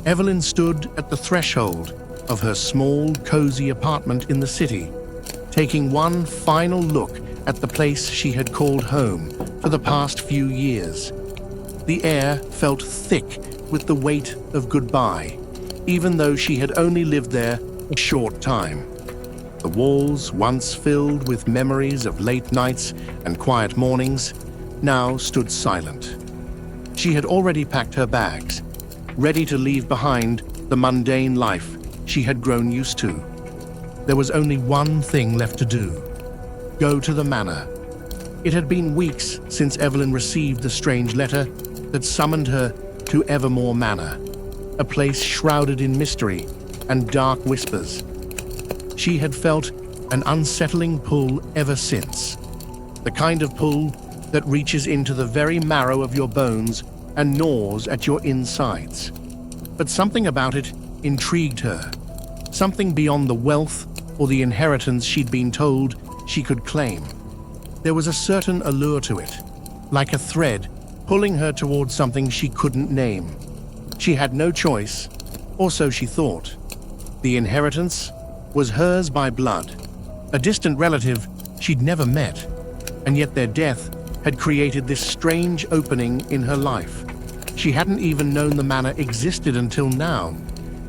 Evelyn stood at the threshold of her small, cozy apartment in the city, taking one final look at the place she had called home for the past few years. The air felt thick with the weight of goodbye, even though she had only lived there a short time. The walls, once filled with memories of late nights and quiet mornings, now stood silent. She had already packed her bags, ready to leave behind the mundane life she had grown used to. There was only one thing left to do: go to the manor. It had been weeks since Evelyn received the strange letter that summoned her to Evermore Manor, a place shrouded in mystery and dark whispers. She had felt an unsettling pull ever since, the kind of pull that reaches into the very marrow of your bones and gnaws at your insides. But something about it intrigued her, something beyond the wealth or the inheritance she'd been told she could claim. There was a certain allure to it, like a thread pulling her towards something she couldn't name. She had no choice, or so she thought. The inheritance was hers by blood, a distant relative she'd never met, and yet their death had created this strange opening in her life. She hadn't even known the manor existed until now.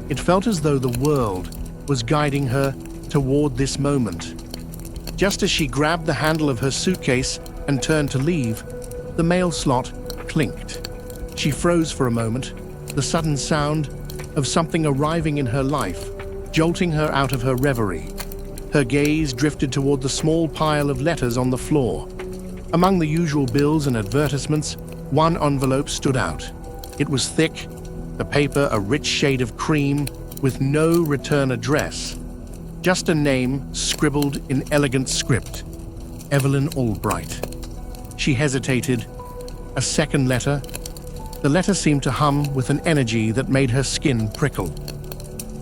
It felt as though the world was guiding her toward this moment. Just as she grabbed the handle of her suitcase and turned to leave, the mail slot clinked. She froze for a moment, the sudden sound of something arriving in her life, jolting her out of her reverie. Her gaze drifted toward the small pile of letters on the floor. Among the usual bills and advertisements, one envelope stood out. It was thick, the paper a rich shade of cream, with no return address. Just a name scribbled in elegant script: Evelyn Albright. She hesitated. A second letter. The letter seemed to hum with an energy that made her skin prickle.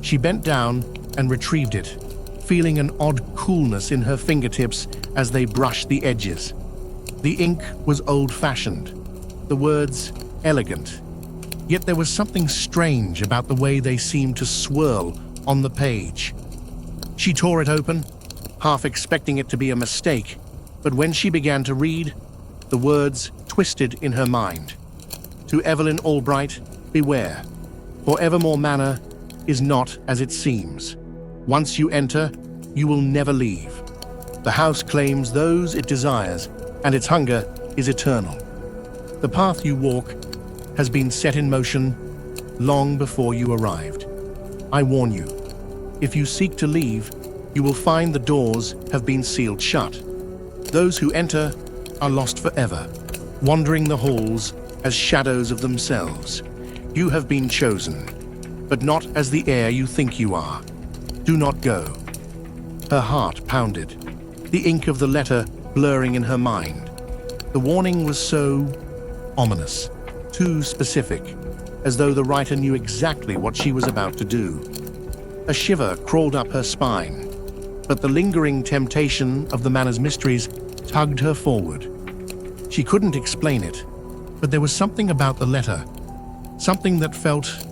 She bent down and retrieved it, feeling an odd coolness in her fingertips as they brushed the edges. The ink was old-fashioned, the words elegant, yet there was something strange about the way they seemed to swirl on the page. She tore it open, half expecting it to be a mistake, but when she began to read, the words twisted in her mind. To Evelyn Albright, beware, for Evermore Manor is not as it seems. Once you enter, you will never leave. The house claims those it desires, and its hunger is eternal. The path you walk has been set in motion long before you arrived. I warn you, if you seek to leave, you will find the doors have been sealed shut. Those who enter are lost forever, wandering the halls as shadows of themselves. You have been chosen, but not as the heir you think you are. Do not go. Her heart pounded, the ink of the letter blurring in her mind. The warning was so ominous, too specific, as though the writer knew exactly what she was about to do. A shiver crawled up her spine, but the lingering temptation of the manor's mysteries tugged her forward. She couldn't explain it, but there was something about the letter, something that felt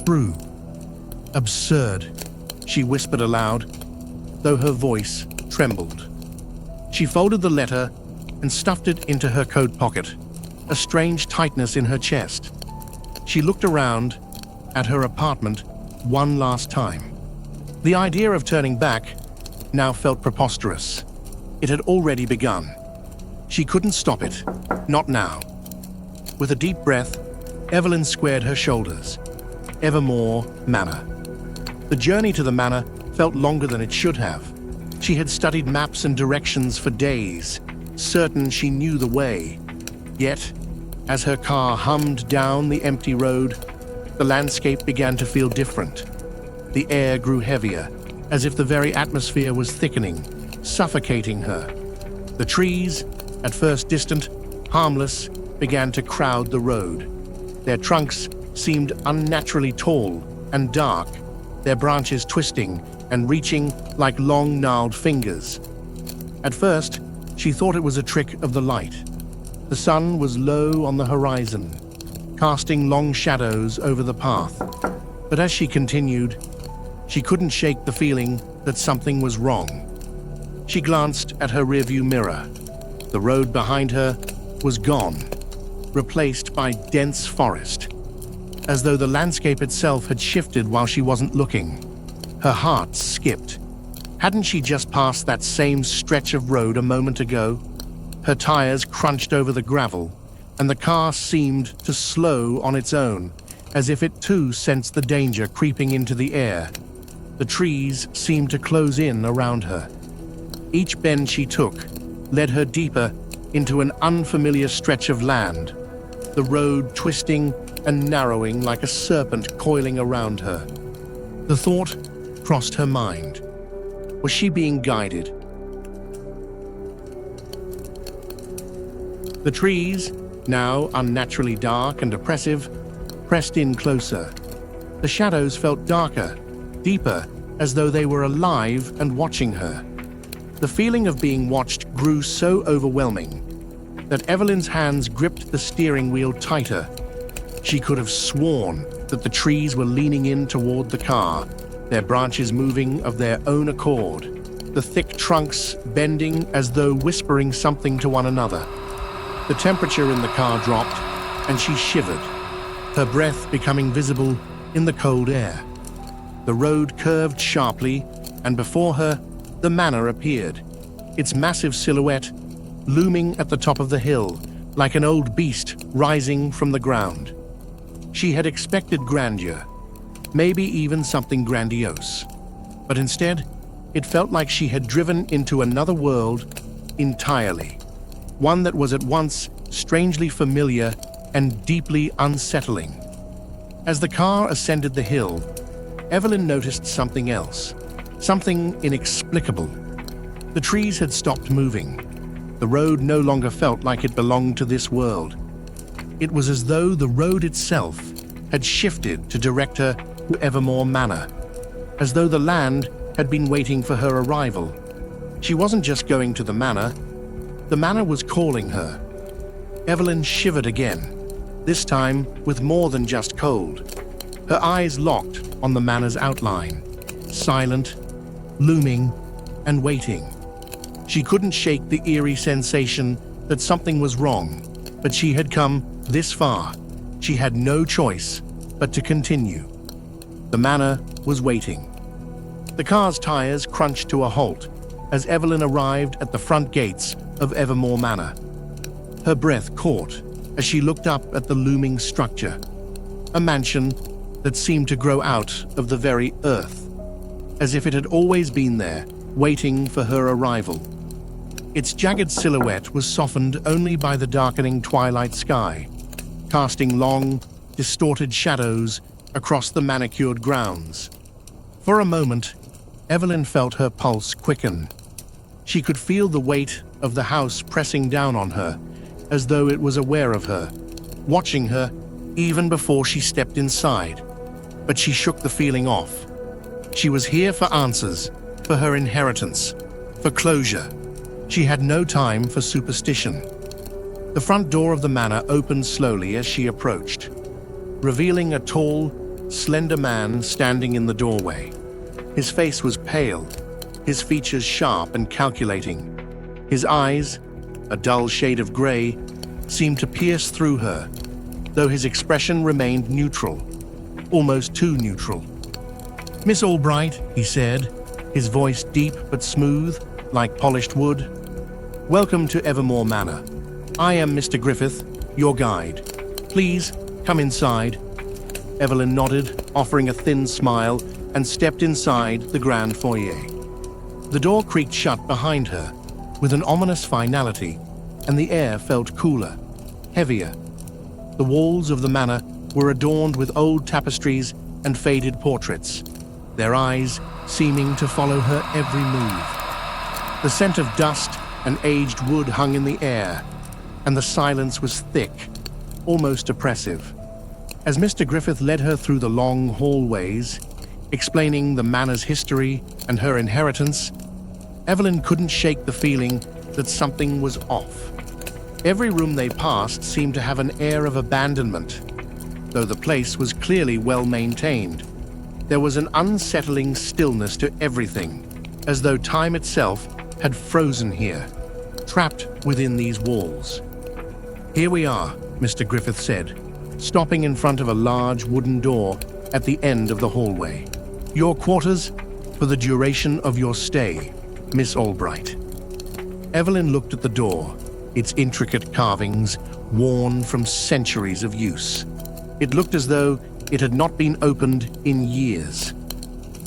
true, absurd, she whispered aloud, though her voice trembled. She folded the letter and stuffed it into her coat pocket, a strange tightness in her chest. She looked around at her apartment one last time. The idea of turning back now felt preposterous. It had already begun. She couldn't stop it, not now. With a deep breath, Evelyn squared her shoulders. Evermore Manor. The journey to the manor felt longer than it should have. She had studied maps and directions for days, certain she knew the way. Yet, as her car hummed down the empty road, the landscape began to feel different. The air grew heavier, as if the very atmosphere was thickening, suffocating her. The trees, at first distant, harmless, began to crowd the road. Their trunks seemed unnaturally tall and dark, their branches twisting and reaching like long gnarled fingers. At first, she thought it was a trick of the light. The sun was low on the horizon, casting long shadows over the path. But as she continued, she couldn't shake the feeling that something was wrong. She glanced at her rearview mirror. The road behind her was gone, replaced by dense forest, as though the landscape itself had shifted while she wasn't looking. Her heart skipped. Hadn't she just passed that same stretch of road a moment ago? Her tires crunched over the gravel, and the car seemed to slow on its own, as if it too sensed the danger creeping into the air. The trees seemed to close in around her. Each bend she took led her deeper into an unfamiliar stretch of land, the road twisting and narrowing like a serpent coiling around her. The thought crossed her mind. Was she being guided? The trees, now unnaturally dark and oppressive, pressed in closer. The shadows felt darker, deeper, as though they were alive and watching her. The feeling of being watched grew so overwhelming that Evelyn's hands gripped the steering wheel tighter. She could have sworn that the trees were leaning in toward the car, their branches moving of their own accord, the thick trunks bending as though whispering something to one another. The temperature in the car dropped, and she shivered, her breath becoming visible in the cold air. The road curved sharply, and before her, the manor appeared, its massive silhouette looming at the top of the hill, like an old beast rising from the ground. She had expected grandeur, maybe even something grandiose, but instead, it felt like she had driven into another world entirely, one that was at once strangely familiar and deeply unsettling. As the car ascended the hill, Evelyn noticed something else, something inexplicable. The trees had stopped moving. The road no longer felt like it belonged to this world. It was as though the road itself had shifted to direct her to Evermore Manor, as though the land had been waiting for her arrival. She wasn't just going to the manor was calling her. Evelyn shivered again, this time with more than just cold. Her eyes locked on the manor's outline, silent, looming, and waiting. She couldn't shake the eerie sensation that something was wrong, but she had come this far. She had no choice but to continue. The manor was waiting. The car's tires crunched to a halt as Evelyn arrived at the front gates of Evermore Manor. Her breath caught as she looked up at the looming structure, a mansion that seemed to grow out of the very earth, as if it had always been there, waiting for her arrival. Its jagged silhouette was softened only by the darkening twilight sky, casting long, distorted shadows across the manicured grounds. For a moment, Evelyn felt her pulse quicken. She could feel the weight of the house pressing down on her, as though it was aware of her, watching her even before she stepped inside. But she shook the feeling off. She was here for answers, for her inheritance, for closure. She had no time for superstition. The front door of the manor opened slowly as she approached, revealing a tall, slender man standing in the doorway. His face was pale, his features sharp and calculating. His eyes, a dull shade of gray, seemed to pierce through her, though his expression remained neutral, almost too neutral. "Miss Albright," he said, his voice deep but smooth, like polished wood. "Welcome to Evermore Manor. I am Mr. Griffith, your guide. Please, come inside." Evelyn nodded, offering a thin smile, and stepped inside the grand foyer. The door creaked shut behind her, with an ominous finality, and the air felt cooler, heavier. The walls of the manor were adorned with old tapestries and faded portraits, their eyes seeming to follow her every move. The scent of dust and aged wood hung in the air, and the silence was thick, almost oppressive. As Mr. Griffith led her through the long hallways, explaining the manor's history and her inheritance, Evelyn couldn't shake the feeling that something was off. Every room they passed seemed to have an air of abandonment, though the place was clearly well maintained, There was an unsettling stillness to everything, as though time itself had frozen here, trapped within these walls. "Here we are," Mr. Griffith said, stopping in front of a large wooden door at the end of the hallway. "Your quarters for the duration of your stay, Miss Albright." Evelyn looked at the door, its intricate carvings worn from centuries of use. It looked as though it had not been opened in years.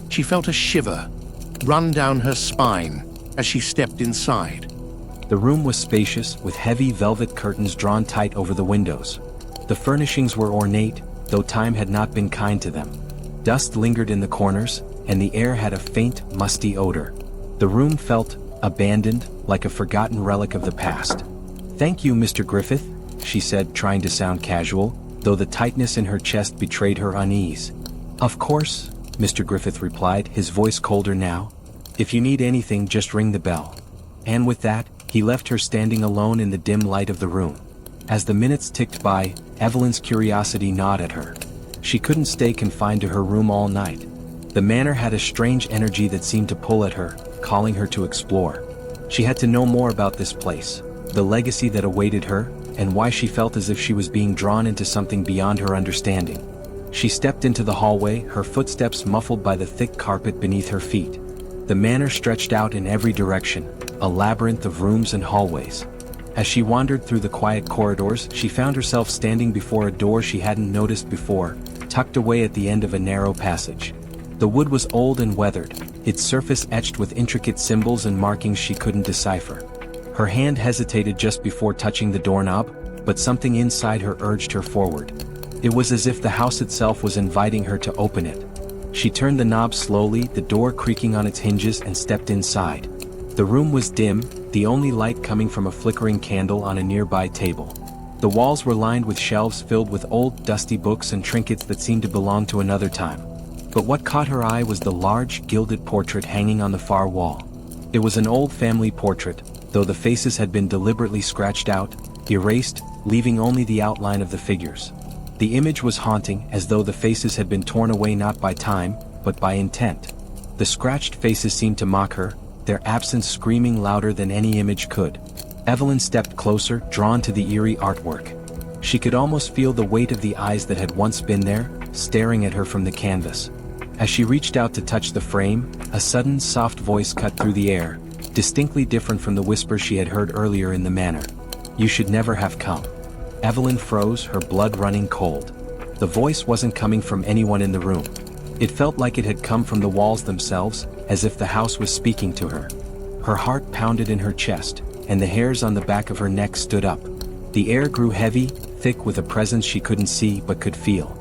She felt a shiver run down her spine as she stepped inside. The room was spacious, with heavy velvet curtains drawn tight over the windows. The furnishings were ornate, though time had not been kind to them. Dust lingered in the corners, and the air had a faint, musty odor. The room felt abandoned, like a forgotten relic of the past. "Thank you, Mr. Griffith," she said, trying to sound casual, though the tightness in her chest betrayed her unease. "Of course," Mr. Griffith replied, his voice colder now. "If you need anything, just ring the bell." And with that, he left her standing alone in the dim light of the room. As the minutes ticked by, Evelyn's curiosity gnawed at her. She couldn't stay confined to her room all night. The manor had a strange energy that seemed to pull at her, calling her to explore. She had to know more about this place, the legacy that awaited her, and why she felt as if she was being drawn into something beyond her understanding. She stepped into the hallway, her footsteps muffled by the thick carpet beneath her feet. The manor stretched out in every direction, a labyrinth of rooms and hallways. As she wandered through the quiet corridors, she found herself standing before a door she hadn't noticed before, tucked away at the end of a narrow passage. The wood was old and weathered, its surface etched with intricate symbols and markings she couldn't decipher. Her hand hesitated just before touching the doorknob, but something inside her urged her forward. It was as if the house itself was inviting her to open it. She turned the knob slowly, the door creaking on its hinges, and stepped inside. The room was dim, the only light coming from a flickering candle on a nearby table. The walls were lined with shelves filled with old, dusty books and trinkets that seemed to belong to another time. But what caught her eye was the large, gilded portrait hanging on the far wall. It was an old family portrait, though the faces had been deliberately scratched out, erased, leaving only the outline of the figures. The image was haunting, as though the faces had been torn away not by time, but by intent. The scratched faces seemed to mock her, their absence screaming louder than any image could. Evelyn stepped closer, drawn to the eerie artwork. She could almost feel the weight of the eyes that had once been there, staring at her from the canvas. As she reached out to touch the frame, a sudden soft voice cut through the air, distinctly different from the whisper she had heard earlier in the manor. "You should never have come." Evelyn froze, her blood running cold. The voice wasn't coming from anyone in the room. It felt like it had come from the walls themselves, as if the house was speaking to her. Her heart pounded in her chest, and the hairs on the back of her neck stood up. The air grew heavy, thick with a presence she couldn't see but could feel.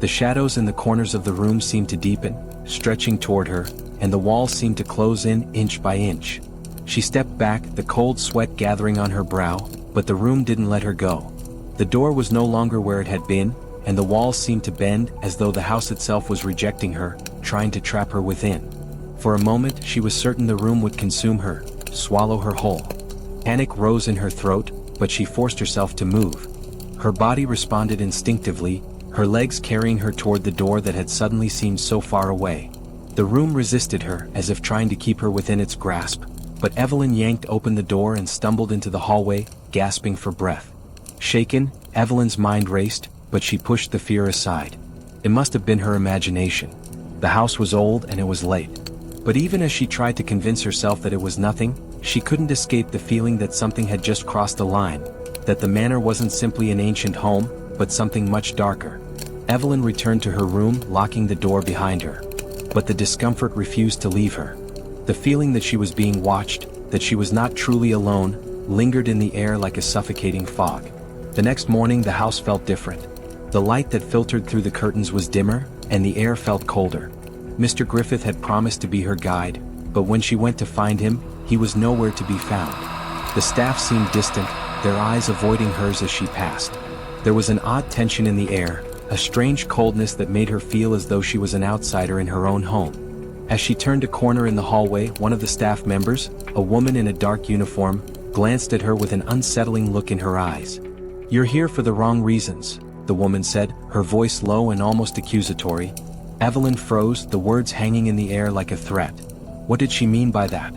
The shadows in the corners of the room seemed to deepen, stretching toward her, and the walls seemed to close in inch by inch. She stepped back, the cold sweat gathering on her brow, but the room didn't let her go. The door was no longer where it had been, and the walls seemed to bend as though the house itself was rejecting her, trying to trap her within. For a moment, she was certain the room would consume her, swallow her whole. Panic rose in her throat, but she forced herself to move. Her body responded instinctively, her legs carrying her toward the door that had suddenly seemed so far away. The room resisted her, as if trying to keep her within its grasp, but Evelyn yanked open the door and stumbled into the hallway, gasping for breath. Shaken, Evelyn's mind raced, but she pushed the fear aside. It must have been her imagination. The house was old and it was late. But even as she tried to convince herself that it was nothing, she couldn't escape the feeling that something had just crossed the line, that the manor wasn't simply an ancient home, but something much darker. Evelyn returned to her room, locking the door behind her. But the discomfort refused to leave her. The feeling that she was being watched, that she was not truly alone, lingered in the air like a suffocating fog. The next morning the house felt different. The light that filtered through the curtains was dimmer, and the air felt colder. Mr. Griffith had promised to be her guide, but when she went to find him, he was nowhere to be found. The staff seemed distant, their eyes avoiding hers as she passed. There was an odd tension in the air, a strange coldness that made her feel as though she was an outsider in her own home. As she turned a corner in the hallway, one of the staff members, a woman in a dark uniform, glanced at her with an unsettling look in her eyes. "You're here for the wrong reasons," the woman said, her voice low and almost accusatory. Evelyn froze, the words hanging in the air like a threat. What did she mean by that?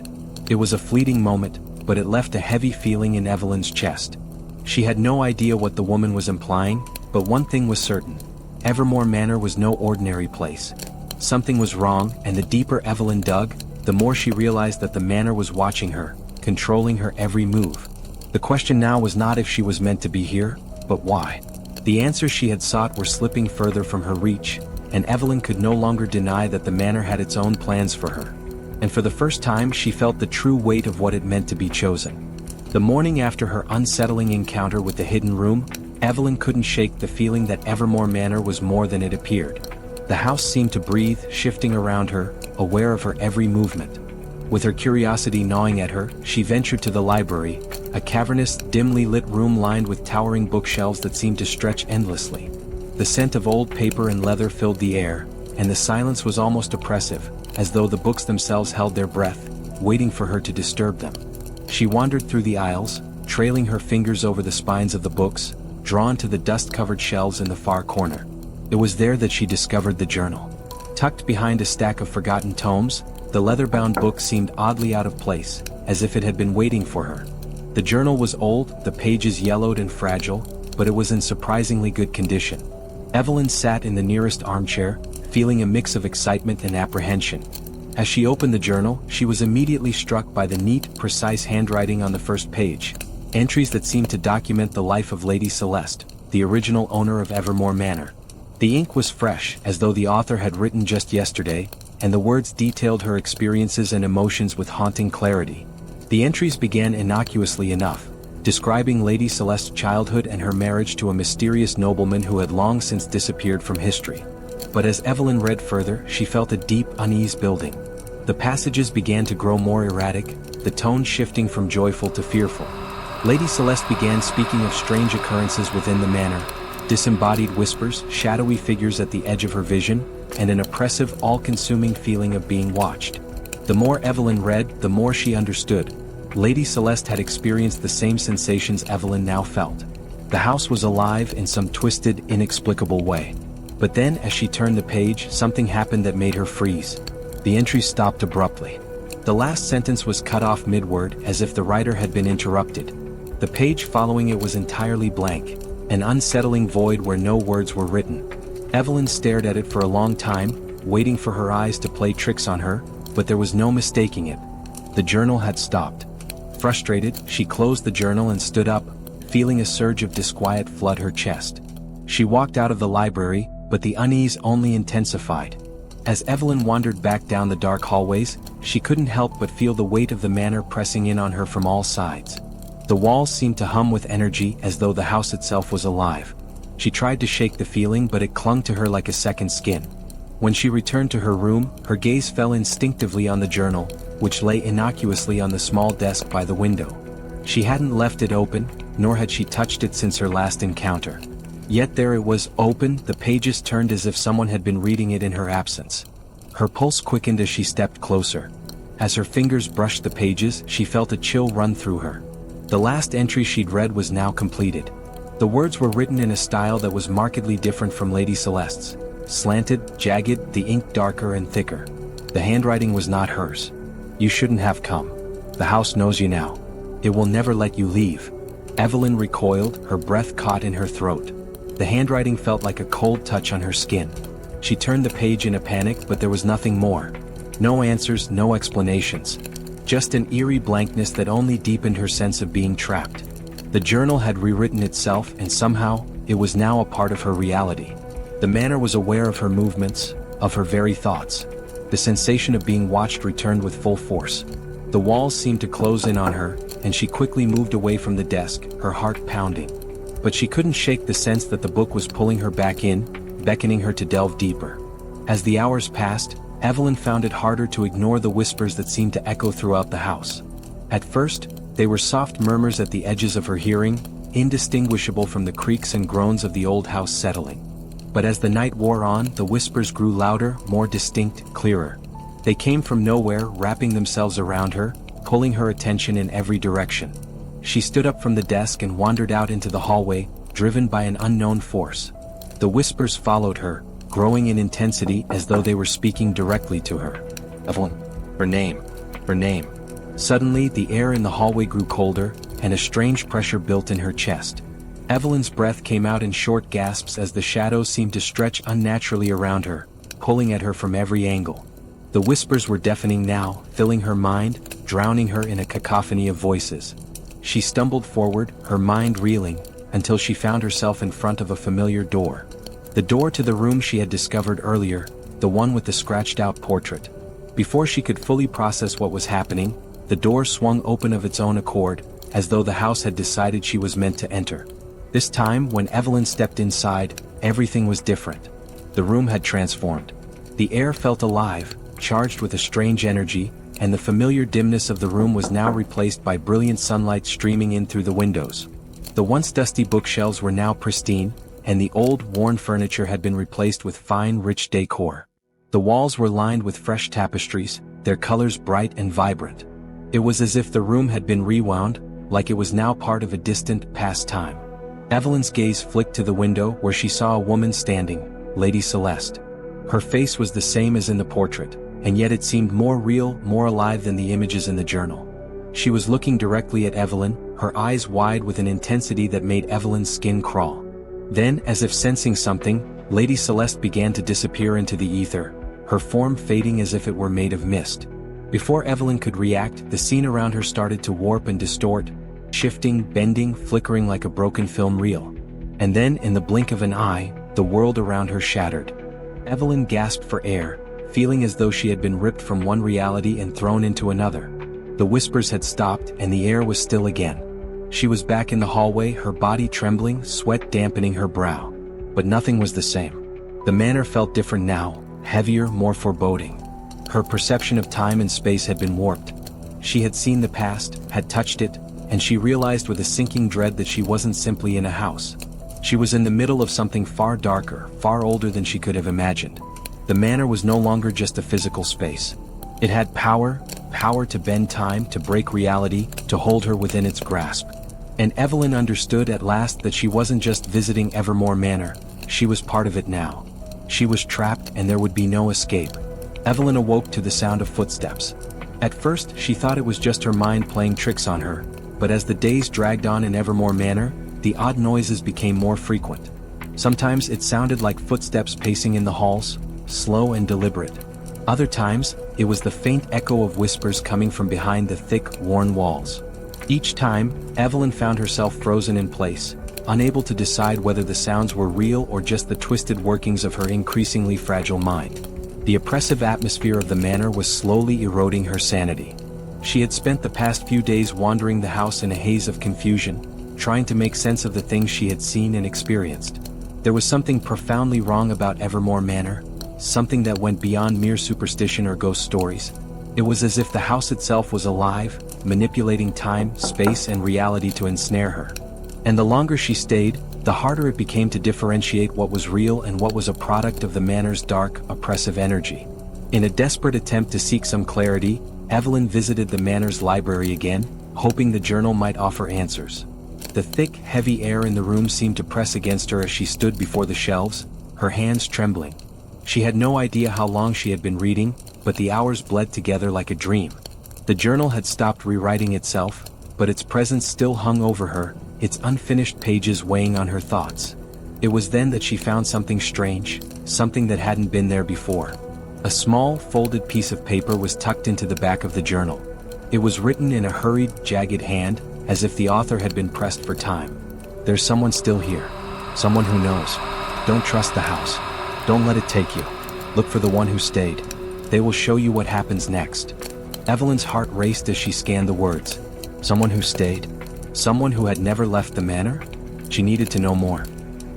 It was a fleeting moment, but it left a heavy feeling in Evelyn's chest. She had no idea what the woman was implying, but one thing was certain. Evermore Manor was no ordinary place. Something was wrong, and the deeper Evelyn dug, the more she realized that the manor was watching her, controlling her every move. The question now was not if she was meant to be here, but why. The answers she had sought were slipping further from her reach, and Evelyn could no longer deny that the manor had its own plans for her. And for the first time she felt the true weight of what it meant to be chosen. The morning after her unsettling encounter with the hidden room, Evelyn couldn't shake the feeling that Evermore Manor was more than it appeared. The house seemed to breathe, shifting around her, aware of her every movement. With her curiosity gnawing at her, she ventured to the library, a cavernous, dimly lit room lined with towering bookshelves that seemed to stretch endlessly. The scent of old paper and leather filled the air, and the silence was almost oppressive, as though the books themselves held their breath, waiting for her to disturb them. She wandered through the aisles, trailing her fingers over the spines of the books, drawn to the dust-covered shelves in the far corner. It was there that she discovered the journal. Tucked behind a stack of forgotten tomes, the leather-bound book seemed oddly out of place, as if it had been waiting for her. The journal was old, the pages yellowed and fragile, but it was in surprisingly good condition. Evelyn sat in the nearest armchair, feeling a mix of excitement and apprehension. As she opened the journal, she was immediately struck by the neat, precise handwriting on the first page. Entries that seemed to document the life of Lady Celeste, the original owner of Evermore Manor. The ink was fresh, as though the author had written just yesterday, and the words detailed her experiences and emotions with haunting clarity. The entries began innocuously enough, describing Lady Celeste's childhood and her marriage to a mysterious nobleman who had long since disappeared from history. But as Evelyn read further, she felt a deep unease building. The passages began to grow more erratic, the tone shifting from joyful to fearful. Lady Celeste began speaking of strange occurrences within the manor, disembodied whispers, shadowy figures at the edge of her vision, and an oppressive, all-consuming feeling of being watched. The more Evelyn read, the more she understood. Lady Celeste had experienced the same sensations Evelyn now felt. The house was alive in some twisted, inexplicable way. But then, as she turned the page, something happened that made her freeze. The entry stopped abruptly. The last sentence was cut off mid-word, as if the writer had been interrupted. The page following it was entirely blank, an unsettling void where no words were written. Evelyn stared at it for a long time, waiting for her eyes to play tricks on her, but there was no mistaking it. The journal had stopped. Frustrated, she closed the journal and stood up, feeling a surge of disquiet flood her chest. She walked out of the library, but the unease only intensified. As Evelyn wandered back down the dark hallways, she couldn't help but feel the weight of the manor pressing in on her from all sides. The walls seemed to hum with energy, as though the house itself was alive. She tried to shake the feeling, but it clung to her like a second skin. When she returned to her room, her gaze fell instinctively on the journal, which lay innocuously on the small desk by the window. She hadn't left it open, nor had she touched it since her last encounter. Yet there it was, open, the pages turned as if someone had been reading it in her absence. Her pulse quickened as she stepped closer. As her fingers brushed the pages, she felt a chill run through her. The last entry she'd read was now completed. The words were written in a style that was markedly different from Lady Celeste's. Slanted, jagged, the ink darker and thicker. The handwriting was not hers. You shouldn't have come. The house knows you now. It will never let you leave. Evelyn recoiled, her breath caught in her throat. The handwriting felt like a cold touch on her skin. She turned the page in a panic, but there was nothing more. No answers, no explanations. Just an eerie blankness that only deepened her sense of being trapped. The journal had rewritten itself, and somehow, it was now a part of her reality. The manor was aware of her movements, of her very thoughts. The sensation of being watched returned with full force. The walls seemed to close in on her, and she quickly moved away from the desk, her heart pounding. But she couldn't shake the sense that the book was pulling her back in, beckoning her to delve deeper. As the hours passed, Evelyn found it harder to ignore the whispers that seemed to echo throughout the house. At first, they were soft murmurs at the edges of her hearing, indistinguishable from the creaks and groans of the old house settling. But as the night wore on, the whispers grew louder, more distinct, clearer. They came from nowhere, wrapping themselves around her, pulling her attention in every direction. She stood up from the desk and wandered out into the hallway, driven by an unknown force. The whispers followed her, growing in intensity as though they were speaking directly to her. Evelyn. Her name. Her name. Suddenly, the air in the hallway grew colder, and a strange pressure built in her chest. Evelyn's breath came out in short gasps as the shadows seemed to stretch unnaturally around her, pulling at her from every angle. The whispers were deafening now, filling her mind, drowning her in a cacophony of voices. She stumbled forward, her mind reeling, until she found herself in front of a familiar door. The door to the room she had discovered earlier, the one with the scratched-out portrait. Before she could fully process what was happening, the door swung open of its own accord, as though the house had decided she was meant to enter. This time, when Evelyn stepped inside, everything was different. The room had transformed. The air felt alive, charged with a strange energy, and the familiar dimness of the room was now replaced by brilliant sunlight streaming in through the windows. The once dusty bookshelves were now pristine, and the old, worn furniture had been replaced with fine, rich decor. The walls were lined with fresh tapestries, their colors bright and vibrant. It was as if the room had been rewound, like it was now part of a distant, past time. Evelyn's gaze flicked to the window where she saw a woman standing, Lady Celeste. Her face was the same as in the portrait, and yet it seemed more real, more alive than the images in the journal. She was looking directly at Evelyn, her eyes wide with an intensity that made Evelyn's skin crawl. Then, as if sensing something, Lady Celeste began to disappear into the ether, her form fading as if it were made of mist. Before Evelyn could react, the scene around her started to warp and distort, shifting, bending, flickering like a broken film reel. And then, in the blink of an eye, the world around her shattered. Evelyn gasped for air, feeling as though she had been ripped from one reality and thrown into another. The whispers had stopped and the air was still again. She was back in the hallway, her body trembling, sweat dampening her brow. But nothing was the same. The manor felt different now, heavier, more foreboding. Her perception of time and space had been warped. She had seen the past, had touched it, and she realized with a sinking dread that she wasn't simply in a house. She was in the middle of something far darker, far older than she could have imagined. The manor was no longer just a physical space. It had power to bend time, to break reality, to hold her within its grasp. And Evelyn understood at last that she wasn't just visiting Evermore Manor, she was part of it now. She was trapped and there would be no escape. Evelyn awoke to the sound of footsteps. At first, she thought it was just her mind playing tricks on her, but as the days dragged on in Evermore Manor, the odd noises became more frequent. Sometimes it sounded like footsteps pacing in the halls, slow and deliberate. Other times, it was the faint echo of whispers coming from behind the thick, worn walls. Each time, Evelyn found herself frozen in place, unable to decide whether the sounds were real or just the twisted workings of her increasingly fragile mind. The oppressive atmosphere of the manor was slowly eroding her sanity. She had spent the past few days wandering the house in a haze of confusion, trying to make sense of the things she had seen and experienced. There was something profoundly wrong about Evermore Manor, something that went beyond mere superstition or ghost stories. It was as if the house itself was alive, manipulating time, space, and reality to ensnare her. And the longer she stayed, the harder it became to differentiate what was real and what was a product of the manor's dark, oppressive energy. In a desperate attempt to seek some clarity, Evelyn visited the manor's library again, hoping the journal might offer answers. The thick, heavy air in the room seemed to press against her as she stood before the shelves, her hands trembling. She had no idea how long she had been reading, but the hours bled together like a dream. The journal had stopped rewriting itself, but its presence still hung over her, its unfinished pages weighing on her thoughts. It was then that she found something strange, something that hadn't been there before. A small, folded piece of paper was tucked into the back of the journal. It was written in a hurried, jagged hand, as if the author had been pressed for time. There's someone still here. Someone who knows. Don't trust the house. Don't let it take you. Look for the one who stayed. They will show you what happens next. Evelyn's heart raced as she scanned the words. Someone who stayed. Someone who had never left the manor? She needed to know more.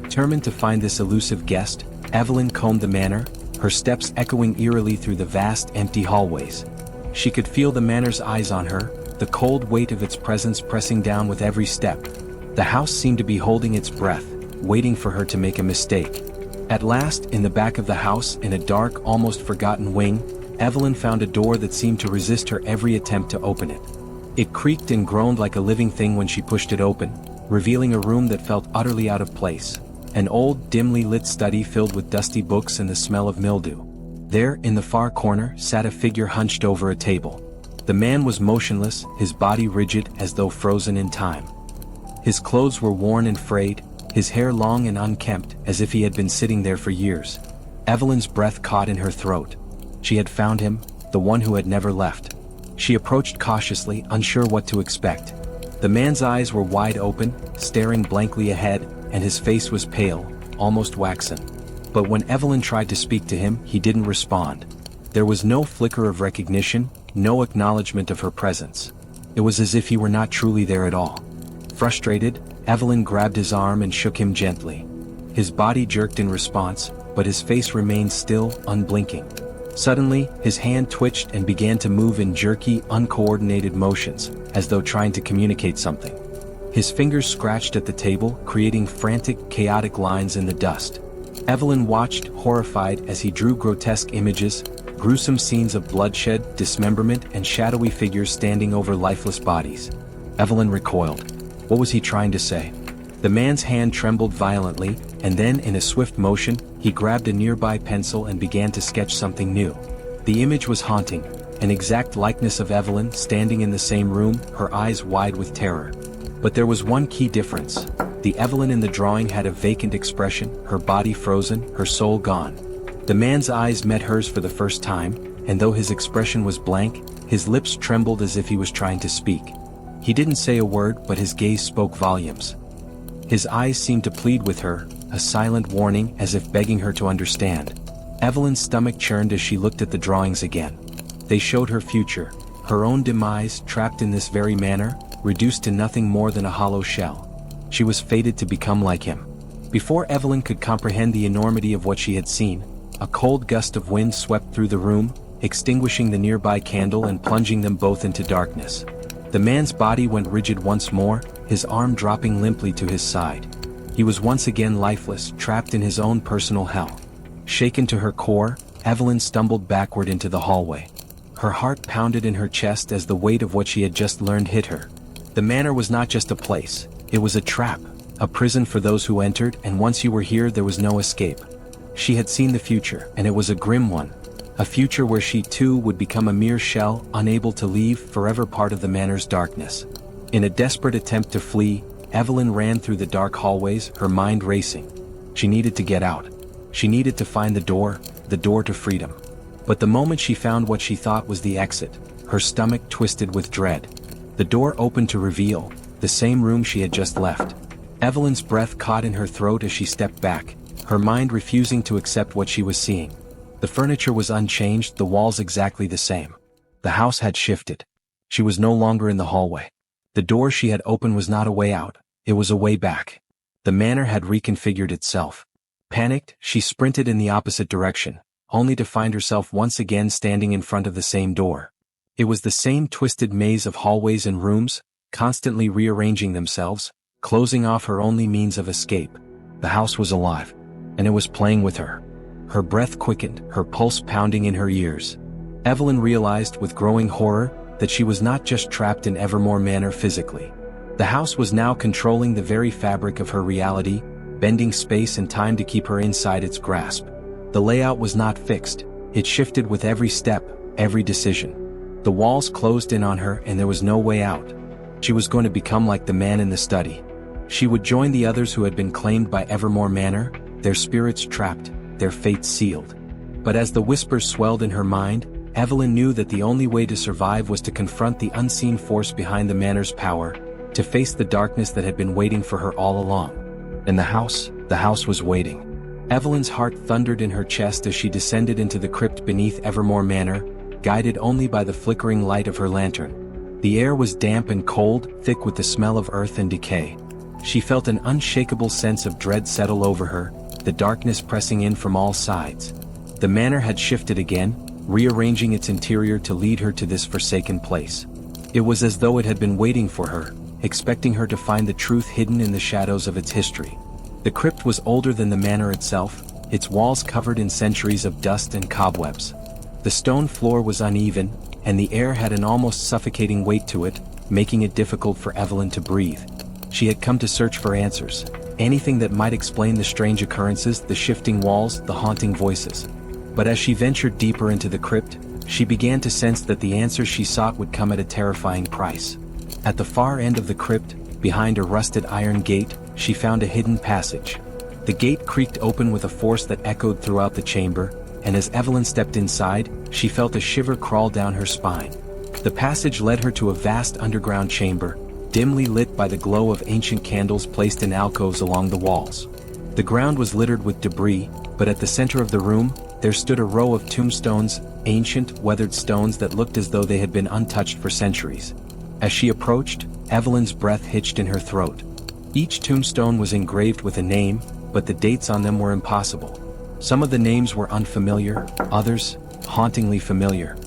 Determined to find this elusive guest, Evelyn combed the manor, her steps echoing eerily through the vast, empty hallways. She could feel the manor's eyes on her, the cold weight of its presence pressing down with every step. The house seemed to be holding its breath, waiting for her to make a mistake. At last, in the back of the house, in a dark, almost forgotten wing, Evelyn found a door that seemed to resist her every attempt to open it. It creaked and groaned like a living thing when she pushed it open, revealing a room that felt utterly out of place. An old, dimly lit study filled with dusty books and the smell of mildew. There, in the far corner, sat a figure hunched over a table. The man was motionless, his body rigid as though frozen in time. His clothes were worn and frayed, his hair long and unkempt, as if he had been sitting there for years. Evelyn's breath caught in her throat. She had found him, the one who had never left. She approached cautiously, unsure what to expect. The man's eyes were wide open, staring blankly ahead, and his face was pale, almost waxen. But when Evelyn tried to speak to him, he didn't respond. There was no flicker of recognition, no acknowledgement of her presence. It was as if he were not truly there at all. Frustrated, Evelyn grabbed his arm and shook him gently. His body jerked in response, but his face remained still, unblinking. Suddenly, his hand twitched and began to move in jerky, uncoordinated motions, as though trying to communicate something. His fingers scratched at the table, creating frantic, chaotic lines in the dust. Evelyn watched, horrified, as he drew grotesque images, gruesome scenes of bloodshed, dismemberment, and shadowy figures standing over lifeless bodies. Evelyn recoiled. What was he trying to say? The man's hand trembled violently, and then, in a swift motion, he grabbed a nearby pencil and began to sketch something new. The image was haunting, an exact likeness of Evelyn standing in the same room, her eyes wide with terror. But there was one key difference. The Evelyn in the drawing had a vacant expression, her body frozen, her soul gone. The man's eyes met hers for the first time, and though his expression was blank, his lips trembled as if he was trying to speak. He didn't say a word, but his gaze spoke volumes. His eyes seemed to plead with her, a silent warning, as if begging her to understand. Evelyn's stomach churned as she looked at the drawings again. They showed her future, her own demise, trapped in this very manner, reduced to nothing more than a hollow shell. She was fated to become like him. Before Evelyn could comprehend the enormity of what she had seen, a cold gust of wind swept through the room, extinguishing the nearby candle and plunging them both into darkness. The man's body went rigid once more, his arm dropping limply to his side. He was once again lifeless, trapped in his own personal hell. Shaken to her core, Evelyn stumbled backward into the hallway. Her heart pounded in her chest as the weight of what she had just learned hit her. The manor was not just a place, it was a trap, a prison for those who entered, and once you were here there was no escape. She had seen the future, and it was a grim one. A future where she too would become a mere shell, unable to leave, forever part of the manor's darkness. In a desperate attempt to flee, Evelyn ran through the dark hallways, her mind racing. She needed to get out. She needed to find the door to freedom. But the moment she found what she thought was the exit, her stomach twisted with dread. The door opened to reveal the same room she had just left. Evelyn's breath caught in her throat as she stepped back, her mind refusing to accept what she was seeing. The furniture was unchanged, the walls exactly the same. The house had shifted. She was no longer in the hallway. The door she had opened was not a way out, it was a way back. The manor had reconfigured itself. Panicked, she sprinted in the opposite direction, only to find herself once again standing in front of the same door. It was the same twisted maze of hallways and rooms, constantly rearranging themselves, closing off her only means of escape. The house was alive, and it was playing with her. Her breath quickened, her pulse pounding in her ears. Evelyn realized with growing horror that she was not just trapped in Evermore Manor physically. The house was now controlling the very fabric of her reality, bending space and time to keep her inside its grasp. The layout was not fixed, it shifted with every step, every decision. The walls closed in on her and there was no way out. She was going to become like the man in the study. She would join the others who had been claimed by Evermore Manor, their spirits trapped, their fates sealed. But as the whispers swelled in her mind, Evelyn knew that the only way to survive was to confront the unseen force behind the manor's power, to face the darkness that had been waiting for her all along. And the house was waiting. Evelyn's heart thundered in her chest as she descended into the crypt beneath Evermore Manor, guided only by the flickering light of her lantern. The air was damp and cold, thick with the smell of earth and decay. She felt an unshakable sense of dread settle over her, the darkness pressing in from all sides. The manor had shifted again, rearranging its interior to lead her to this forsaken place. It was as though it had been waiting for her, expecting her to find the truth hidden in the shadows of its history. The crypt was older than the manor itself, its walls covered in centuries of dust and cobwebs. The stone floor was uneven, and the air had an almost suffocating weight to it, making it difficult for Evelyn to breathe. She had come to search for answers, anything that might explain the strange occurrences, the shifting walls, the haunting voices. But as she ventured deeper into the crypt, she began to sense that the answers she sought would come at a terrifying price. At the far end of the crypt, behind a rusted iron gate, she found a hidden passage. The gate creaked open with a force that echoed throughout the chamber, and as Evelyn stepped inside, she felt a shiver crawl down her spine. The passage led her to a vast underground chamber, dimly lit by the glow of ancient candles placed in alcoves along the walls. The ground was littered with debris, but at the center of the room, there stood a row of tombstones, ancient, weathered stones that looked as though they had been untouched for centuries. As she approached, Evelyn's breath hitched in her throat. Each tombstone was engraved with a name, but the dates on them were impossible. Some of the names were unfamiliar, others, hauntingly familiar.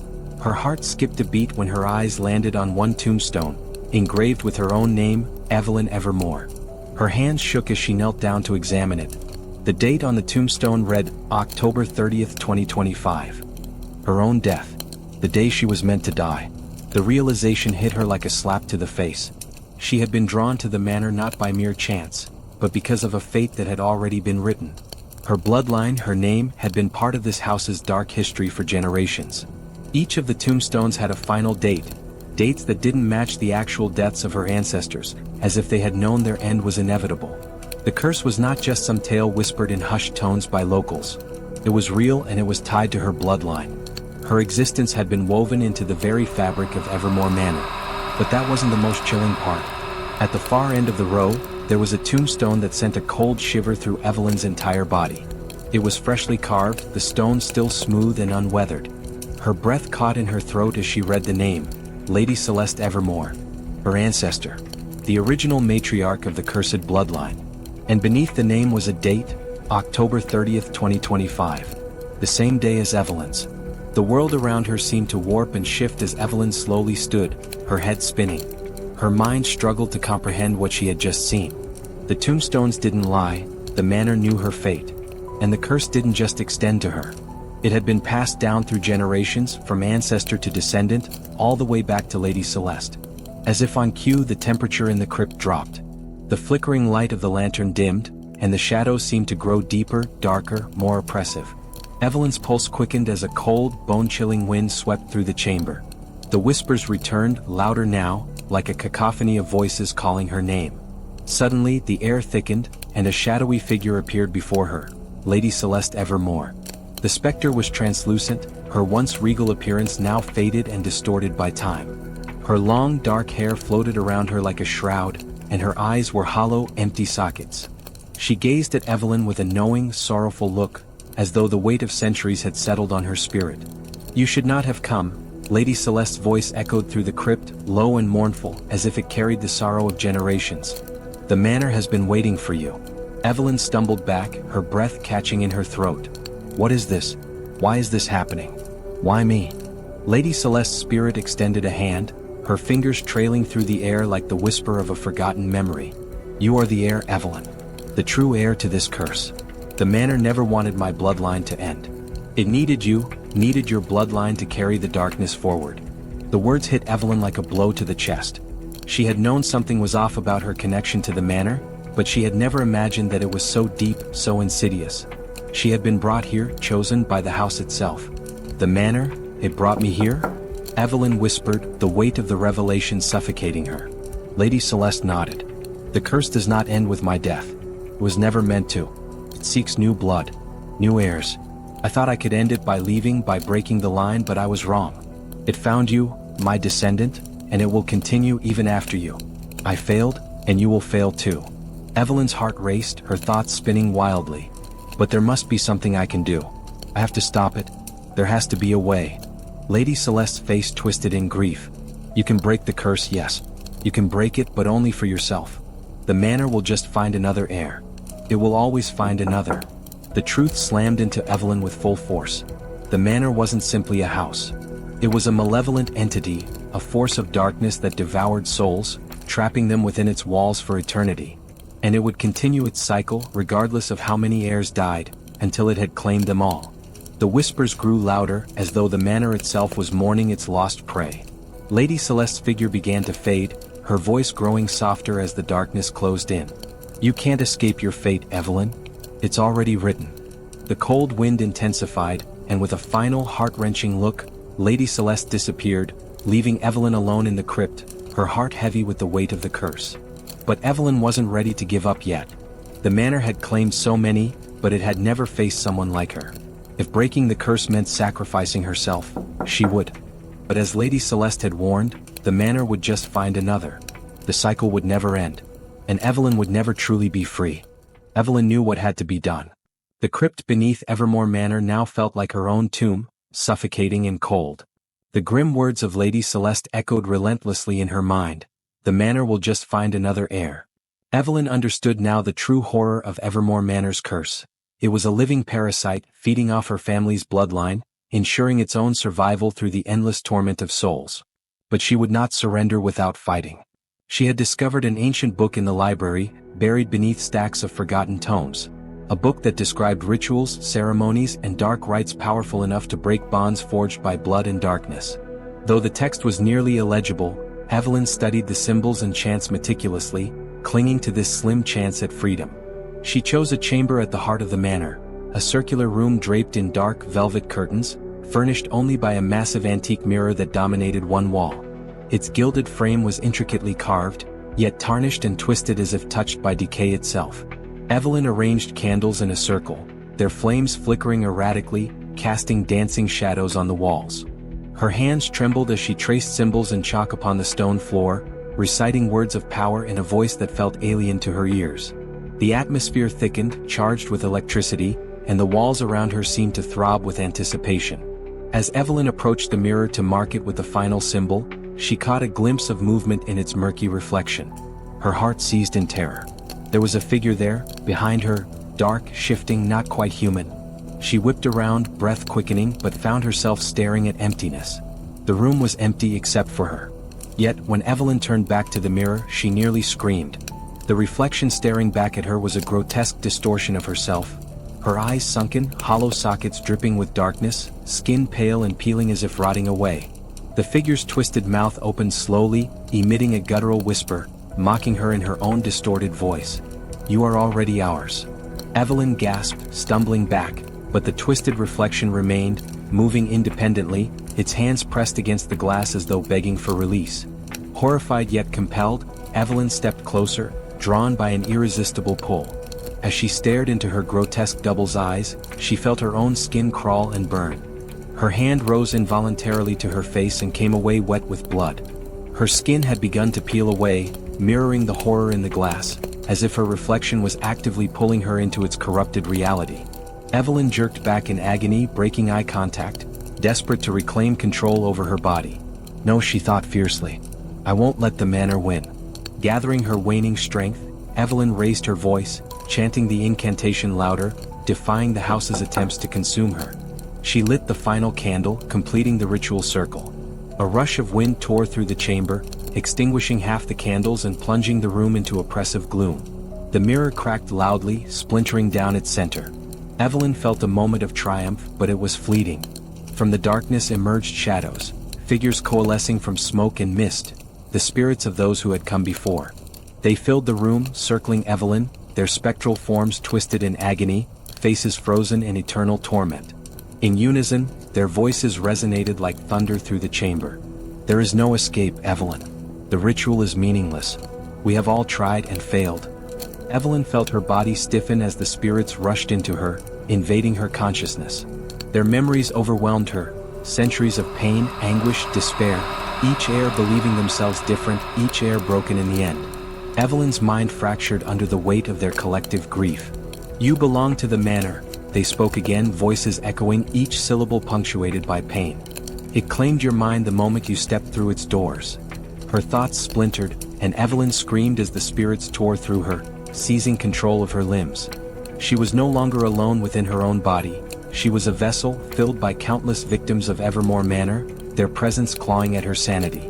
Her heart skipped a beat when her eyes landed on one tombstone, engraved with her own name, Evelyn Evermore. Her hands shook as she knelt down to examine it. The date on the tombstone read, October 30th, 2025. Her own death. The day she was meant to die. The realization hit her like a slap to the face. She had been drawn to the manor not by mere chance, but because of a fate that had already been written. Her bloodline, her name, had been part of this house's dark history for generations. Each of the tombstones had a final date, dates that didn't match the actual deaths of her ancestors, as if they had known their end was inevitable. The curse was not just some tale whispered in hushed tones by locals. It was real, and it was tied to her bloodline. Her existence had been woven into the very fabric of Evermore Manor. But that wasn't the most chilling part. At the far end of the row, there was a tombstone that sent a cold shiver through Evelyn's entire body. It was freshly carved, the stone still smooth and unweathered. Her breath caught in her throat as she read the name, Lady Celeste Evermore, her ancestor, the original matriarch of the cursed bloodline. And beneath the name was a date, October 30th, 2025, the same day as Evelyn's. The world around her seemed to warp and shift as Evelyn slowly stood, her head spinning. Her mind struggled to comprehend what she had just seen. The tombstones didn't lie, the manor knew her fate. And the curse didn't just extend to her. It had been passed down through generations, from ancestor to descendant, all the way back to Lady Celeste. As if on cue, the temperature in the crypt dropped. The flickering light of the lantern dimmed, and the shadows seemed to grow deeper, darker, more oppressive. Evelyn's pulse quickened as a cold, bone-chilling wind swept through the chamber. The whispers returned, louder now, like a cacophony of voices calling her name. Suddenly, the air thickened, and a shadowy figure appeared before her, Lady Celeste Evermore. The specter was translucent, her once regal appearance now faded and distorted by time. Her long, dark hair floated around her like a shroud, and her eyes were hollow, empty sockets. She gazed at Evelyn with a knowing, sorrowful look, as though the weight of centuries had settled on her spirit. "You should not have come," Lady Celeste's voice echoed through the crypt, low and mournful, as if it carried the sorrow of generations. "The manor has been waiting for you." Evelyn stumbled back, her breath catching in her throat. "What is this? Why is this happening? Why me?" Lady Celeste's spirit extended a hand, her fingers trailing through the air like the whisper of a forgotten memory. "You are the heir, Evelyn. The true heir to this curse. The manor never wanted my bloodline to end. It needed you, needed your bloodline to carry the darkness forward." The words hit Evelyn like a blow to the chest. She had known something was off about her connection to the manor, but she had never imagined that it was so deep, so insidious. She had been brought here, chosen by the house itself. "The manor, it brought me here?" Evelyn whispered, the weight of the revelation suffocating her. Lady Celeste nodded. "The curse does not end with my death. It was never meant to. It seeks new blood, new heirs. I thought I could end it by leaving, by breaking the line, but I was wrong. It found you, my descendant, and it will continue even after you. I failed, and you will fail too." Evelyn's heart raced, her thoughts spinning wildly. "But there must be something I can do. I have to stop it. There has to be a way." Lady Celeste's face twisted in grief. "You can break the curse, yes. You can break it, but only for yourself. The manor will just find another heir. It will always find another." The truth slammed into Evelyn with full force. The manor wasn't simply a house. It was a malevolent entity, a force of darkness that devoured souls, trapping them within its walls for eternity. And it would continue its cycle, regardless of how many heirs died, until it had claimed them all. The whispers grew louder, as though the manor itself was mourning its lost prey. Lady Celeste's figure began to fade, her voice growing softer as the darkness closed in. You can't escape your fate, Evelyn. It's already written. The cold wind intensified, and with a final heart-wrenching look, Lady Celeste disappeared, leaving Evelyn alone in the crypt, her heart heavy with the weight of the curse. But Evelyn wasn't ready to give up yet. The manor had claimed so many, but it had never faced someone like her. If breaking the curse meant sacrificing herself, she would. But as Lady Celeste had warned, the manor would just find another. The cycle would never end. And Evelyn would never truly be free. Evelyn knew what had to be done. The crypt beneath Evermore Manor now felt like her own tomb, suffocating and cold. The grim words of Lady Celeste echoed relentlessly in her mind. The manor will just find another heir. Evelyn understood now the true horror of Evermore Manor's curse. It was a living parasite, feeding off her family's bloodline, ensuring its own survival through the endless torment of souls. But she would not surrender without fighting. She had discovered an ancient book in the library, buried beneath stacks of forgotten tomes. A book that described rituals, ceremonies, and dark rites powerful enough to break bonds forged by blood and darkness. Though the text was nearly illegible, Evelyn studied the symbols and chants meticulously, clinging to this slim chance at freedom. She chose a chamber at the heart of the manor, a circular room draped in dark velvet curtains, furnished only by a massive antique mirror that dominated one wall. Its gilded frame was intricately carved, yet tarnished and twisted as if touched by decay itself. Evelyn arranged candles in a circle, their flames flickering erratically, casting dancing shadows on the walls. Her hands trembled as she traced symbols in chalk upon the stone floor, reciting words of power in a voice that felt alien to her ears. The atmosphere thickened, charged with electricity, and the walls around her seemed to throb with anticipation. As Evelyn approached the mirror to mark it with the final symbol, she caught a glimpse of movement in its murky reflection. Her heart seized in terror. There was a figure there, behind her, dark, shifting, not quite human. She whipped around, breath quickening, but found herself staring at emptiness. The room was empty except for her. Yet, when Evelyn turned back to the mirror, she nearly screamed. The reflection staring back at her was a grotesque distortion of herself. Her eyes sunken, hollow sockets dripping with darkness, skin pale and peeling as if rotting away. The figure's twisted mouth opened slowly, emitting a guttural whisper, mocking her in her own distorted voice. "You are already ours." Evelyn gasped, stumbling back, but the twisted reflection remained, moving independently, its hands pressed against the glass as though begging for release. Horrified yet compelled, Evelyn stepped closer, drawn by an irresistible pull. As she stared into her grotesque double's eyes, she felt her own skin crawl and burn. Her hand rose involuntarily to her face and came away wet with blood. Her skin had begun to peel away, mirroring the horror in the glass, as if her reflection was actively pulling her into its corrupted reality. Evelyn jerked back in agony, breaking eye contact, desperate to reclaim control over her body. "No," she thought fiercely. "I won't let the manor win." Gathering her waning strength, Evelyn raised her voice, chanting the incantation louder, defying the house's attempts to consume her. She lit the final candle, completing the ritual circle. A rush of wind tore through the chamber, extinguishing half the candles and plunging the room into oppressive gloom. The mirror cracked loudly, splintering down its center. Evelyn felt a moment of triumph, but it was fleeting. From the darkness emerged shadows, figures coalescing from smoke and mist, the spirits of those who had come before. They filled the room, circling Evelyn, their spectral forms twisted in agony, faces frozen in eternal torment. In unison, their voices resonated like thunder through the chamber. "There is no escape, Evelyn. The ritual is meaningless. We have all tried and failed." Evelyn felt her body stiffen as the spirits rushed into her, invading her consciousness. Their memories overwhelmed her, centuries of pain, anguish, despair, each heir believing themselves different, each heir broken in the end. Evelyn's mind fractured under the weight of their collective grief. "You belong to the manor," they spoke again, voices echoing, each syllable punctuated by pain. "It claimed your mind the moment you stepped through its doors." Her thoughts splintered, and Evelyn screamed as the spirits tore through her, seizing control of her limbs. She was no longer alone within her own body. She was a vessel filled by countless victims of Evermore Manor, their presence clawing at her sanity.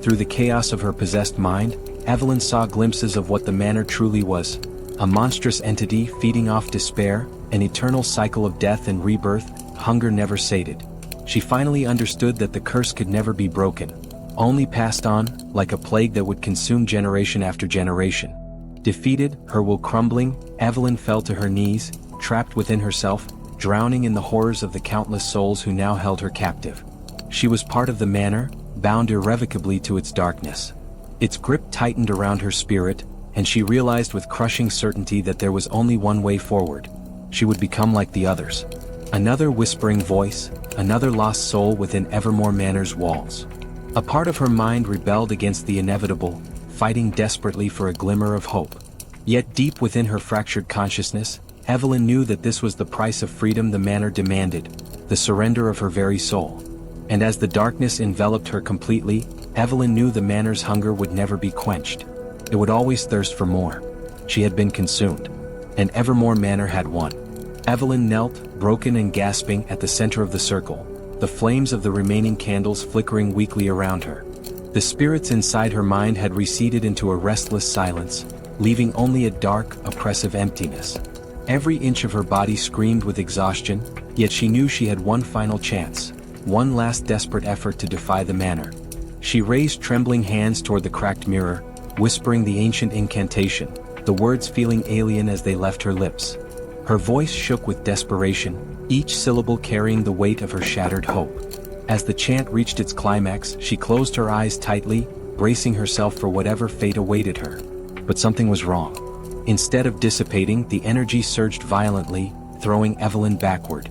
Through the chaos of her possessed mind, Evelyn saw glimpses of what the manor truly was, a monstrous entity feeding off despair, an eternal cycle of death and rebirth, hunger never sated. She finally understood that the curse could never be broken, only passed on, like a plague that would consume generation after generation. Defeated, her will crumbling, Evelyn fell to her knees, trapped within herself, drowning in the horrors of the countless souls who now held her captive. She was part of the manor, bound irrevocably to its darkness. Its grip tightened around her spirit, and she realized with crushing certainty that there was only one way forward. She would become like the others. Another whispering voice, another lost soul within Evermore Manor's walls. A part of her mind rebelled against the inevitable, fighting desperately for a glimmer of hope. Yet deep within her fractured consciousness, Evelyn knew that this was the price of freedom the manor demanded, the surrender of her very soul. And as the darkness enveloped her completely, Evelyn knew the manor's hunger would never be quenched. It would always thirst for more. She had been consumed. And Evermore Manor had won. Evelyn knelt, broken and gasping, at the center of the circle, the flames of the remaining candles flickering weakly around her. The spirits inside her mind had receded into a restless silence, leaving only a dark, oppressive emptiness. Every inch of her body screamed with exhaustion, yet she knew she had one final chance, one last desperate effort to defy the manor. She raised trembling hands toward the cracked mirror, whispering the ancient incantation, the words feeling alien as they left her lips. Her voice shook with desperation, each syllable carrying the weight of her shattered hope. As the chant reached its climax, she closed her eyes tightly, bracing herself for whatever fate awaited her. But something was wrong. Instead of dissipating, the energy surged violently, throwing Evelyn backward.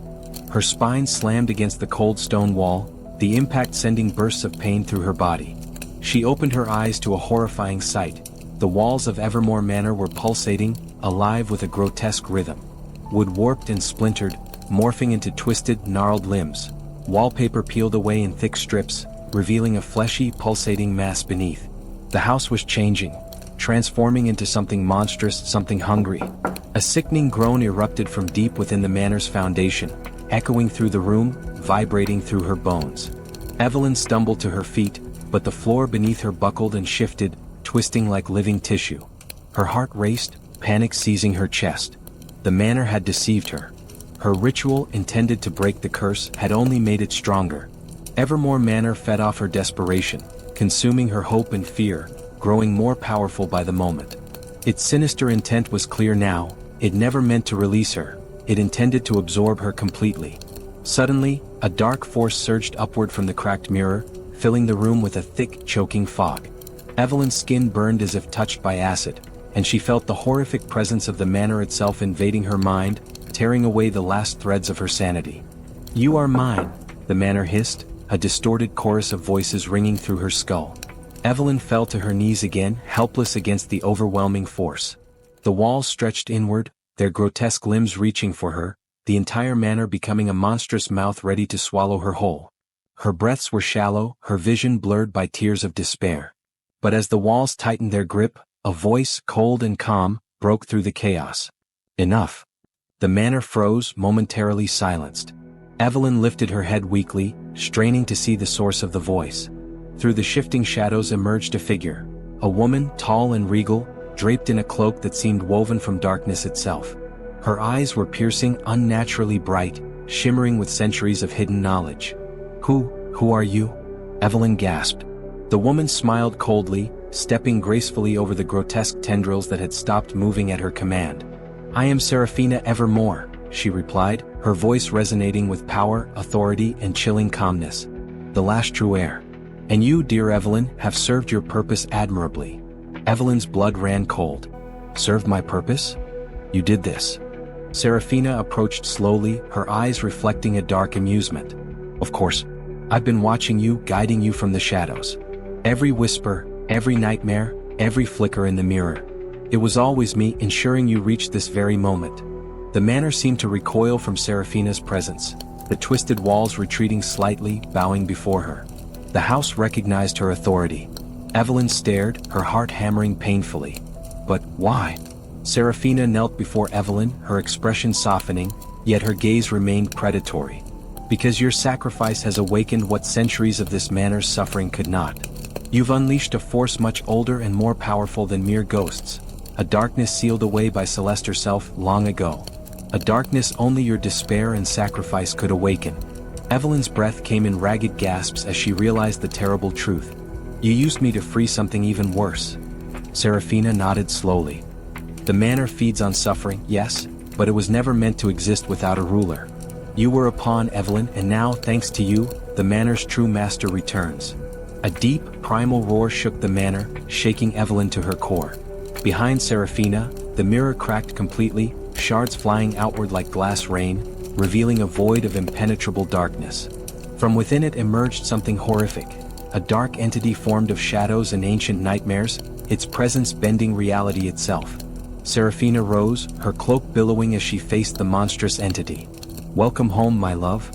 Her spine slammed against the cold stone wall, the impact sending bursts of pain through her body. She opened her eyes to a horrifying sight. The walls of Evermore Manor were pulsating, alive with a grotesque rhythm. Wood warped and splintered, morphing into twisted, gnarled limbs. Wallpaper peeled away in thick strips, revealing a fleshy, pulsating mass beneath. The house was changing, transforming into something monstrous, something hungry. A sickening groan erupted from deep within the manor's foundation, echoing through the room, vibrating through her bones. Evelyn stumbled to her feet, but the floor beneath her buckled and shifted, twisting like living tissue. Her heart raced, panic seizing her chest. The manor had deceived her. Her ritual, intended to break the curse, had only made it stronger. Evermore Manor fed off her desperation, consuming her hope and fear, growing more powerful by the moment. Its sinister intent was clear now. It never meant to release her. It intended to absorb her completely. Suddenly, a dark force surged upward from the cracked mirror, filling the room with a thick, choking fog. Evelyn's skin burned as if touched by acid, and she felt the horrific presence of the manor itself invading her mind, tearing away the last threads of her sanity. "You are mine," the manor hissed, a distorted chorus of voices ringing through her skull. Evelyn fell to her knees again, helpless against the overwhelming force. The walls stretched inward, their grotesque limbs reaching for her, the entire manor becoming a monstrous mouth ready to swallow her whole. Her breaths were shallow, her vision blurred by tears of despair. But as the walls tightened their grip, a voice, cold and calm, broke through the chaos. "Enough." The manor froze, momentarily silenced. Evelyn lifted her head weakly, straining to see the source of the voice. Through the shifting shadows emerged a figure. A woman, tall and regal, draped in a cloak that seemed woven from darkness itself. Her eyes were piercing, unnaturally bright, shimmering with centuries of hidden knowledge. Who are you?" Evelyn gasped. The woman smiled coldly, stepping gracefully over the grotesque tendrils that had stopped moving at her command. "I am Seraphina Evermore," she replied, her voice resonating with power, authority, and chilling calmness. "The last true heir. And you, dear Evelyn, have served your purpose admirably." Evelyn's blood ran cold. "Served my purpose? You did this." Seraphina approached slowly, her eyes reflecting a dark amusement. "Of course. I've been watching you, guiding you from the shadows. Every whisper, every nightmare, every flicker in the mirror. It was always me, ensuring you reached this very moment." The manor seemed to recoil from Seraphina's presence, the twisted walls retreating slightly, bowing before her. The house recognized her authority. Evelyn stared, her heart hammering painfully. "But why?" Seraphina knelt before Evelyn, her expression softening, yet her gaze remained predatory. "Because your sacrifice has awakened what centuries of this manor's suffering could not. You've unleashed a force much older and more powerful than mere ghosts, a darkness sealed away by Celeste herself long ago. A darkness only your despair and sacrifice could awaken." Evelyn's breath came in ragged gasps as she realized the terrible truth. "You used me to free something even worse." Seraphina nodded slowly. The manor feeds on suffering, yes, but it was never meant to exist without a ruler. You were a pawn, Evelyn, and now, thanks to you, the manor's true master returns. A deep, primal roar shook the manor, shaking Evelyn to her core. Behind Serafina, the mirror cracked completely, shards flying outward like glass rain, revealing a void of impenetrable darkness. From within it emerged something horrific, a dark entity formed of shadows and ancient nightmares, its presence bending reality itself. Serafina rose, her cloak billowing as she faced the monstrous entity. "Welcome home, my love."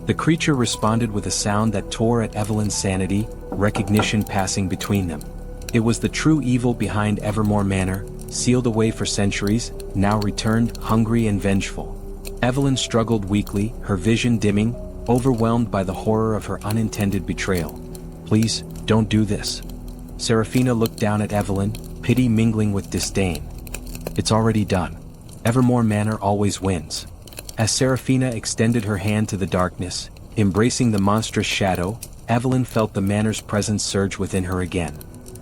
The creature responded with a sound that tore at Evelyn's sanity, recognition passing between them. It was the true evil behind Evermore Manor, sealed away for centuries, now returned, hungry and vengeful. Evelyn struggled weakly, her vision dimming, overwhelmed by the horror of her unintended betrayal. "Please, don't do this." Serafina looked down at Evelyn, pity mingling with disdain. "It's already done. Evermore Manor always wins." As Serafina extended her hand to the darkness, embracing the monstrous shadow, Evelyn felt the manor's presence surge within her again.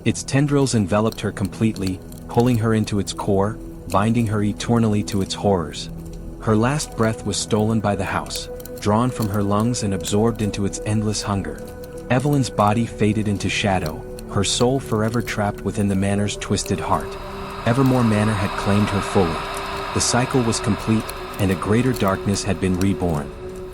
Its tendrils enveloped her completely, pulling her into its core, binding her eternally to its horrors. Her last breath was stolen by the house, drawn from her lungs and absorbed into its endless hunger. Evelyn's body faded into shadow, her soul forever trapped within the manor's twisted heart. Evermore Manor had claimed her fully. The cycle was complete, and a greater darkness had been reborn.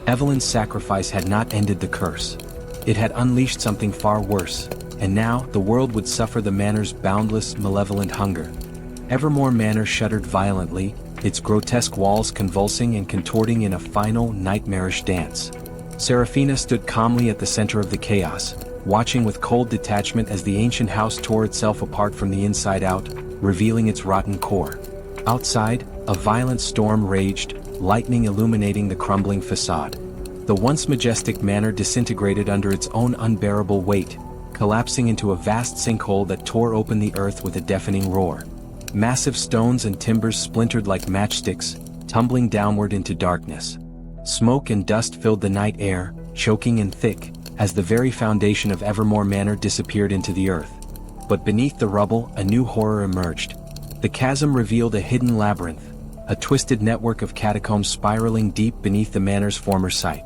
Evelyn's sacrifice had not ended the curse. It had unleashed something far worse, and now the world would suffer the manor's boundless, malevolent hunger. Evermore Manor shuddered violently, its grotesque walls convulsing and contorting in a final, nightmarish dance. Serafina stood calmly at the center of the chaos, watching with cold detachment as the ancient house tore itself apart from the inside out, revealing its rotten core. Outside, a violent storm raged, lightning illuminating the crumbling facade. The once majestic manor disintegrated under its own unbearable weight, collapsing into a vast sinkhole that tore open the earth with a deafening roar. Massive stones and timbers splintered like matchsticks, tumbling downward into darkness. Smoke and dust filled the night air, choking and thick, as the very foundation of Evermore Manor disappeared into the earth. But beneath the rubble, a new horror emerged. The chasm revealed a hidden labyrinth, a twisted network of catacombs spiraling deep beneath the manor's former site.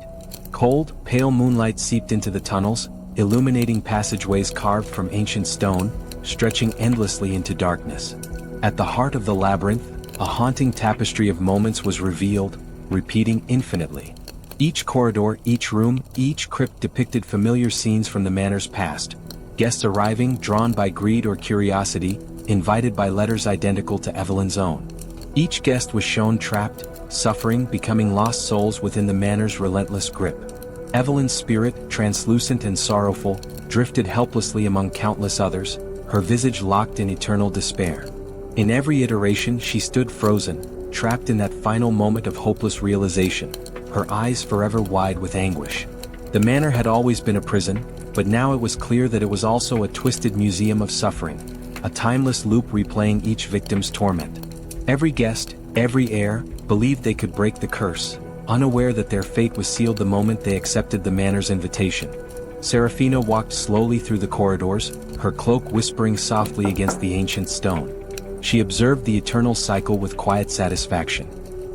Cold, pale moonlight seeped into the tunnels, illuminating passageways carved from ancient stone, stretching endlessly into darkness. At the heart of the labyrinth, a haunting tapestry of moments was revealed, repeating infinitely. Each corridor, each room, each crypt depicted familiar scenes from the manor's past. Guests arriving, drawn by greed or curiosity, invited by letters identical to Evelyn's own. Each guest was shown trapped, suffering, becoming lost souls within the manor's relentless grip. Evelyn's spirit, translucent and sorrowful, drifted helplessly among countless others, her visage locked in eternal despair. In every iteration she stood frozen, trapped in that final moment of hopeless realization, her eyes forever wide with anguish. The manor had always been a prison, but now it was clear that it was also a twisted museum of suffering, a timeless loop replaying each victim's torment. Every guest, every heir, believed they could break the curse, unaware that their fate was sealed the moment they accepted the manor's invitation. Serafina walked slowly through the corridors, her cloak whispering softly against the ancient stone. She observed the eternal cycle with quiet satisfaction.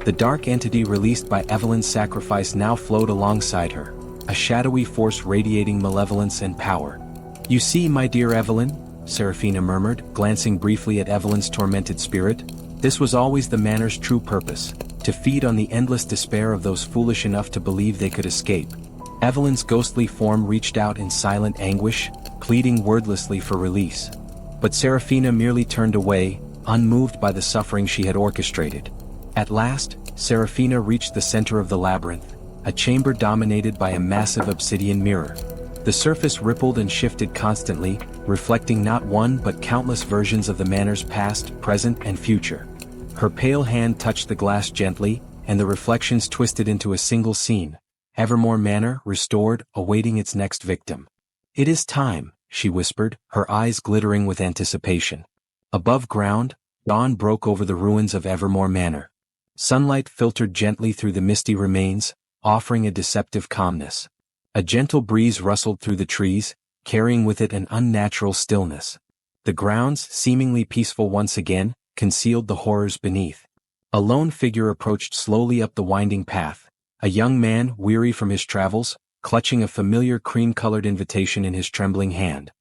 The dark entity released by Evelyn's sacrifice now flowed alongside her, a shadowy force radiating malevolence and power. "You see, my dear Evelyn," Serafina murmured, glancing briefly at Evelyn's tormented spirit, "this was always the manor's true purpose, to feed on the endless despair of those foolish enough to believe they could escape." Evelyn's ghostly form reached out in silent anguish, pleading wordlessly for release. But Serafina merely turned away, unmoved by the suffering she had orchestrated. At last, Serafina reached the center of the labyrinth, a chamber dominated by a massive obsidian mirror. The surface rippled and shifted constantly, reflecting not one but countless versions of the manor's past, present, and future. Her pale hand touched the glass gently, and the reflections twisted into a single scene, Evermore Manor restored, awaiting its next victim. "It is time," she whispered, her eyes glittering with anticipation. Above ground, dawn broke over the ruins of Evermore Manor. Sunlight filtered gently through the misty remains, offering a deceptive calmness. A gentle breeze rustled through the trees, carrying with it an unnatural stillness. The grounds, seemingly peaceful once again, concealed the horrors beneath. A lone figure approached slowly up the winding path, a young man weary from his travels, clutching a familiar cream-colored invitation in his trembling hand.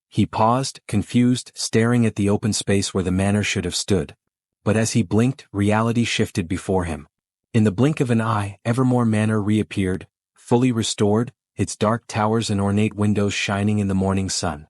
He paused, confused, staring at the open space where the manor should have stood. But as he blinked, reality shifted before him. In the blink of an eye, Evermore Manor reappeared, fully restored, its dark towers and ornate windows shining in the morning sun.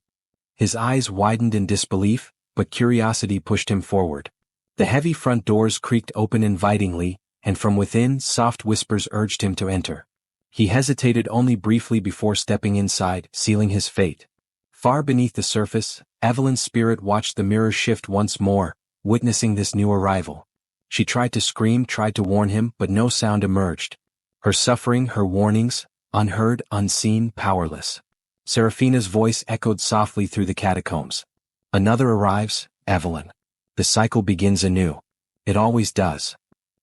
His eyes widened in disbelief, but curiosity pushed him forward. The heavy front doors creaked open invitingly, and from within, soft whispers urged him to enter. He hesitated only briefly before stepping inside, sealing his fate. Far beneath the surface, Evelyn's spirit watched the mirror shift once more, witnessing this new arrival. She tried to scream, tried to warn him, but no sound emerged. Her suffering, her warnings, unheard, unseen, powerless. Seraphina's voice echoed softly through the catacombs. Another arrives, Evelyn. The cycle begins anew. It always does.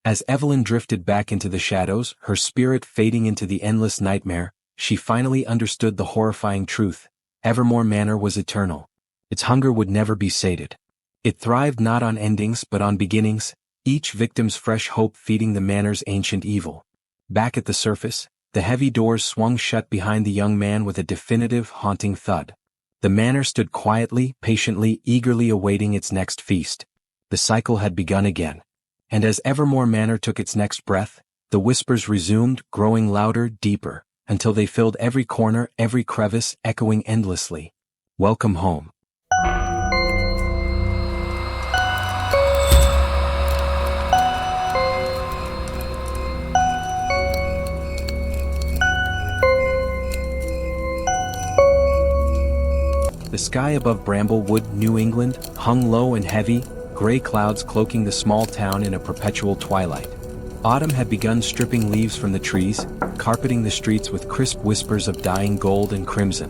As Evelyn drifted back into the shadows, her spirit fading into the endless nightmare, she finally understood the horrifying truth. Evermore Manor was eternal. Its hunger would never be sated. It thrived not on endings but on beginnings, each victim's fresh hope feeding the manor's ancient evil. Back at the surface, the heavy doors swung shut behind the young man with a definitive, haunting thud. The manor stood quietly, patiently, eagerly awaiting its next feast. The cycle had begun again. And as Evermore Manor took its next breath, the whispers resumed, growing louder, deeper, until they filled every corner, every crevice, echoing endlessly. Welcome home. The sky above Bramblewood, New England, hung low and heavy, gray clouds cloaking the small town in a perpetual twilight. Autumn had begun stripping leaves from the trees, carpeting the streets with crisp whispers of dying gold and crimson.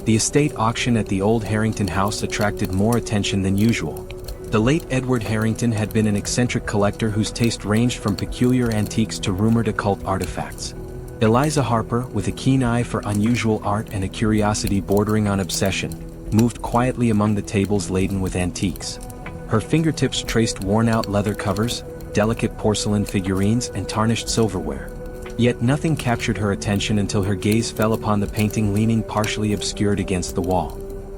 The estate auction at the old Harrington house attracted more attention than usual. The late Edward Harrington had been an eccentric collector whose taste ranged from peculiar antiques to rumored occult artifacts. Eliza Harper, with a keen eye for unusual art and a curiosity bordering on obsession, moved quietly among the tables laden with antiques. Her fingertips traced worn-out leather covers, delicate porcelain figurines, and tarnished silverware. Yet nothing captured her attention until her gaze fell upon the painting leaning partially obscured against the wall.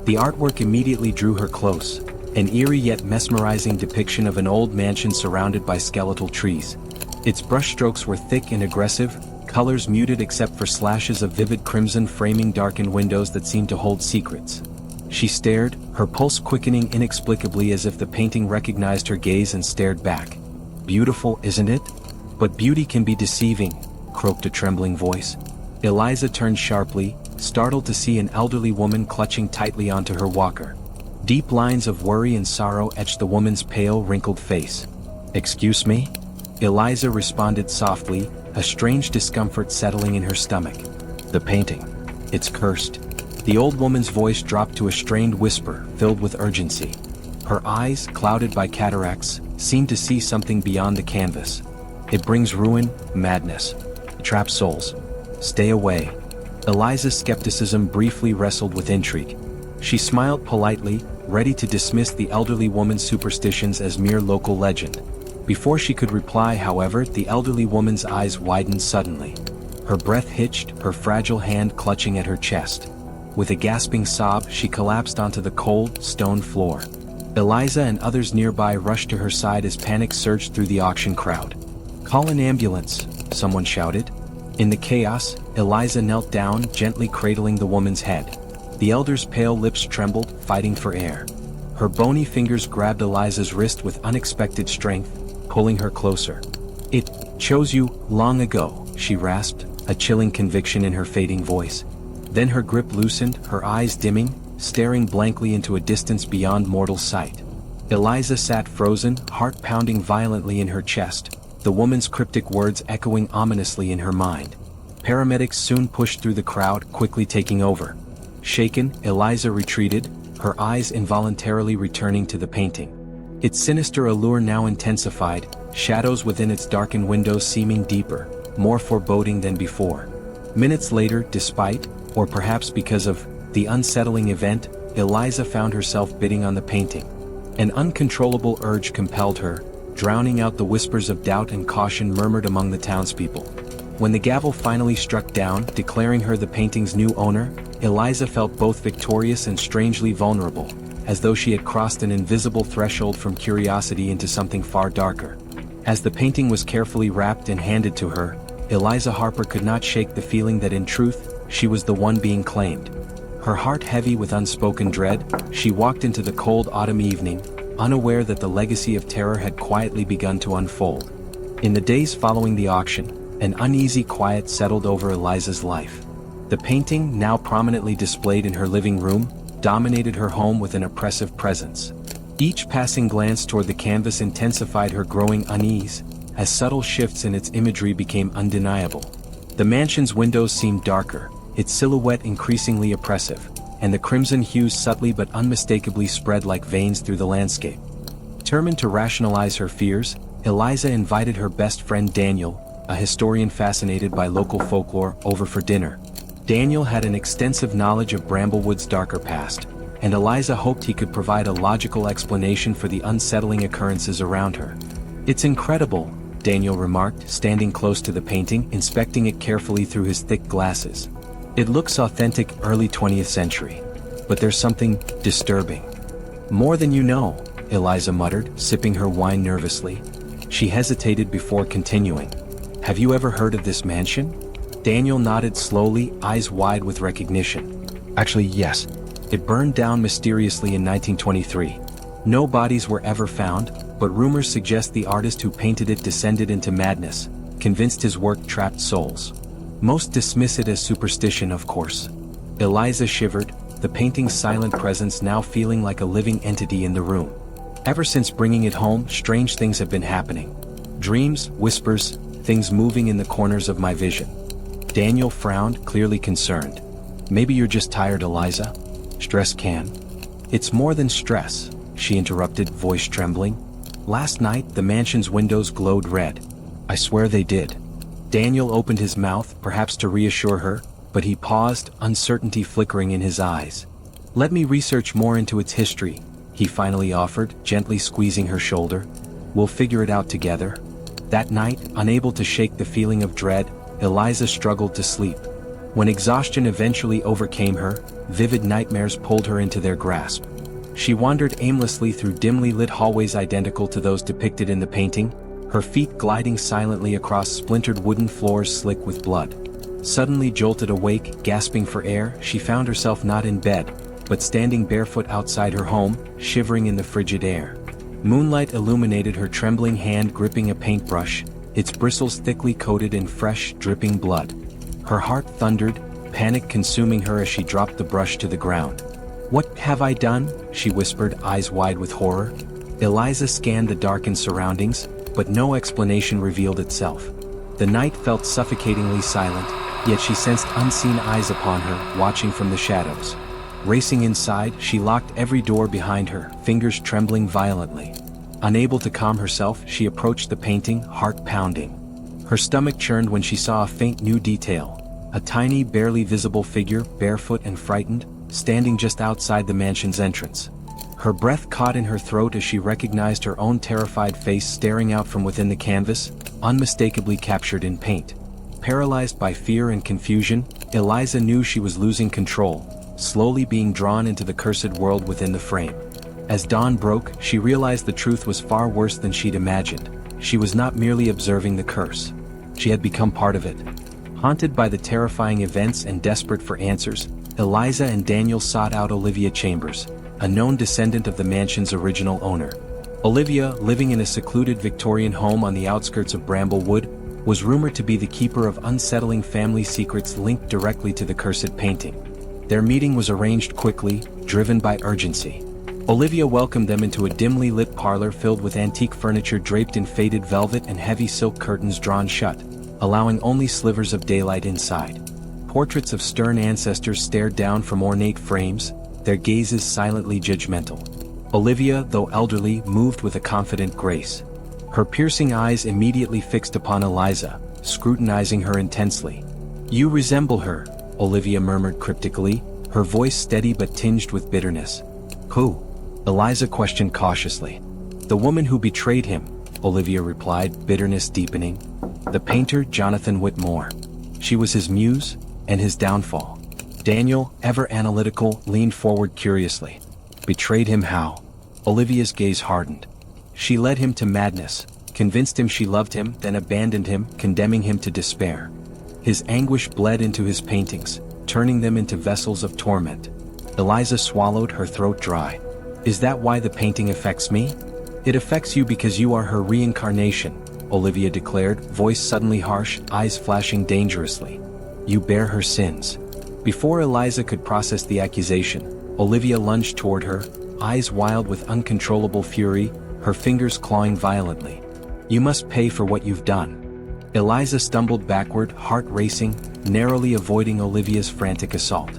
The artwork immediately drew her close, an eerie yet mesmerizing depiction of an old mansion surrounded by skeletal trees. Its brushstrokes were thick and aggressive, colors muted except for slashes of vivid crimson framing darkened windows that seemed to hold secrets. She stared, her pulse quickening inexplicably as if the painting recognized her gaze and stared back. Beautiful, isn't it? But beauty can be deceiving, croaked a trembling voice. Eliza turned sharply, startled to see an elderly woman clutching tightly onto her walker. Deep lines of worry and sorrow etched the woman's pale, wrinkled face. "Excuse me?" Eliza responded softly, a strange discomfort settling in her stomach. "The painting. It's cursed." The old woman's voice dropped to a strained whisper, filled with urgency. Her eyes, clouded by cataracts, seemed to see something beyond the canvas. "It brings ruin, madness. It traps souls. Stay away." Eliza's skepticism briefly wrestled with intrigue. She smiled politely, ready to dismiss the elderly woman's superstitions as mere local legend. Before she could reply, however, the elderly woman's eyes widened suddenly. Her breath hitched, her fragile hand clutching at her chest. With a gasping sob, she collapsed onto the cold, stone floor. Eliza and others nearby rushed to her side as panic surged through the auction crowd. "Call an ambulance," someone shouted. In the chaos, Eliza knelt down, gently cradling the woman's head. The elder's pale lips trembled, fighting for air. Her bony fingers grabbed Eliza's wrist with unexpected strength, pulling her closer. "It chose you long ago," she rasped, a chilling conviction in her fading voice. Then her grip loosened, her eyes dimming, staring blankly into a distance beyond mortal sight. Eliza sat frozen, heart pounding violently in her chest, the woman's cryptic words echoing ominously in her mind. Paramedics soon pushed through the crowd, quickly taking over. Shaken, Eliza retreated, her eyes involuntarily returning to the painting. Its sinister allure now intensified, shadows within its darkened windows seeming deeper, more foreboding than before. Minutes later, despite, or perhaps because of, the unsettling event, Eliza found herself bidding on the painting. An uncontrollable urge compelled her, drowning out the whispers of doubt and caution murmured among the townspeople. When the gavel finally struck down, declaring her the painting's new owner, Eliza felt both victorious and strangely vulnerable, as though she had crossed an invisible threshold from curiosity into something far darker. As the painting was carefully wrapped and handed to her, Eliza Harper could not shake the feeling that in truth, she was the one being claimed. Her heart heavy with unspoken dread, she walked into the cold autumn evening, unaware that the legacy of terror had quietly begun to unfold. In the days following the auction, an uneasy quiet settled over Eliza's life. The painting, now prominently displayed in her living room, dominated her home with an oppressive presence. Each passing glance toward the canvas intensified her growing unease, as subtle shifts in its imagery became undeniable. The mansion's windows seemed darker, its silhouette increasingly oppressive, and the crimson hues subtly but unmistakably spread like veins through the landscape. Determined to rationalize her fears, Eliza invited her best friend Daniel, a historian fascinated by local folklore, over for dinner. Daniel had an extensive knowledge of Bramblewood's darker past, and Eliza hoped he could provide a logical explanation for the unsettling occurrences around her. "It's incredible," Daniel remarked, standing close to the painting, inspecting it carefully through his thick glasses. "It looks authentic early 20th century. But there's something disturbing." "More than you know," Eliza muttered, sipping her wine nervously. She hesitated before continuing. "Have you ever heard of this mansion?" Daniel nodded slowly, eyes wide with recognition. "Actually, yes. It burned down mysteriously in 1923. No bodies were ever found, but rumors suggest the artist who painted it descended into madness, convinced his work trapped souls. Most dismiss it as superstition, of course." Eliza shivered, the painting's silent presence now feeling like a living entity in the room. "Ever since bringing it home, strange things have been happening. Dreams, whispers, things moving in the corners of my vision." Daniel frowned, clearly concerned. "Maybe you're just tired, Eliza. Stress can." "It's more than stress," she interrupted, voice trembling. "Last night, the mansion's windows glowed red. I swear they did." Daniel opened his mouth, perhaps to reassure her, but he paused, uncertainty flickering in his eyes. "Let me research more into its history," he finally offered, gently squeezing her shoulder. "We'll figure it out together." That night, unable to shake the feeling of dread, Eliza struggled to sleep. When exhaustion eventually overcame her, vivid nightmares pulled her into their grasp. She wandered aimlessly through dimly lit hallways identical to those depicted in the painting, her feet gliding silently across splintered wooden floors slick with blood. Suddenly jolted awake, gasping for air, she found herself not in bed, but standing barefoot outside her home, shivering in the frigid air. Moonlight illuminated her trembling hand gripping a paintbrush, its bristles thickly coated in fresh, dripping blood. Her heart thundered, panic consuming her as she dropped the brush to the ground. "What have I done?" she whispered, eyes wide with horror. Eliza scanned the darkened surroundings, but no explanation revealed itself. The night felt suffocatingly silent, yet she sensed unseen eyes upon her, watching from the shadows. Racing inside, she locked every door behind her, fingers trembling violently. Unable to calm herself, she approached the painting, heart pounding. Her stomach churned when she saw a faint new detail. A tiny, barely visible figure, barefoot and frightened, standing just outside the mansion's entrance. Her breath caught in her throat as she recognized her own terrified face staring out from within the canvas, unmistakably captured in paint. Paralyzed by fear and confusion, Eliza knew she was losing control, slowly being drawn into the cursed world within the frame. As dawn broke, she realized the truth was far worse than she'd imagined. She was not merely observing the curse. She had become part of it. Haunted by the terrifying events and desperate for answers, Eliza and Daniel sought out Olivia Chambers, a known descendant of the mansion's original owner. Olivia, living in a secluded Victorian home on the outskirts of Bramblewood, was rumored to be the keeper of unsettling family secrets linked directly to the cursed painting. Their meeting was arranged quickly, driven by urgency. Olivia welcomed them into a dimly lit parlor filled with antique furniture draped in faded velvet and heavy silk curtains drawn shut, allowing only slivers of daylight inside. Portraits of stern ancestors stared down from ornate frames, their gazes silently judgmental. Olivia, though elderly, moved with a confident grace. Her piercing eyes immediately fixed upon Eliza, scrutinizing her intensely. "You resemble her," Olivia murmured cryptically, her voice steady but tinged with bitterness. "Who?" Eliza questioned cautiously. "The woman who betrayed him," Olivia replied, bitterness deepening. "The painter Jonathan Whitmore. She was his muse, and his downfall." Daniel, ever analytical, leaned forward curiously. "Betrayed him how?" Olivia's gaze hardened. "She led him to madness, convinced him she loved him, then abandoned him, condemning him to despair. His anguish bled into his paintings, turning them into vessels of torment." Eliza swallowed, her throat dry. "Is that why the painting affects me?" "It affects you because you are her reincarnation," Olivia declared, voice suddenly harsh, eyes flashing dangerously. "You bear her sins." Before Eliza could process the accusation, Olivia lunged toward her, eyes wild with uncontrollable fury, her fingers clawing violently. "You must pay for what you've done." Eliza stumbled backward, heart racing, narrowly avoiding Olivia's frantic assault.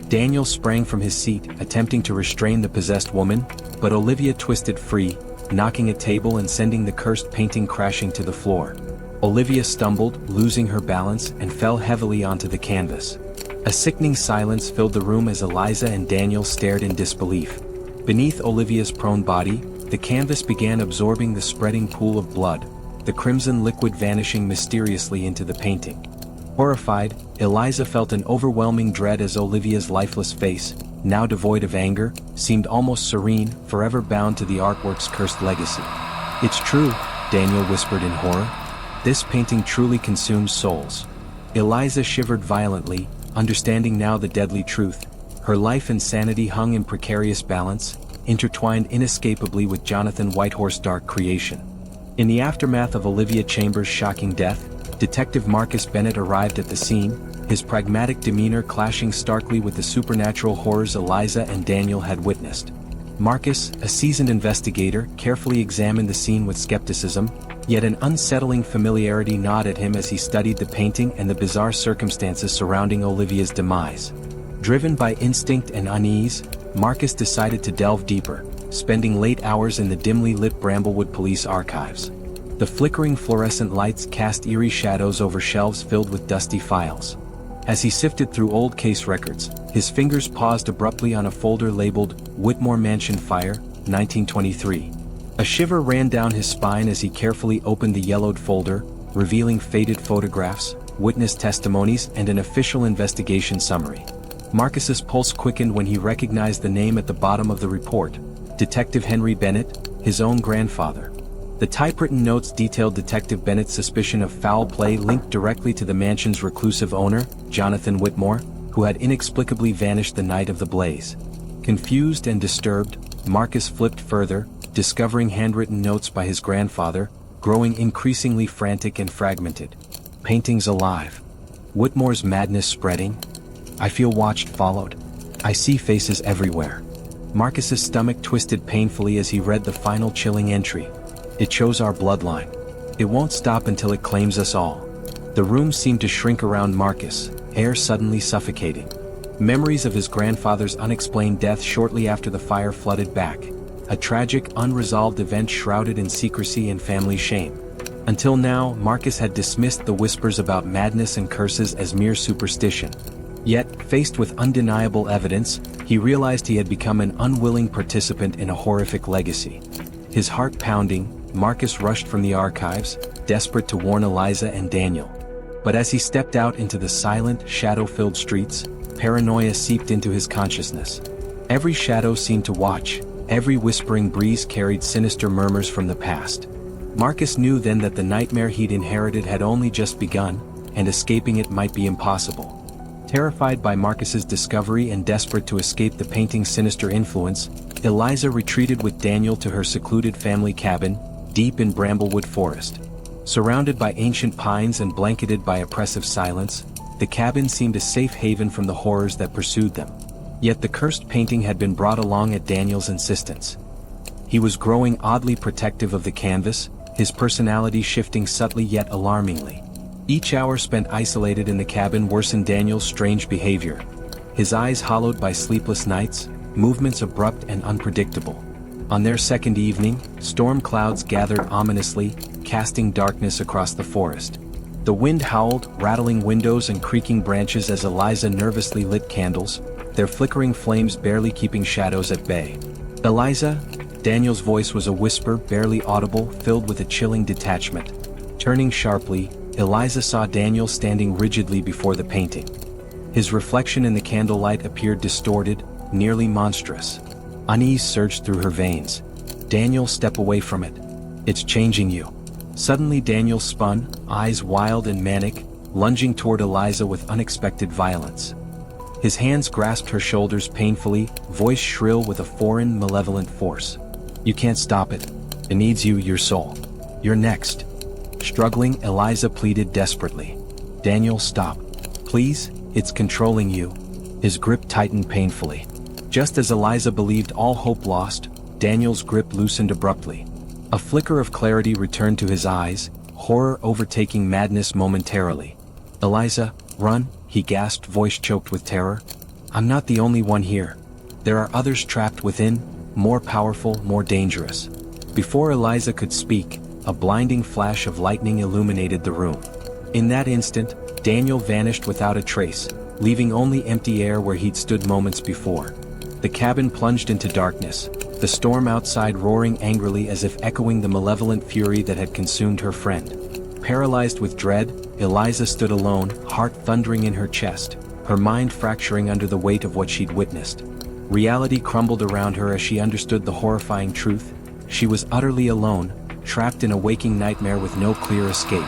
Daniel sprang from his seat, attempting to restrain the possessed woman, but Olivia twisted free, knocking a table and sending the cursed painting crashing to the floor. Olivia stumbled, losing her balance, and fell heavily onto the canvas. A sickening silence filled the room as Eliza and Daniel stared in disbelief. Beneath Olivia's prone body, the canvas began absorbing the spreading pool of blood, the crimson liquid vanishing mysteriously into the painting. Horrified, Eliza felt an overwhelming dread as Olivia's lifeless face, now devoid of anger, seemed almost serene, forever bound to the artwork's cursed legacy. "It's true," Daniel whispered in horror. "This painting truly consumes souls." Eliza shivered violently, understanding now the deadly truth. Her life and sanity hung in precarious balance, intertwined inescapably with Jonathan Whitehorse's dark creation. In the aftermath of Olivia Chambers' shocking death, Detective Marcus Bennett arrived at the scene, his pragmatic demeanor clashing starkly with the supernatural horrors Eliza and Daniel had witnessed. Marcus, a seasoned investigator, carefully examined the scene with skepticism, yet an unsettling familiarity gnawed at him as he studied the painting and the bizarre circumstances surrounding Olivia's demise. Driven by instinct and unease, Marcus decided to delve deeper, spending late hours in the dimly lit Bramblewood police archives. The flickering fluorescent lights cast eerie shadows over shelves filled with dusty files. As he sifted through old case records, his fingers paused abruptly on a folder labeled Whitmore Mansion Fire, 1923. A shiver ran down his spine as he carefully opened the yellowed folder, revealing faded photographs, witness testimonies, and an official investigation summary. Marcus's pulse quickened when he recognized the name at the bottom of the report, Detective Henry Bennett, his own grandfather. The typewritten notes detailed Detective Bennett's suspicion of foul play linked directly to the mansion's reclusive owner, Jonathan Whitmore, who had inexplicably vanished the night of the blaze. Confused and disturbed, Marcus flipped further, discovering handwritten notes by his grandfather, growing increasingly frantic and fragmented. Paintings alive. Whitmore's madness spreading. "I feel watched, followed. I see faces everywhere." Marcus's stomach twisted painfully as he read the final chilling entry. "It shows our bloodline. It won't stop until it claims us all." The room seemed to shrink around Marcus, air suddenly suffocating. Memories of his grandfather's unexplained death shortly after the fire flooded back. A tragic, unresolved event shrouded in secrecy and family shame. Until now, Marcus had dismissed the whispers about madness and curses as mere superstition. Yet, faced with undeniable evidence, he realized he had become an unwilling participant in a horrific legacy. His heart pounding, Marcus rushed from the archives, desperate to warn Eliza and Daniel. But as he stepped out into the silent, shadow-filled streets, paranoia seeped into his consciousness. Every shadow seemed to watch, every whispering breeze carried sinister murmurs from the past. Marcus knew then that the nightmare he'd inherited had only just begun, and escaping it might be impossible. Terrified by Marcus's discovery and desperate to escape the painting's sinister influence, Eliza retreated with Daniel to her secluded family cabin, deep in Bramblewood Forest. Surrounded by ancient pines and blanketed by oppressive silence, the cabin seemed a safe haven from the horrors that pursued them. Yet the cursed painting had been brought along at Daniel's insistence. He was growing oddly protective of the canvas, his personality shifting subtly yet alarmingly. Each hour spent isolated in the cabin worsened Daniel's strange behavior. His eyes hollowed by sleepless nights, movements abrupt and unpredictable. On their second evening, storm clouds gathered ominously, casting darkness across the forest. The wind howled, rattling windows and creaking branches as Eliza nervously lit candles, their flickering flames barely keeping shadows at bay. Eliza? Daniel's voice was a whisper, barely audible, filled with a chilling detachment. Turning sharply, Eliza saw Daniel standing rigidly before the painting. His reflection in the candlelight appeared distorted, nearly monstrous. Unease surged through her veins. Daniel, step away from it. It's changing you. Suddenly Daniel spun, eyes wild and manic, lunging toward Eliza with unexpected violence. His hands grasped her shoulders painfully, voice shrill with a foreign, malevolent force. You can't stop it. It needs you, your soul. You're next. Struggling, Eliza pleaded desperately. Daniel, stop. Please, it's controlling you. His grip tightened painfully. Just as Eliza believed all hope lost, Daniel's grip loosened abruptly. A flicker of clarity returned to his eyes, horror overtaking madness momentarily. Eliza, run, he gasped, voice choked with terror. I'm not the only one here. There are others trapped within, more powerful, more dangerous. Before Eliza could speak, a blinding flash of lightning illuminated the room. In that instant, Daniel vanished without a trace, leaving only empty air where he'd stood moments before. The cabin plunged into darkness, the storm outside roaring angrily as if echoing the malevolent fury that had consumed her friend. Paralyzed with dread, Eliza stood alone, heart thundering in her chest, her mind fracturing under the weight of what she'd witnessed. Reality crumbled around her as she understood the horrifying truth. She was utterly alone, trapped in a waking nightmare with no clear escape.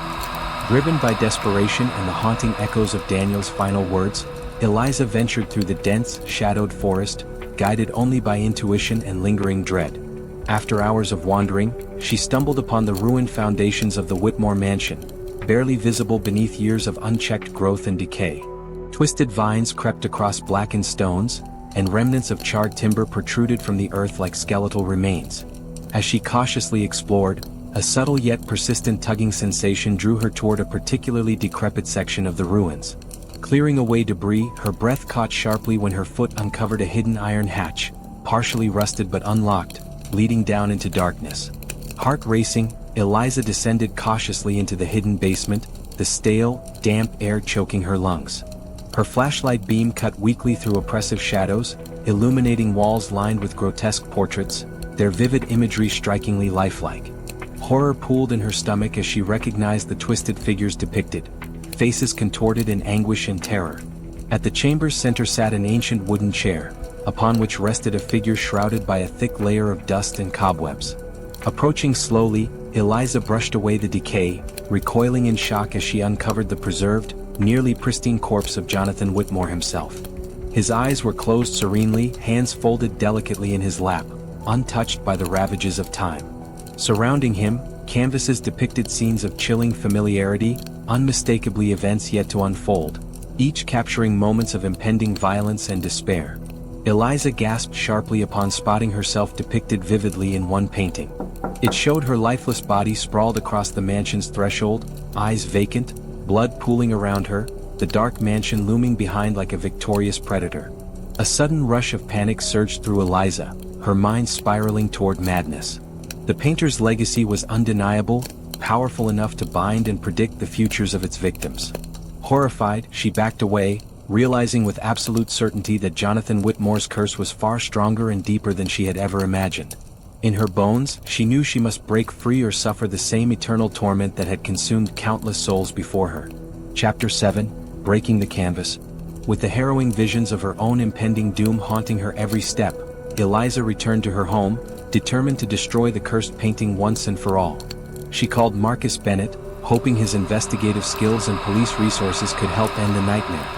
Driven by desperation and the haunting echoes of Daniel's final words, Eliza ventured through the dense, shadowed forest, guided only by intuition and lingering dread. After hours of wandering, she stumbled upon the ruined foundations of the Whitmore mansion, barely visible beneath years of unchecked growth and decay. Twisted vines crept across blackened stones, and remnants of charred timber protruded from the earth like skeletal remains. As she cautiously explored, a subtle yet persistent tugging sensation drew her toward a particularly decrepit section of the ruins. Clearing away debris, her breath caught sharply when her foot uncovered a hidden iron hatch, partially rusted but unlocked, leading down into darkness. Heart racing, Eliza descended cautiously into the hidden basement, the stale, damp air choking her lungs. Her flashlight beam cut weakly through oppressive shadows, illuminating walls lined with grotesque portraits, their vivid imagery strikingly lifelike. Horror pooled in her stomach as she recognized the twisted figures depicted, faces contorted in anguish and terror. At the chamber's center sat an ancient wooden chair, upon which rested a figure shrouded by a thick layer of dust and cobwebs. Approaching slowly, Eliza brushed away the decay, recoiling in shock as she uncovered the preserved, nearly pristine corpse of Jonathan Whitmore himself. His eyes were closed serenely, hands folded delicately in his lap, untouched by the ravages of time. Surrounding him, canvases depicted scenes of chilling familiarity, unmistakably events yet to unfold, each capturing moments of impending violence and despair. Eliza gasped sharply upon spotting herself depicted vividly in one painting. It showed her lifeless body sprawled across the mansion's threshold, eyes vacant, blood pooling around her, the dark mansion looming behind like a victorious predator. A sudden rush of panic surged through Eliza, her mind spiraling toward madness. The painter's legacy was undeniable, powerful enough to bind and predict the futures of its victims. Horrified, she backed away, realizing with absolute certainty that Jonathan Whitmore's curse was far stronger and deeper than she had ever imagined. In her bones, she knew she must break free or suffer the same eternal torment that had consumed countless souls before her. Chapter 7, Breaking the Canvas. With the harrowing visions of her own impending doom haunting her every step, Eliza returned to her home, determined to destroy the cursed painting once and for all. She called Marcus Bennett, hoping his investigative skills and police resources could help end the nightmare.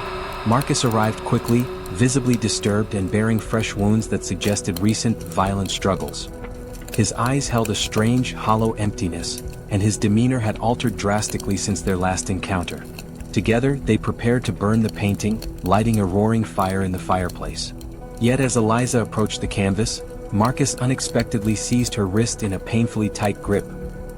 Marcus arrived quickly, visibly disturbed and bearing fresh wounds that suggested recent, violent struggles. His eyes held a strange, hollow emptiness, and his demeanor had altered drastically since their last encounter. Together, they prepared to burn the painting, lighting a roaring fire in the fireplace. Yet as Eliza approached the canvas, Marcus unexpectedly seized her wrist in a painfully tight grip,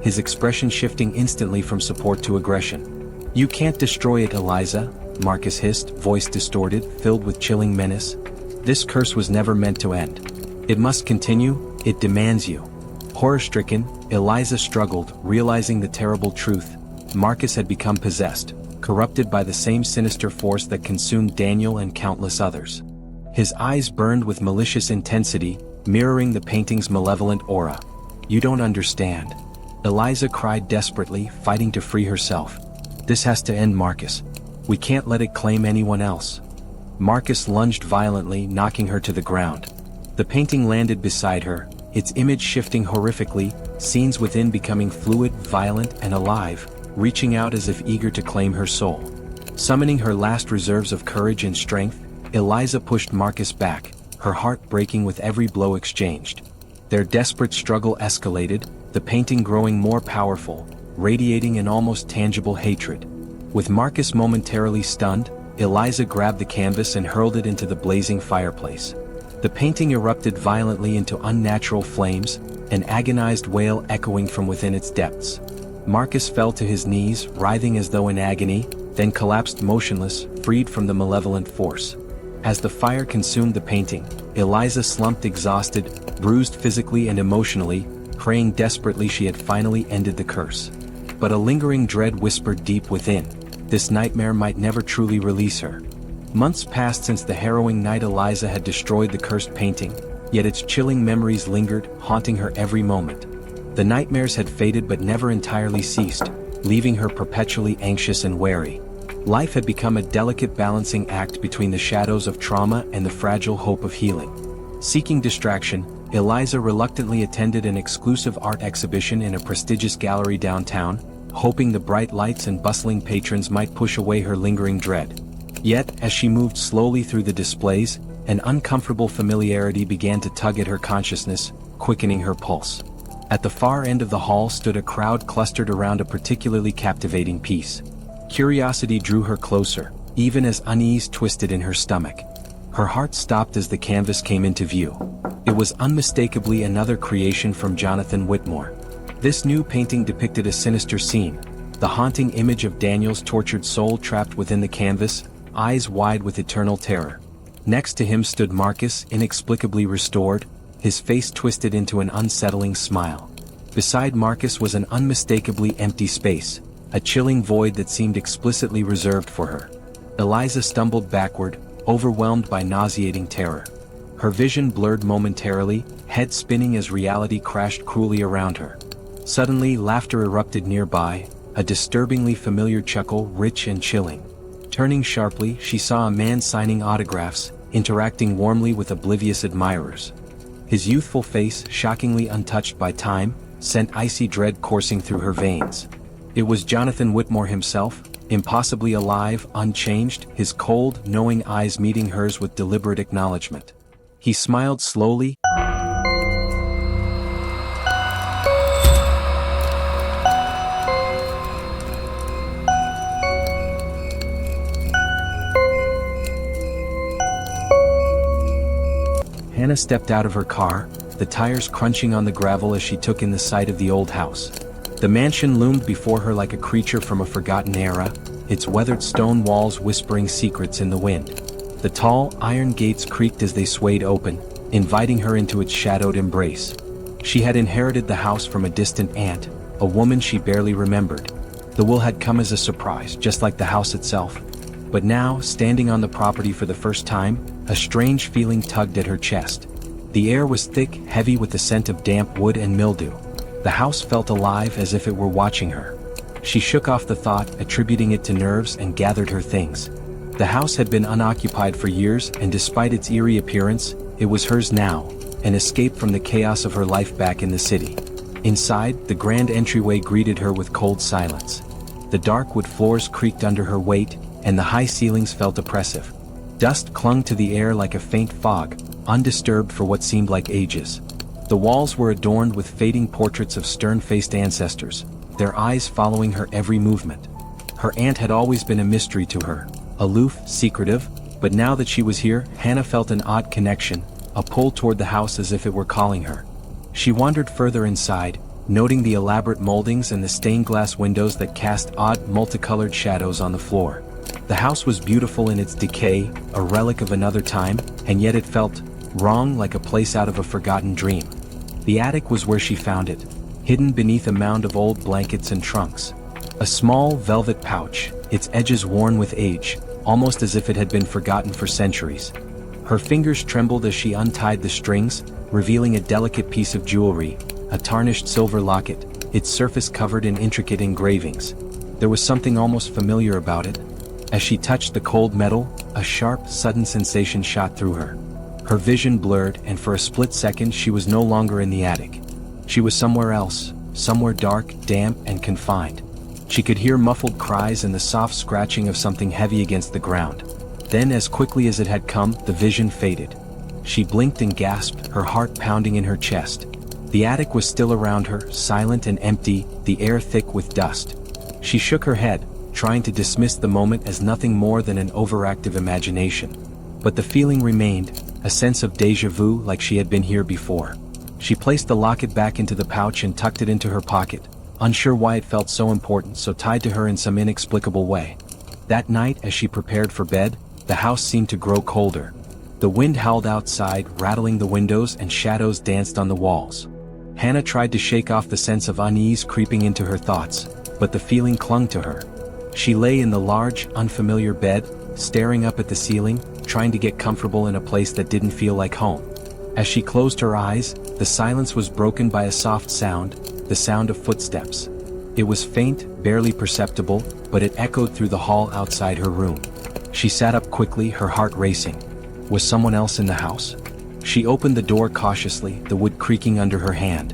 his expression shifting instantly from support to aggression. "You can't destroy it, Eliza," Marcus hissed, voice distorted, filled with chilling menace. "This curse was never meant to end. It must continue, it demands you." Horror-stricken, Eliza struggled, realizing the terrible truth. Marcus had become possessed, corrupted by the same sinister force that consumed Daniel and countless others. His eyes burned with malicious intensity, mirroring the painting's malevolent aura. "You don't understand." Eliza cried desperately, fighting to free herself. "This has to end, Marcus. We can't let it claim anyone else." Marcus lunged violently, knocking her to the ground. The painting landed beside her, its image shifting horrifically, scenes within becoming fluid, violent, and alive, reaching out as if eager to claim her soul. Summoning her last reserves of courage and strength, Eliza pushed Marcus back, her heart breaking with every blow exchanged. Their desperate struggle escalated, the painting growing more powerful, radiating an almost tangible hatred. With Marcus momentarily stunned, Eliza grabbed the canvas and hurled it into the blazing fireplace. The painting erupted violently into unnatural flames, an agonized wail echoing from within its depths. Marcus fell to his knees, writhing as though in agony, then collapsed motionless, freed from the malevolent force. As the fire consumed the painting, Eliza slumped exhausted, bruised physically and emotionally, praying desperately she had finally ended the curse. But a lingering dread whispered deep within. This nightmare might never truly release her. Months passed since the harrowing night Eliza had destroyed the cursed painting, yet its chilling memories lingered, haunting her every moment. The nightmares had faded but never entirely ceased, leaving her perpetually anxious and wary. Life had become a delicate balancing act between the shadows of trauma and the fragile hope of healing. Seeking distraction, Eliza reluctantly attended an exclusive art exhibition in a prestigious gallery downtown, hoping the bright lights and bustling patrons might push away her lingering dread. Yet, as she moved slowly through the displays, an uncomfortable familiarity began to tug at her consciousness, quickening her pulse. At the far end of the hall stood a crowd clustered around a particularly captivating piece. Curiosity drew her closer, even as unease twisted in her stomach. Her heart stopped as the canvas came into view. It was unmistakably another creation from Jonathan Whitmore. This new painting depicted a sinister scene, the haunting image of Daniel's tortured soul trapped within the canvas, eyes wide with eternal terror. Next to him stood Marcus, inexplicably restored, his face twisted into an unsettling smile. Beside Marcus was an unmistakably empty space, a chilling void that seemed explicitly reserved for her. Eliza stumbled backward, overwhelmed by nauseating terror. Her vision blurred momentarily, head spinning as reality crashed cruelly around her. Suddenly, laughter erupted nearby, a disturbingly familiar chuckle, rich and chilling. Turning sharply, she saw a man signing autographs, interacting warmly with oblivious admirers. His youthful face, shockingly untouched by time, sent icy dread coursing through her veins. It was Jonathan Whitmore himself, impossibly alive, unchanged, his cold, knowing eyes meeting hers with deliberate acknowledgement. He smiled slowly. Hannah stepped out of her car, the tires crunching on the gravel as she took in the sight of the old house. The mansion loomed before her like a creature from a forgotten era, its weathered stone walls whispering secrets in the wind. The tall, iron gates creaked as they swayed open, inviting her into its shadowed embrace. She had inherited the house from a distant aunt, a woman she barely remembered. The will had come as a surprise, just like the house itself. But now, standing on the property for the first time, a strange feeling tugged at her chest. The air was thick, heavy with the scent of damp wood and mildew. The house felt alive as if it were watching her. She shook off the thought, attributing it to nerves, and gathered her things. The house had been unoccupied for years, and despite its eerie appearance, it was hers now, an escape from the chaos of her life back in the city. Inside, the grand entryway greeted her with cold silence. The dark wood floors creaked under her weight, and the high ceilings felt oppressive. Dust clung to the air like a faint fog, undisturbed for what seemed like ages. The walls were adorned with fading portraits of stern-faced ancestors, their eyes following her every movement. Her aunt had always been a mystery to her, aloof, secretive, but now that she was here, Hannah felt an odd connection, a pull toward the house as if it were calling her. She wandered further inside, noting the elaborate moldings and the stained glass windows that cast odd, multicolored shadows on the floor. The house was beautiful in its decay, a relic of another time, and yet it felt wrong, like a place out of a forgotten dream. The attic was where she found it, hidden beneath a mound of old blankets and trunks. A small velvet pouch, its edges worn with age, almost as if it had been forgotten for centuries. Her fingers trembled as she untied the strings, revealing a delicate piece of jewelry, a tarnished silver locket, its surface covered in intricate engravings. There was something almost familiar about it. As she touched the cold metal, a sharp, sudden sensation shot through her. Her vision blurred, and for a split second she was no longer in the attic. She was somewhere else, somewhere dark, damp, and confined. She could hear muffled cries and the soft scratching of something heavy against the ground. Then, as quickly as it had come, the vision faded. She blinked and gasped, her heart pounding in her chest. The attic was still around her, silent and empty, the air thick with dust. She shook her head, trying to dismiss the moment as nothing more than an overactive imagination. But the feeling remained, a sense of déjà vu, like she had been here before. She placed the locket back into the pouch and tucked it into her pocket, unsure why it felt so important, so tied to her in some inexplicable way. That night, as she prepared for bed, the house seemed to grow colder. The wind howled outside, rattling the windows, and shadows danced on the walls. Hannah tried to shake off the sense of unease creeping into her thoughts, but the feeling clung to her. She lay in the large, unfamiliar bed, staring up at the ceiling, trying to get comfortable in a place that didn't feel like home. As she closed her eyes, the silence was broken by a soft sound, the sound of footsteps. It was faint, barely perceptible, but it echoed through the hall outside her room. She sat up quickly, her heart racing. Was someone else in the house? She opened the door cautiously, the wood creaking under her hand.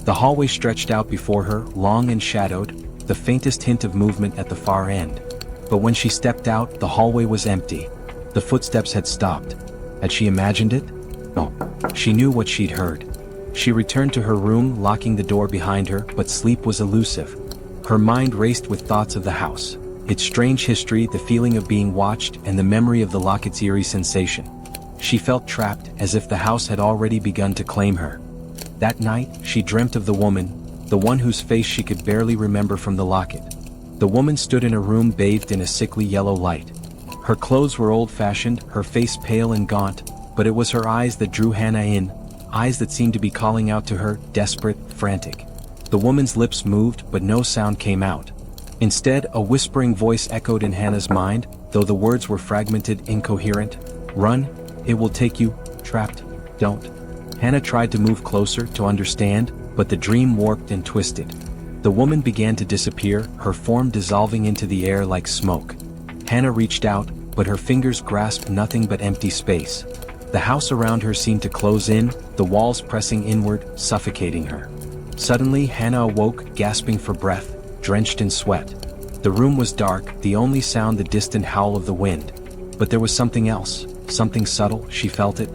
The hallway stretched out before her, long and shadowed, the faintest hint of movement at the far end. But when she stepped out, the hallway was empty. The footsteps had stopped. Had she imagined it? No. She knew what she'd heard. She returned to her room, locking the door behind her, but sleep was elusive. Her mind raced with thoughts of the house, its strange history, the feeling of being watched, and the memory of the locket's eerie sensation. She felt trapped, as if the house had already begun to claim her. That night, she dreamt of the woman, the one whose face she could barely remember from the locket. The woman stood in a room bathed in a sickly yellow light. Her clothes were old-fashioned, her face pale and gaunt, but it was her eyes that drew Hannah in, eyes that seemed to be calling out to her, desperate, frantic. The woman's lips moved, but no sound came out. Instead, a whispering voice echoed in Hannah's mind, though the words were fragmented, incoherent. Run, it will take you, trapped, don't. Hannah tried to move closer, to understand, but the dream warped and twisted. The woman began to disappear, her form dissolving into the air like smoke. Hannah reached out, but her fingers grasped nothing but empty space. The house around her seemed to close in, the walls pressing inward, suffocating her. Suddenly, Hannah awoke, gasping for breath, drenched in sweat. The room was dark, the only sound the distant howl of the wind. But there was something else, something subtle, she felt it.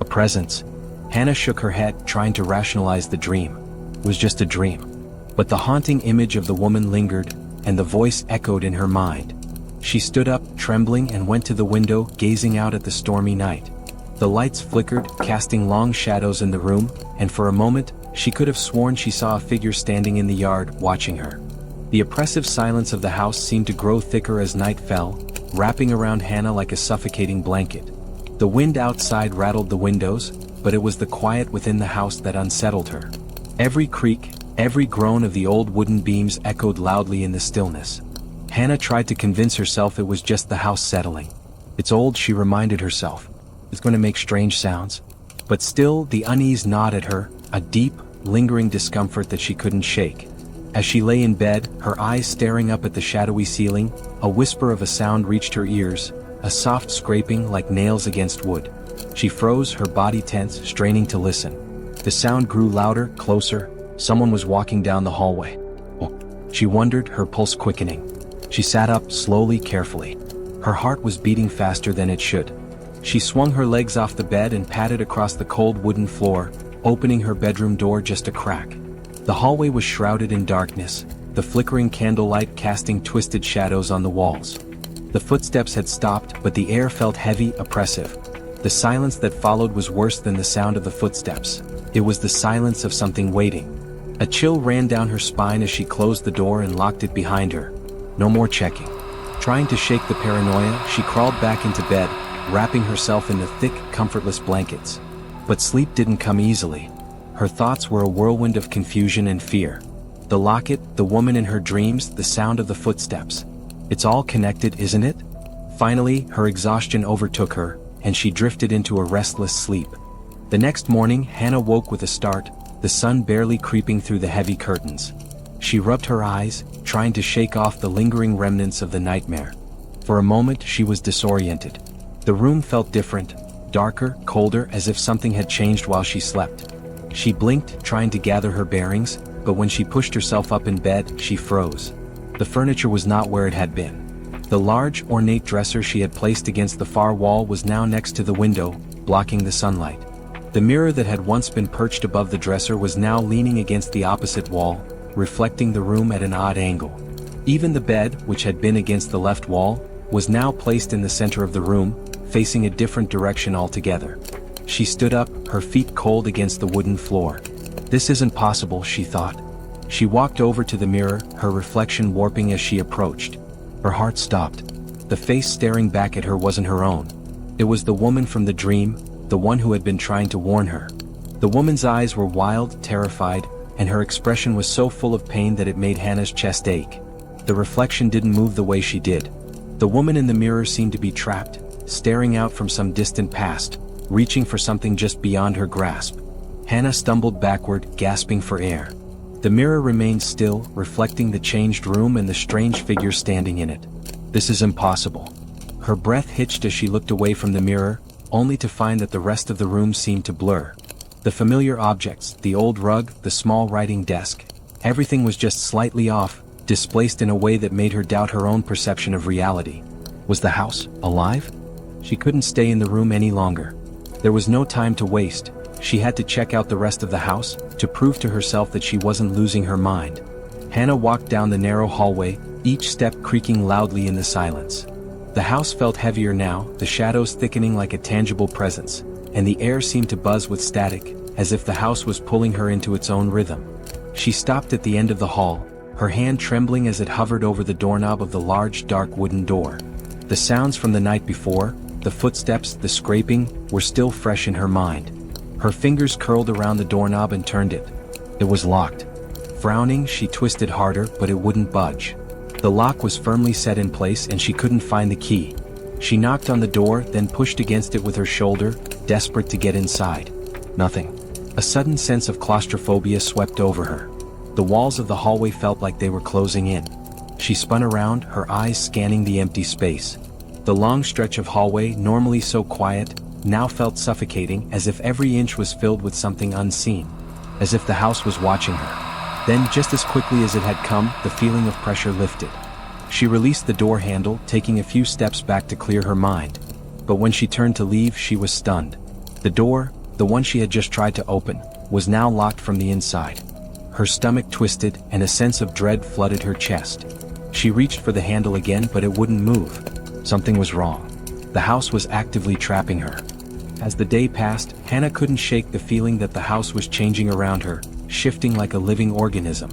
A presence. Hannah shook her head, trying to rationalize the dream. It was just a dream. But the haunting image of the woman lingered, and the voice echoed in her mind. She stood up, trembling, and went to the window, gazing out at the stormy night. The lights flickered, casting long shadows in the room, and for a moment, she could have sworn she saw a figure standing in the yard, watching her. The oppressive silence of the house seemed to grow thicker as night fell, wrapping around Hannah like a suffocating blanket. The wind outside rattled the windows, but it was the quiet within the house that unsettled her. Every creak, every groan of the old wooden beams echoed loudly in the stillness. Hannah tried to convince herself it was just the house settling. It's old, she reminded herself. It's going to make strange sounds. But still, the unease gnawed at her, a deep, lingering discomfort that she couldn't shake. As she lay in bed, her eyes staring up at the shadowy ceiling, a whisper of a sound reached her ears, a soft scraping like nails against wood. She froze, her body tense, straining to listen. The sound grew louder, closer. Someone was walking down the hallway. Oh, she wondered, her pulse quickening. She sat up, slowly, carefully. Her heart was beating faster than it should. She swung her legs off the bed and padded across the cold wooden floor, opening her bedroom door just a crack. The hallway was shrouded in darkness, the flickering candlelight casting twisted shadows on the walls. The footsteps had stopped, but the air felt heavy, oppressive. The silence that followed was worse than the sound of the footsteps. It was the silence of something waiting. A chill ran down her spine as she closed the door and locked it behind her. No more checking. Trying to shake the paranoia, she crawled back into bed, wrapping herself in the thick, comfortless blankets. But sleep didn't come easily. Her thoughts were a whirlwind of confusion and fear. The locket, the woman in her dreams, the sound of the footsteps. It's all connected, isn't it? Finally, her exhaustion overtook her, and she drifted into a restless sleep. The next morning, Hannah woke with a start, the sun barely creeping through the heavy curtains. She rubbed her eyes, trying to shake off the lingering remnants of the nightmare. For a moment, she was disoriented. The room felt different, darker, colder, as if something had changed while she slept. She blinked, trying to gather her bearings, but when she pushed herself up in bed, she froze. The furniture was not where it had been. The large, ornate dresser she had placed against the far wall was now next to the window, blocking the sunlight. The mirror that had once been perched above the dresser was now leaning against the opposite wall, reflecting the room at an odd angle. Even the bed, which had been against the left wall, was now placed in the center of the room, facing a different direction altogether. She stood up, her feet cold against the wooden floor. This isn't possible, she thought. She walked over to the mirror, her reflection warping as she approached. Her heart stopped. The face staring back at her wasn't her own. It was the woman from the dream, the one who had been trying to warn her. The woman's eyes were wild, terrified, and her expression was so full of pain that it made Hannah's chest ache. The reflection didn't move the way she did. The woman in the mirror seemed to be trapped, staring out from some distant past, reaching for something just beyond her grasp. Hannah stumbled backward, gasping for air. The mirror remained still, reflecting the changed room and the strange figure standing in it. This is impossible. Her breath hitched as she looked away from the mirror, only to find that the rest of the room seemed to blur. The familiar objects, the old rug, the small writing desk, everything was just slightly off, displaced in a way that made her doubt her own perception of reality. Was the house alive? She couldn't stay in the room any longer. There was no time to waste. She had to check out the rest of the house, to prove to herself that she wasn't losing her mind. Hannah walked down the narrow hallway, each step creaking loudly in the silence. The house felt heavier now, the shadows thickening like a tangible presence, and the air seemed to buzz with static, as if the house was pulling her into its own rhythm. She stopped at the end of the hall, her hand trembling as it hovered over the doorknob of the large dark wooden door. The sounds from the night before, the footsteps, the scraping, were still fresh in her mind. Her fingers curled around the doorknob and turned it. It was locked. Frowning, she twisted harder, but it wouldn't budge. The lock was firmly set in place and she couldn't find the key. She knocked on the door, then pushed against it with her shoulder, desperate to get inside. Nothing. A sudden sense of claustrophobia swept over her. The walls of the hallway felt like they were closing in. She spun around, her eyes scanning the empty space. The long stretch of hallway, normally so quiet, now felt suffocating, as if every inch was filled with something unseen. As if the house was watching her. Then, just as quickly as it had come, the feeling of pressure lifted. She released the door handle, taking a few steps back to clear her mind. But when she turned to leave, she was stunned. The door, the one she had just tried to open, was now locked from the inside. Her stomach twisted, and a sense of dread flooded her chest. She reached for the handle again, but it wouldn't move. Something was wrong. The house was actively trapping her. As the day passed, Hannah couldn't shake the feeling that the house was changing around her, shifting like a living organism.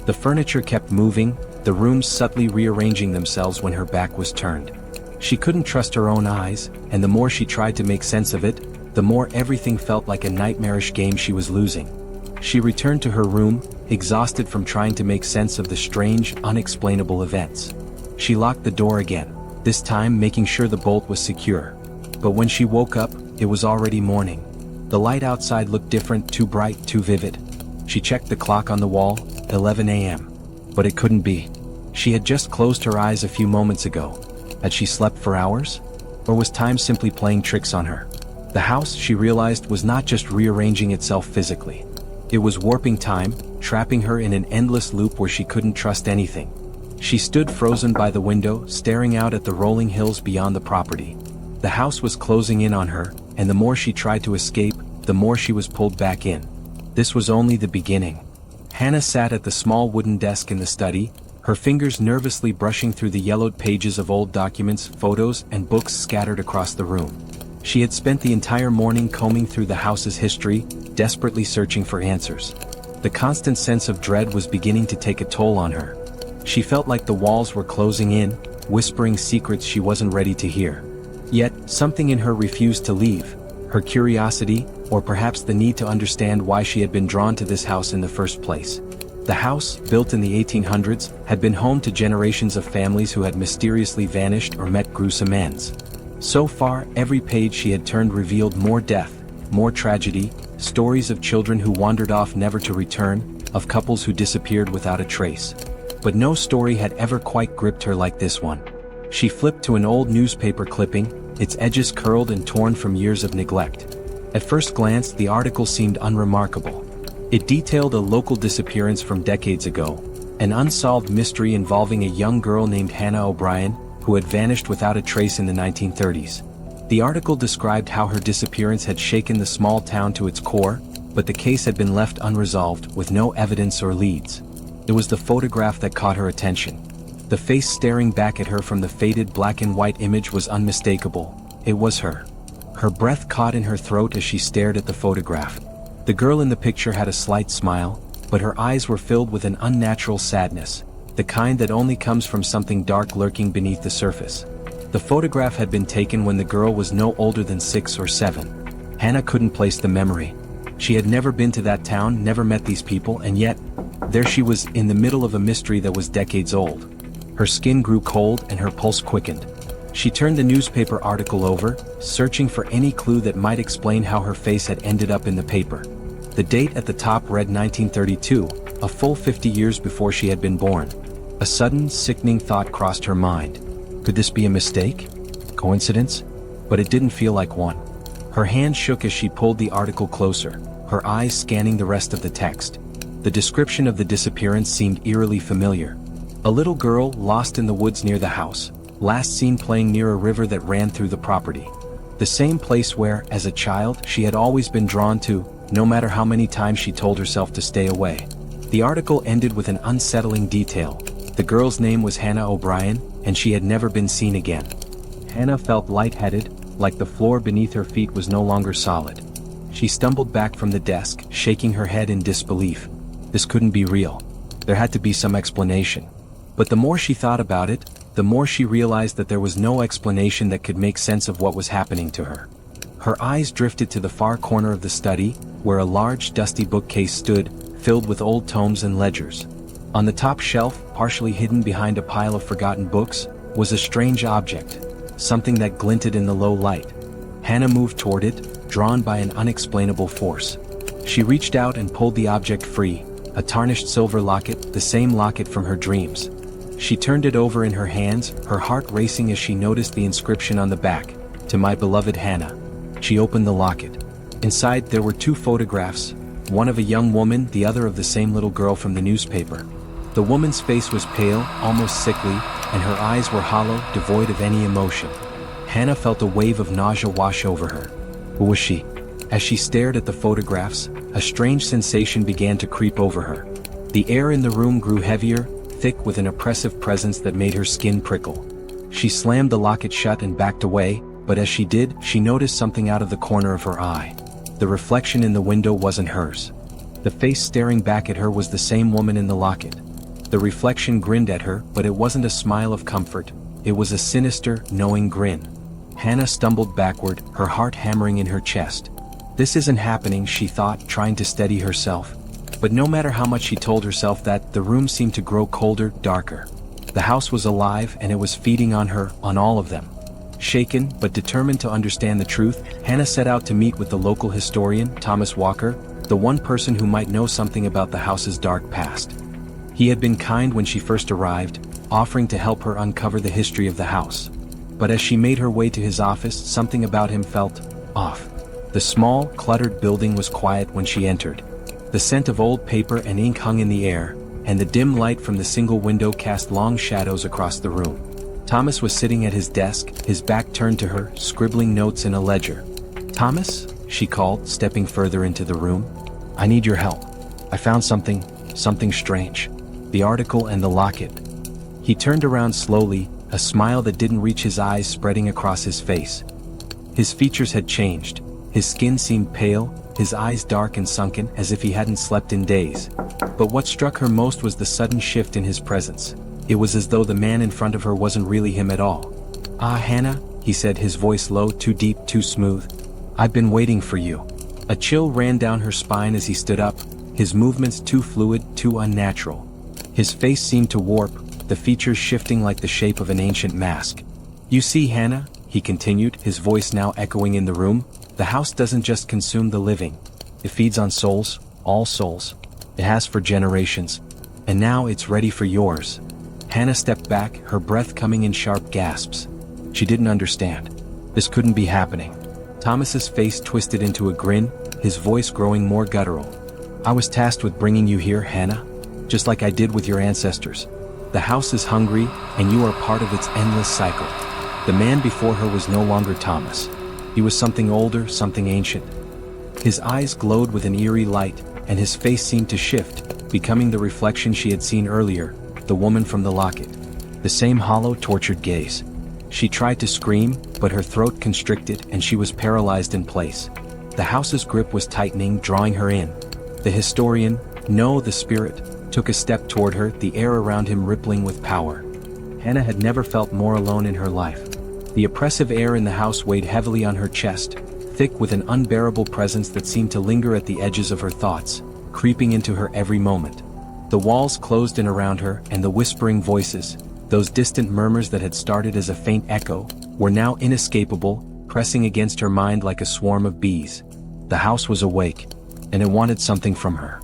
The furniture kept moving, the rooms subtly rearranging themselves when her back was turned. She couldn't trust her own eyes, and the more she tried to make sense of it, the more everything felt like a nightmarish game she was losing. She returned to her room, exhausted from trying to make sense of the strange, unexplainable events. She locked the door again, this time making sure the bolt was secure. But when she woke up, it was already morning. The light outside looked different, too bright, too vivid. She checked the clock on the wall, 11 a.m. But it couldn't be. She had just closed her eyes a few moments ago. Had she slept for hours? Or was time simply playing tricks on her? The house, she realized, was not just rearranging itself physically. It was warping time, trapping her in an endless loop where she couldn't trust anything. She stood frozen by the window, staring out at the rolling hills beyond the property. The house was closing in on her, and the more she tried to escape, the more she was pulled back in. This was only the beginning. Hannah sat at the small wooden desk in the study, her fingers nervously brushing through the yellowed pages of old documents, photos, and books scattered across the room. She had spent the entire morning combing through the house's history, desperately searching for answers. The constant sense of dread was beginning to take a toll on her. She felt like the walls were closing in, whispering secrets she wasn't ready to hear. Yet, something in her refused to leave. Her curiosity, or perhaps the need to understand why she had been drawn to this house in the first place. The house, built in the 1800s, had been home to generations of families who had mysteriously vanished or met gruesome ends. So far, every page she had turned revealed more death, more tragedy, stories of children who wandered off never to return, of couples who disappeared without a trace. But no story had ever quite gripped her like this one. She flipped to an old newspaper clipping, its edges curled and torn from years of neglect. At first glance, the article seemed unremarkable. It detailed a local disappearance from decades ago, an unsolved mystery involving a young girl named Hannah O'Brien, who had vanished without a trace in the 1930s. The article described how her disappearance had shaken the small town to its core, but the case had been left unresolved, with no evidence or leads. It was the photograph that caught her attention. The face staring back at her from the faded black and white image was unmistakable. It was her. Her breath caught in her throat as she stared at the photograph. The girl in the picture had a slight smile, but her eyes were filled with an unnatural sadness, the kind that only comes from something dark lurking beneath the surface. The photograph had been taken when the girl was no older than 6 or 7. Hannah couldn't place the memory. She had never been to that town, never met these people, and yet, there she was in the middle of a mystery that was decades old. Her skin grew cold and her pulse quickened. She turned the newspaper article over, searching for any clue that might explain how her face had ended up in the paper. The date at the top read 1932, a full 50 years before she had been born. A sudden, sickening thought crossed her mind. Could this be a mistake? Coincidence? But it didn't feel like one. Her hand shook as she pulled the article closer, her eyes scanning the rest of the text. The description of the disappearance seemed eerily familiar. A little girl lost in the woods near the house, last seen playing near a river that ran through the property. The same place where, as a child, she had always been drawn to, no matter how many times she told herself to stay away. The article ended with an unsettling detail. The girl's name was Hannah O'Brien, and she had never been seen again. Hannah felt lightheaded, like the floor beneath her feet was no longer solid. She stumbled back from the desk, shaking her head in disbelief. This couldn't be real. There had to be some explanation. But the more she thought about it, the more she realized that there was no explanation that could make sense of what was happening to her. Her eyes drifted to the far corner of the study, where a large dusty bookcase stood, filled with old tomes and ledgers. On the top shelf, partially hidden behind a pile of forgotten books, was a strange object, something that glinted in the low light. Hannah moved toward it, drawn by an unexplainable force. She reached out and pulled the object free, a tarnished silver locket, the same locket from her dreams. She turned it over in her hands, her heart racing as she noticed the inscription on the back, "To my beloved Hannah." She opened the locket. Inside there were 2 photographs, one of a young woman, the other of the same little girl from the newspaper. The woman's face was pale, almost sickly, and her eyes were hollow, devoid of any emotion. Hannah felt a wave of nausea wash over her. Who was she? As she stared at the photographs, a strange sensation began to creep over her. The air in the room grew heavier, thick with an oppressive presence that made her skin prickle. She slammed the locket shut and backed away, but as she did, she noticed something out of the corner of her eye. The reflection in the window wasn't hers. The face staring back at her was the same woman in the locket. The reflection grinned at her, but it wasn't a smile of comfort. It was a sinister, knowing grin. Hannah stumbled backward, her heart hammering in her chest. This isn't happening, she thought, trying to steady herself. But no matter how much she told herself that, the room seemed to grow colder, darker. The house was alive, and it was feeding on her, on all of them. Shaken, but determined to understand the truth, Hannah set out to meet with the local historian, Thomas Walker, the one person who might know something about the house's dark past. He had been kind when she first arrived, offering to help her uncover the history of the house. But as she made her way to his office, something about him felt off. The small, cluttered building was quiet when she entered. The scent of old paper and ink hung in the air, and the dim light from the single window cast long shadows across the room. Thomas was sitting at his desk, his back turned to her, scribbling notes in a ledger. "Thomas?" she called, stepping further into the room. "I need your help. I found something strange. The article and the locket." He turned around slowly, a smile that didn't reach his eyes spreading across his face. His features had changed. His skin seemed pale, his eyes dark and sunken, as if he hadn't slept in days. But what struck her most was the sudden shift in his presence. It was as though the man in front of her wasn't really him at all. "Ah, Hannah," he said, his voice low, too deep, too smooth. "I've been waiting for you." A chill ran down her spine as he stood up, his movements too fluid, too unnatural. His face seemed to warp, the features shifting like the shape of an ancient mask. "You see, Hannah," he continued, his voice now echoing in the room, the house doesn't just consume the living. It feeds on souls, all souls. It has for generations. And now it's ready for yours. Hannah stepped back, her breath coming in sharp gasps. She didn't understand. This couldn't be happening. Thomas's face twisted into a grin, his voice growing more guttural. I was tasked with bringing you here, Hannah, just like I did with your ancestors. The house is hungry, and you are part of its endless cycle. The man before her was no longer Thomas. He was something older, something ancient. His eyes glowed with an eerie light, and his face seemed to shift, becoming the reflection she had seen earlier, the woman from the locket. The same hollow, tortured gaze. She tried to scream, but her throat constricted and she was paralyzed in place. The house's grip was tightening, drawing her in. The historian, no, the spirit, took a step toward her, the air around him rippling with power. Hannah had never felt more alone in her life. The oppressive air in the house weighed heavily on her chest, thick with an unbearable presence that seemed to linger at the edges of her thoughts, creeping into her every moment. The walls closed in around her, and the whispering voices, those distant murmurs that had started as a faint echo, were now inescapable, pressing against her mind like a swarm of bees. The house was awake, and it wanted something from her.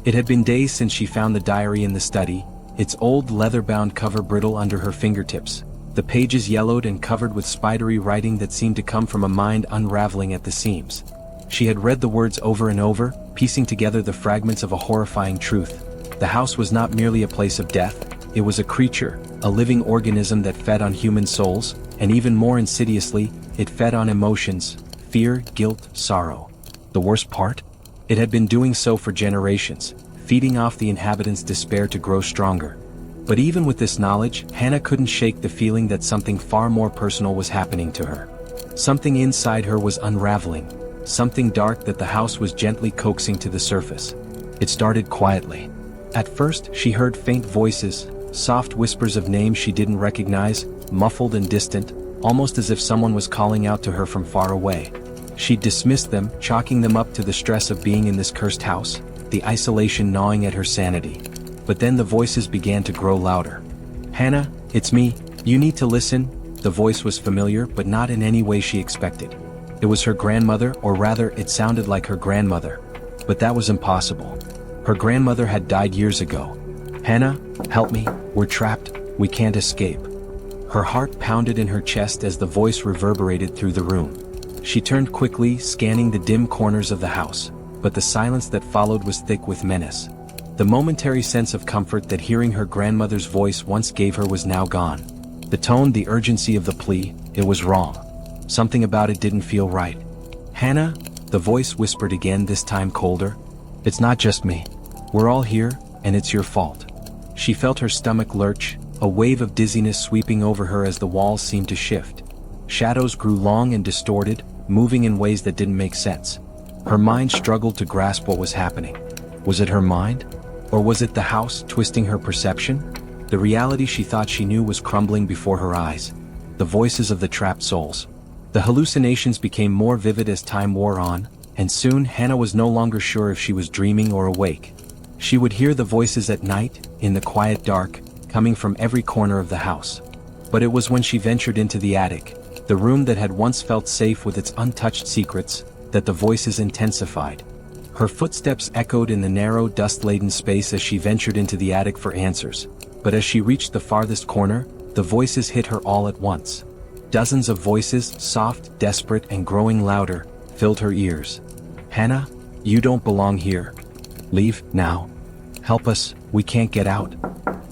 It had been days since she found the diary in the study, its old leather-bound cover brittle under her fingertips, the pages yellowed and covered with spidery writing that seemed to come from a mind unraveling at the seams. She had read the words over and over, piecing together the fragments of a horrifying truth. The house was not merely a place of death, it was a creature, a living organism that fed on human souls, and even more insidiously, it fed on emotions, fear, guilt, sorrow. The worst part? It had been doing so for generations, feeding off the inhabitants' despair to grow stronger. But even with this knowledge, Hannah couldn't shake the feeling that something far more personal was happening to her. Something inside her was unraveling, something dark that the house was gently coaxing to the surface. It started quietly. At first, she heard faint voices, soft whispers of names she didn't recognize, muffled and distant, almost as if someone was calling out to her from far away. She dismissed them, chalking them up to the stress of being in this cursed house, the isolation gnawing at her sanity. But then the voices began to grow louder. Hannah, it's me, you need to listen. The voice was familiar, but not in any way she expected. It was her grandmother, or rather, it sounded like her grandmother. But that was impossible. Her grandmother had died years ago. Hannah, help me, we're trapped, we can't escape. Her heart pounded in her chest as the voice reverberated through the room. She turned quickly, scanning the dim corners of the house, but the silence that followed was thick with menace. The momentary sense of comfort that hearing her grandmother's voice once gave her was now gone. The tone, the urgency of the plea, it was wrong. Something about it didn't feel right. Hannah, the voice whispered again, this time colder. It's not just me. We're all here, and it's your fault. She felt her stomach lurch, a wave of dizziness sweeping over her as the walls seemed to shift. Shadows grew long and distorted, moving in ways that didn't make sense. Her mind struggled to grasp what was happening. Was it her mind? Or was it the house twisting her perception? The reality she thought she knew was crumbling before her eyes. The voices of the trapped souls. The hallucinations became more vivid as time wore on, and soon Hannah was no longer sure if she was dreaming or awake. She would hear the voices at night, in the quiet dark, coming from every corner of the house. But it was when she ventured into the attic, the room that had once felt safe with its untouched secrets, that the voices intensified. Her footsteps echoed in the narrow, dust-laden space as she ventured into the attic for answers. But as she reached the farthest corner, the voices hit her all at once. Dozens of voices, soft, desperate, and growing louder, filled her ears. Hannah, you don't belong here. Leave, now. Help us, we can't get out.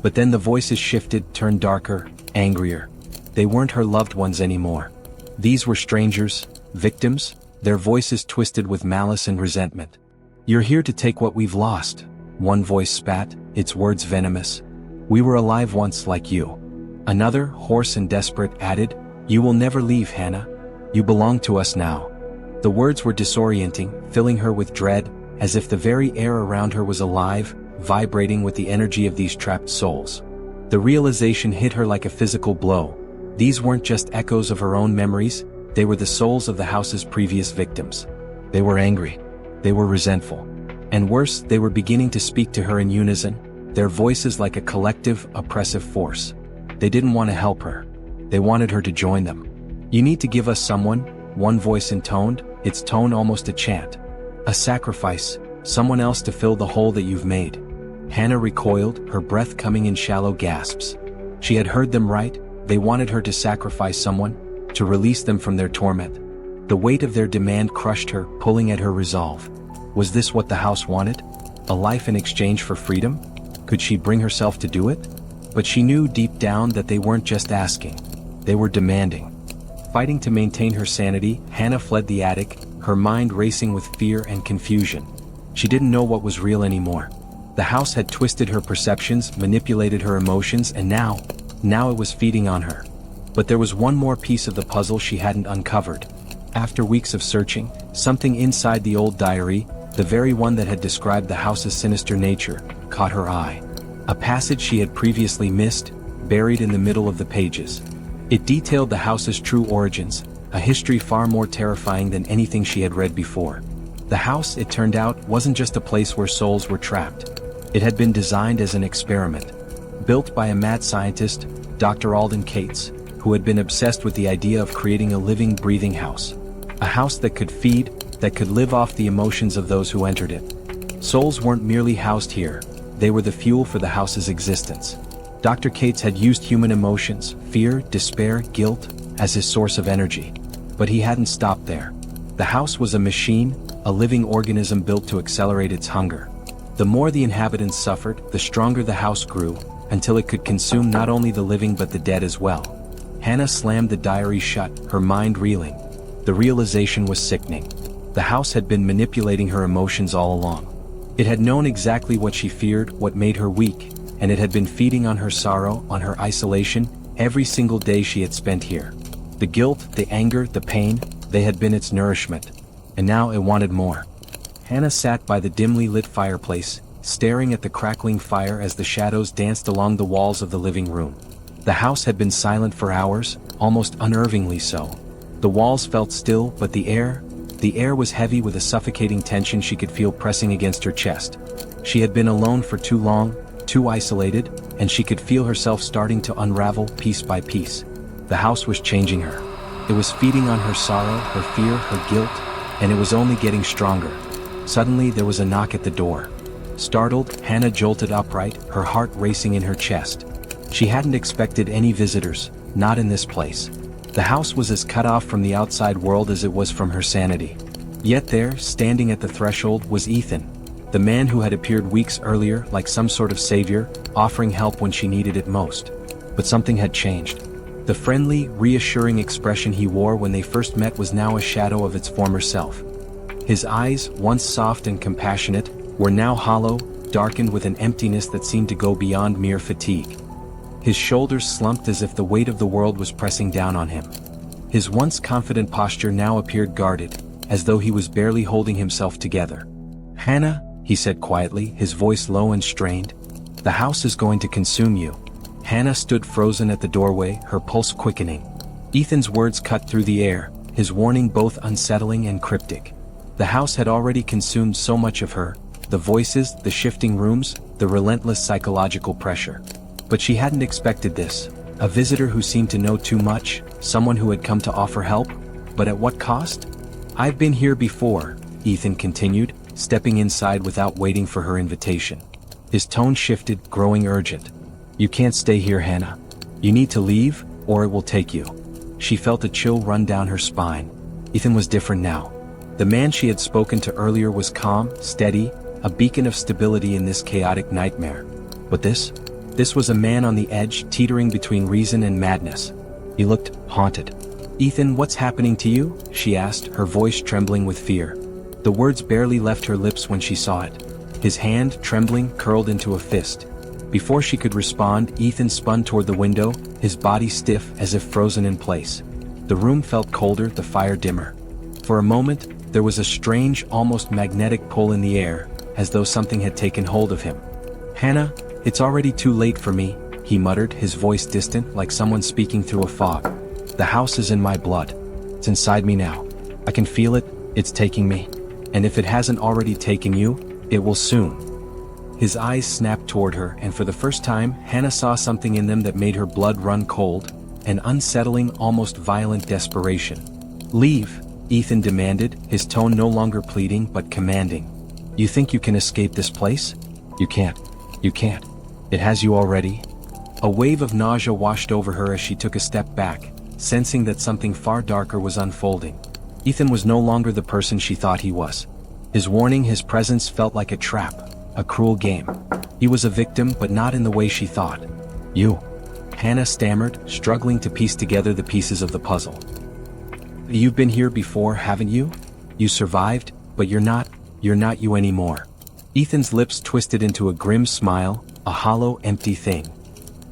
But then the voices shifted, turned darker, angrier. They weren't her loved ones anymore. These were strangers, victims, their voices twisted with malice and resentment. You're here to take what we've lost, one voice spat, its words venomous. We were alive once like you. Another, hoarse and desperate, added, you will never leave, Hannah. You belong to us now. The words were disorienting, filling her with dread, as if the very air around her was alive, vibrating with the energy of these trapped souls. The realization hit her like a physical blow. These weren't just echoes of her own memories, they were the souls of the house's previous victims. They were angry. They were resentful. And worse, they were beginning to speak to her in unison, their voices like a collective, oppressive force. They didn't want to help her. They wanted her to join them. You need to give us someone, one voice intoned, its tone almost a chant. A sacrifice, someone else to fill the hole that you've made. Hannah recoiled, her breath coming in shallow gasps. She had heard them right, they wanted her to sacrifice someone, to release them from their torment. The weight of their demand crushed her, pulling at her resolve. Was this what the house wanted? A life in exchange for freedom? Could she bring herself to do it? But she knew deep down that they weren't just asking. They were demanding. Fighting to maintain her sanity, Hannah fled the attic, her mind racing with fear and confusion. She didn't know what was real anymore. The house had twisted her perceptions, manipulated her emotions, and now it was feeding on her. But there was one more piece of the puzzle she hadn't uncovered. After weeks of searching, something inside the old diary, the very one that had described the house's sinister nature, caught her eye. A passage she had previously missed, buried in the middle of the pages. It detailed the house's true origins, a history far more terrifying than anything she had read before. The house, it turned out, wasn't just a place where souls were trapped. It had been designed as an experiment. Built by a mad scientist, Dr. Alden Cates, who had been obsessed with the idea of creating a living, breathing house. A house that could feed, that could live off the emotions of those who entered it. Souls weren't merely housed here, they were the fuel for the house's existence. Dr. Cates had used human emotions, fear, despair, guilt, as his source of energy. But he hadn't stopped there. The house was a machine, a living organism built to accelerate its hunger. The more the inhabitants suffered, the stronger the house grew, until it could consume not only the living but the dead as well. Hannah slammed the diary shut, her mind reeling. The realization was sickening. The house had been manipulating her emotions all along. It had known exactly what she feared, what made her weak, and it had been feeding on her sorrow, on her isolation, every single day she had spent here. The guilt, the anger, the pain, they had been its nourishment. And now it wanted more. Hannah sat by the dimly lit fireplace, staring at the crackling fire as the shadows danced along the walls of the living room. The house had been silent for hours, almost unnervingly so. The walls felt still, but the air was heavy with a suffocating tension she could feel pressing against her chest. She had been alone for too long, too isolated, and she could feel herself starting to unravel piece by piece. The house was changing her. It was feeding on her sorrow, her fear, her guilt, and it was only getting stronger. Suddenly there was a knock at the door. Startled, Hannah jolted upright, her heart racing in her chest. She hadn't expected any visitors, not in this place. The house was as cut off from the outside world as it was from her sanity. Yet there, standing at the threshold, was Ethan. The man who had appeared weeks earlier like some sort of savior, offering help when she needed it most. But something had changed. The friendly, reassuring expression he wore when they first met was now a shadow of its former self. His eyes, once soft and compassionate, were now hollow, darkened with an emptiness that seemed to go beyond mere fatigue. His shoulders slumped as if the weight of the world was pressing down on him. His once confident posture now appeared guarded, as though he was barely holding himself together. "Hannah," he said quietly, his voice low and strained, "the house is going to consume you." Hannah stood frozen at the doorway, her pulse quickening. Ethan's words cut through the air, his warning both unsettling and cryptic. The house had already consumed so much of her, the voices, the shifting rooms, the relentless psychological pressure. But she hadn't expected this. A visitor who seemed to know too much, someone who had come to offer help, but at what cost? "I've been here before," Ethan continued, stepping inside without waiting for her invitation. His tone shifted, growing urgent. "You can't stay here, Hannah. You need to leave, or it will take you." She felt a chill run down her spine. Ethan was different now. The man she had spoken to earlier was calm, steady, a beacon of stability in this chaotic nightmare. But this was a man on the edge, teetering between reason and madness. He looked haunted. "Ethan, what's happening to you?" she asked, her voice trembling with fear. The words barely left her lips when she saw it. His hand, trembling, curled into a fist. Before she could respond, Ethan spun toward the window, his body stiff as if frozen in place. The room felt colder, the fire dimmer. For a moment, there was a strange, almost magnetic pull in the air, as though something had taken hold of him. "Hannah, it's already too late for me," he muttered, his voice distant, like someone speaking through a fog. "The house is in my blood. It's inside me now. I can feel it, it's taking me. And if it hasn't already taken you, it will soon." His eyes snapped toward her, and for the first time, Hannah saw something in them that made her blood run cold, an unsettling, almost violent desperation. "Leave," Ethan demanded, his tone no longer pleading but commanding. "You think you can escape this place? You can't. You can't. It has you already." A wave of nausea washed over her as she took a step back, sensing that something far darker was unfolding. Ethan was no longer the person she thought he was. His warning, his presence felt like a trap, a cruel game. He was a victim, but not in the way she thought. "You," Hannah stammered, struggling to piece together the pieces of the puzzle. "You've been here before, haven't you? You survived, but you're not you anymore." Ethan's lips twisted into a grim smile, a hollow, empty thing.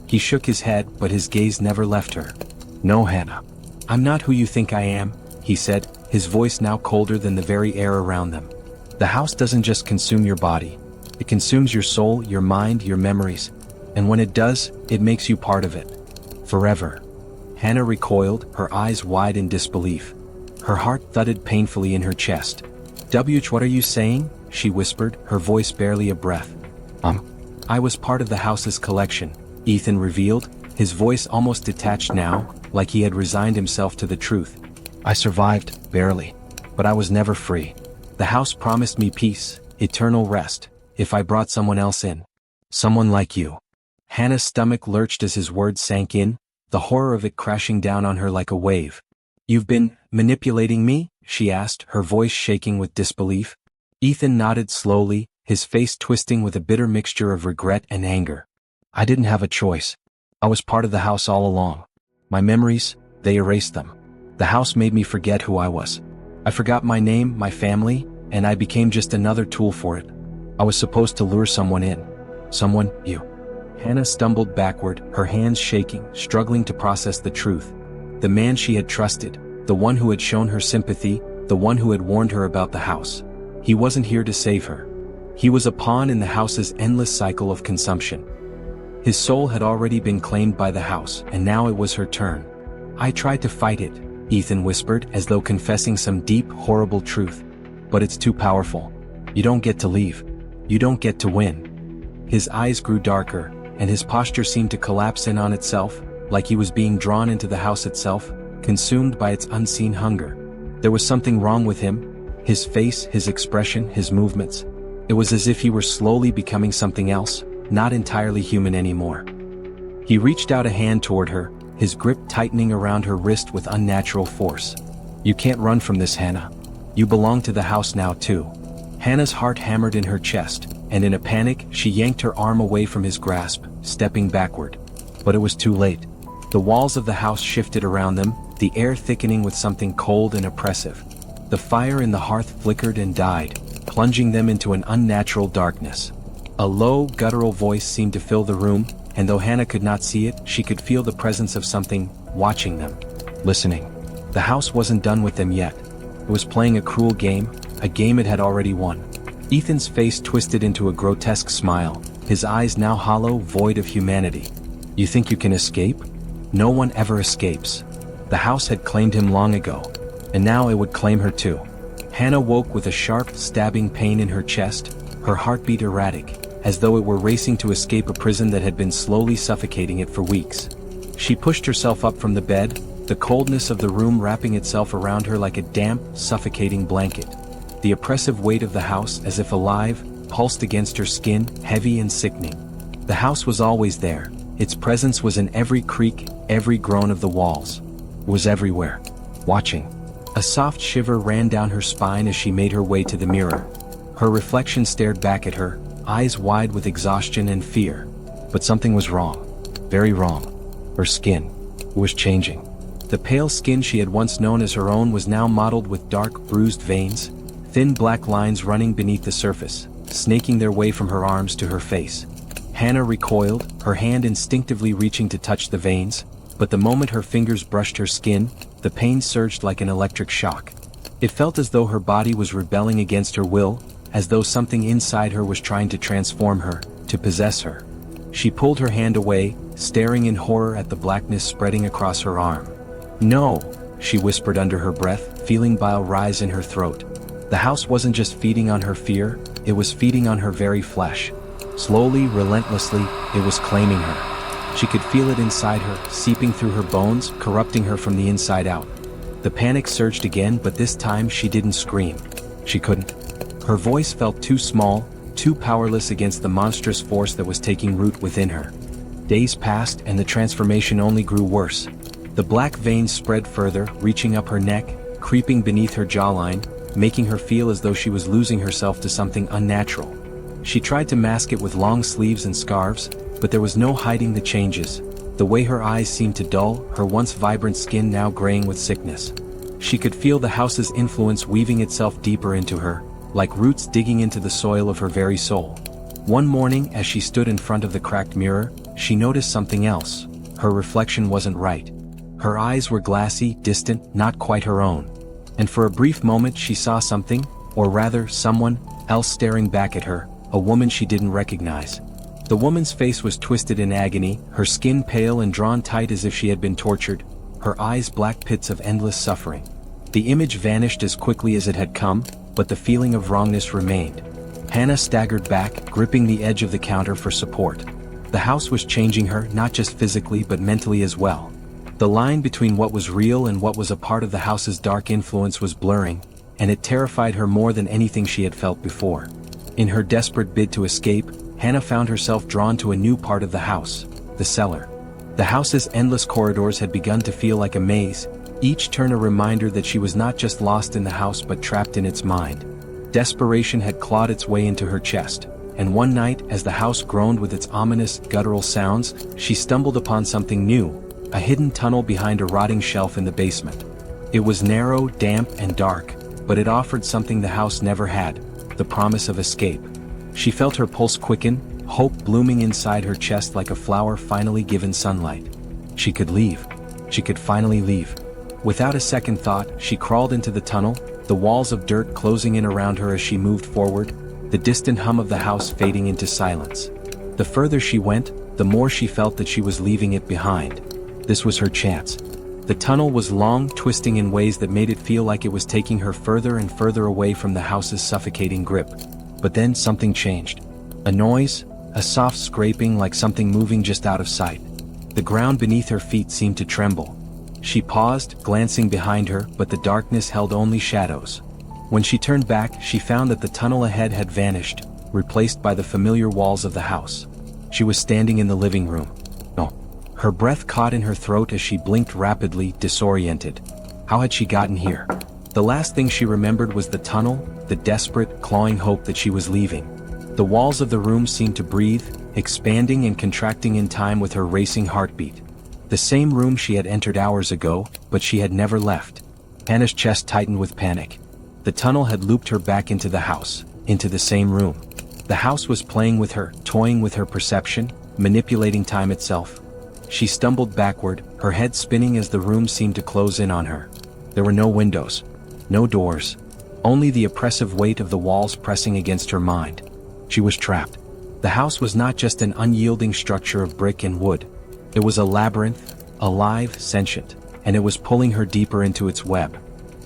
He shook his head, but his gaze never left her. "No, Hannah. I'm not who you think I am," he said, his voice now colder than the very air around them. "The house doesn't just consume your body. It consumes your soul, your mind, your memories. And when it does, it makes you part of it. Forever." Hannah recoiled, her eyes wide in disbelief. Her heart thudded painfully in her chest. What are you saying?" she whispered, her voice barely a breath. I was part of the house's collection," Ethan revealed, his voice almost detached now, like he had resigned himself to the truth. "I survived, barely. But I was never free. The house promised me peace, eternal rest, if I brought someone else in. Someone like you." Hannah's stomach lurched as his words sank in, the horror of it crashing down on her like a wave. "You've been manipulating me?" she asked, her voice shaking with disbelief. Ethan nodded slowly, his face twisting with a bitter mixture of regret and anger. "I didn't have a choice. I was part of the house all along. My memories, they erased them. The house made me forget who I was. I forgot my name, my family, and I became just another tool for it. I was supposed to lure someone in. Someone, you." Hannah stumbled backward, her hands shaking, struggling to process the truth. The man she had trusted, the one who had shown her sympathy, the one who had warned her about the house. He wasn't here to save her. He was a pawn in the house's endless cycle of consumption. His soul had already been claimed by the house, and now it was her turn. "I tried to fight it," Ethan whispered, as though confessing some deep, horrible truth. "But it's too powerful. You don't get to leave. You don't get to win." His eyes grew darker, and his posture seemed to collapse in on itself, like he was being drawn into the house itself, consumed by its unseen hunger. There was something wrong with him, his face, his expression, his movements. It was as if he were slowly becoming something else, not entirely human anymore. He reached out a hand toward her, his grip tightening around her wrist with unnatural force. "You can't run from this, Hannah. You belong to the house now too." Hannah's heart hammered in her chest, and in a panic, she yanked her arm away from his grasp, stepping backward. But it was too late. The walls of the house shifted around them, the air thickening with something cold and oppressive. The fire in the hearth flickered and died, plunging them into an unnatural darkness. A low, guttural voice seemed to fill the room, and though Hannah could not see it, she could feel the presence of something watching them, listening. The house wasn't done with them yet. It was playing a cruel game, a game it had already won. Ethan's face twisted into a grotesque smile, his eyes now hollow, void of humanity. "You think you can escape? No one ever escapes. The house had claimed him long ago, and now it would claim her too." Hannah woke with a sharp, stabbing pain in her chest, her heartbeat erratic, as though it were racing to escape a prison that had been slowly suffocating it for weeks. She pushed herself up from the bed, the coldness of the room wrapping itself around her like a damp, suffocating blanket. The oppressive weight of the house, as if alive, pulsed against her skin, heavy and sickening. The house was always there. Its presence was in every creak, every groan of the walls. It was everywhere, watching. A soft shiver ran down her spine as she made her way to the mirror. Her reflection stared back at her, eyes wide with exhaustion and fear. But something was wrong. Very wrong. Her skin was changing. The pale skin she had once known as her own was now mottled with dark, bruised veins, thin black lines running beneath the surface, snaking their way from her arms to her face. Hannah recoiled, her hand instinctively reaching to touch the veins, but the moment her fingers brushed her skin, the pain surged like an electric shock. It felt as though her body was rebelling against her will, as though something inside her was trying to transform her, to possess her. She pulled her hand away, staring in horror at the blackness spreading across her arm. "No," she whispered under her breath, feeling bile rise in her throat. The house wasn't just feeding on her fear, it was feeding on her very flesh. Slowly, relentlessly, it was claiming her. She could feel it inside her, seeping through her bones, corrupting her from the inside out. The panic surged again, but this time she didn't scream. She couldn't. Her voice felt too small, too powerless against the monstrous force that was taking root within her. Days passed and the transformation only grew worse. The black veins spread further, reaching up her neck, creeping beneath her jawline, making her feel as though she was losing herself to something unnatural. She tried to mask it with long sleeves and scarves, but there was no hiding the changes. The way her eyes seemed to dull, her once vibrant skin now graying with sickness. She could feel the house's influence weaving itself deeper into her, like roots digging into the soil of her very soul. One morning, as she stood in front of the cracked mirror, she noticed something else. Her reflection wasn't right. Her eyes were glassy, distant, not quite her own. And for a brief moment she saw something, or rather someone, else staring back at her, a woman she didn't recognize. The woman's face was twisted in agony, her skin pale and drawn tight as if she had been tortured, her eyes black pits of endless suffering. The image vanished as quickly as it had come, but the feeling of wrongness remained. Hannah staggered back, gripping the edge of the counter for support. The house was changing her, not just physically but mentally as well. The line between what was real and what was a part of the house's dark influence was blurring, and it terrified her more than anything she had felt before. In her desperate bid to escape, Hannah found herself drawn to a new part of the house, the cellar. The house's endless corridors had begun to feel like a maze, each turn a reminder that she was not just lost in the house but trapped in its mind. Desperation had clawed its way into her chest, and one night, as the house groaned with its ominous, guttural sounds, she stumbled upon something new, a hidden tunnel behind a rotting shelf in the basement. It was narrow, damp, and dark, but it offered something the house never had, the promise of escape. She felt her pulse quicken, hope blooming inside her chest like a flower finally given sunlight. She could leave. She could finally leave. Without a second thought, she crawled into the tunnel, the walls of dirt closing in around her as she moved forward, the distant hum of the house fading into silence. The further she went, the more she felt that she was leaving it behind. This was her chance. The tunnel was long, twisting in ways that made it feel like it was taking her further and further away from the house's suffocating grip. But then something changed. A noise, a soft scraping like something moving just out of sight. The ground beneath her feet seemed to tremble. She paused, glancing behind her, but the darkness held only shadows. When she turned back, she found that the tunnel ahead had vanished, replaced by the familiar walls of the house. She was standing in the living room. No. Her breath caught in her throat as she blinked rapidly, disoriented. How had she gotten here? The last thing she remembered was the tunnel, the desperate, clawing hope that she was leaving. The walls of the room seemed to breathe, expanding and contracting in time with her racing heartbeat. The same room she had entered hours ago, but she had never left. Hannah's chest tightened with panic. The tunnel had looped her back into the house, into the same room. The house was playing with her, toying with her perception, manipulating time itself. She stumbled backward, her head spinning as the room seemed to close in on her. There were no windows, no doors, only the oppressive weight of the walls pressing against her mind. She was trapped. The house was not just an unyielding structure of brick and wood. It was a labyrinth, alive, sentient, and it was pulling her deeper into its web.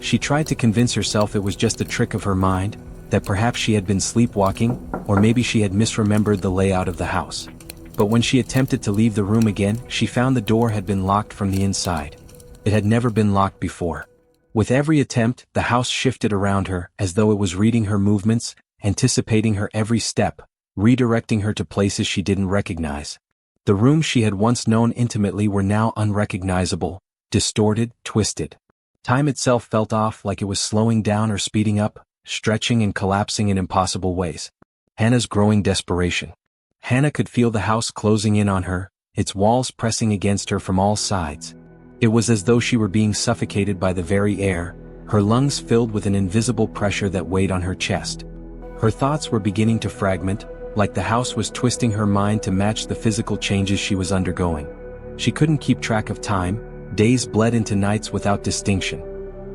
She tried to convince herself it was just a trick of her mind, that perhaps she had been sleepwalking, or maybe she had misremembered the layout of the house. But when she attempted to leave the room again, she found the door had been locked from the inside. It had never been locked before. With every attempt, the house shifted around her, as though it was reading her movements, anticipating her every step, redirecting her to places she didn't recognize. The rooms she had once known intimately were now unrecognizable, distorted, twisted. Time itself felt off, like it was slowing down or speeding up, stretching and collapsing in impossible ways. Hannah's growing desperation. Hannah could feel the house closing in on her, its walls pressing against her from all sides. It was as though she were being suffocated by the very air, her lungs filled with an invisible pressure that weighed on her chest. Her thoughts were beginning to fragment, like the house was twisting her mind to match the physical changes she was undergoing. She couldn't keep track of time, days bled into nights without distinction.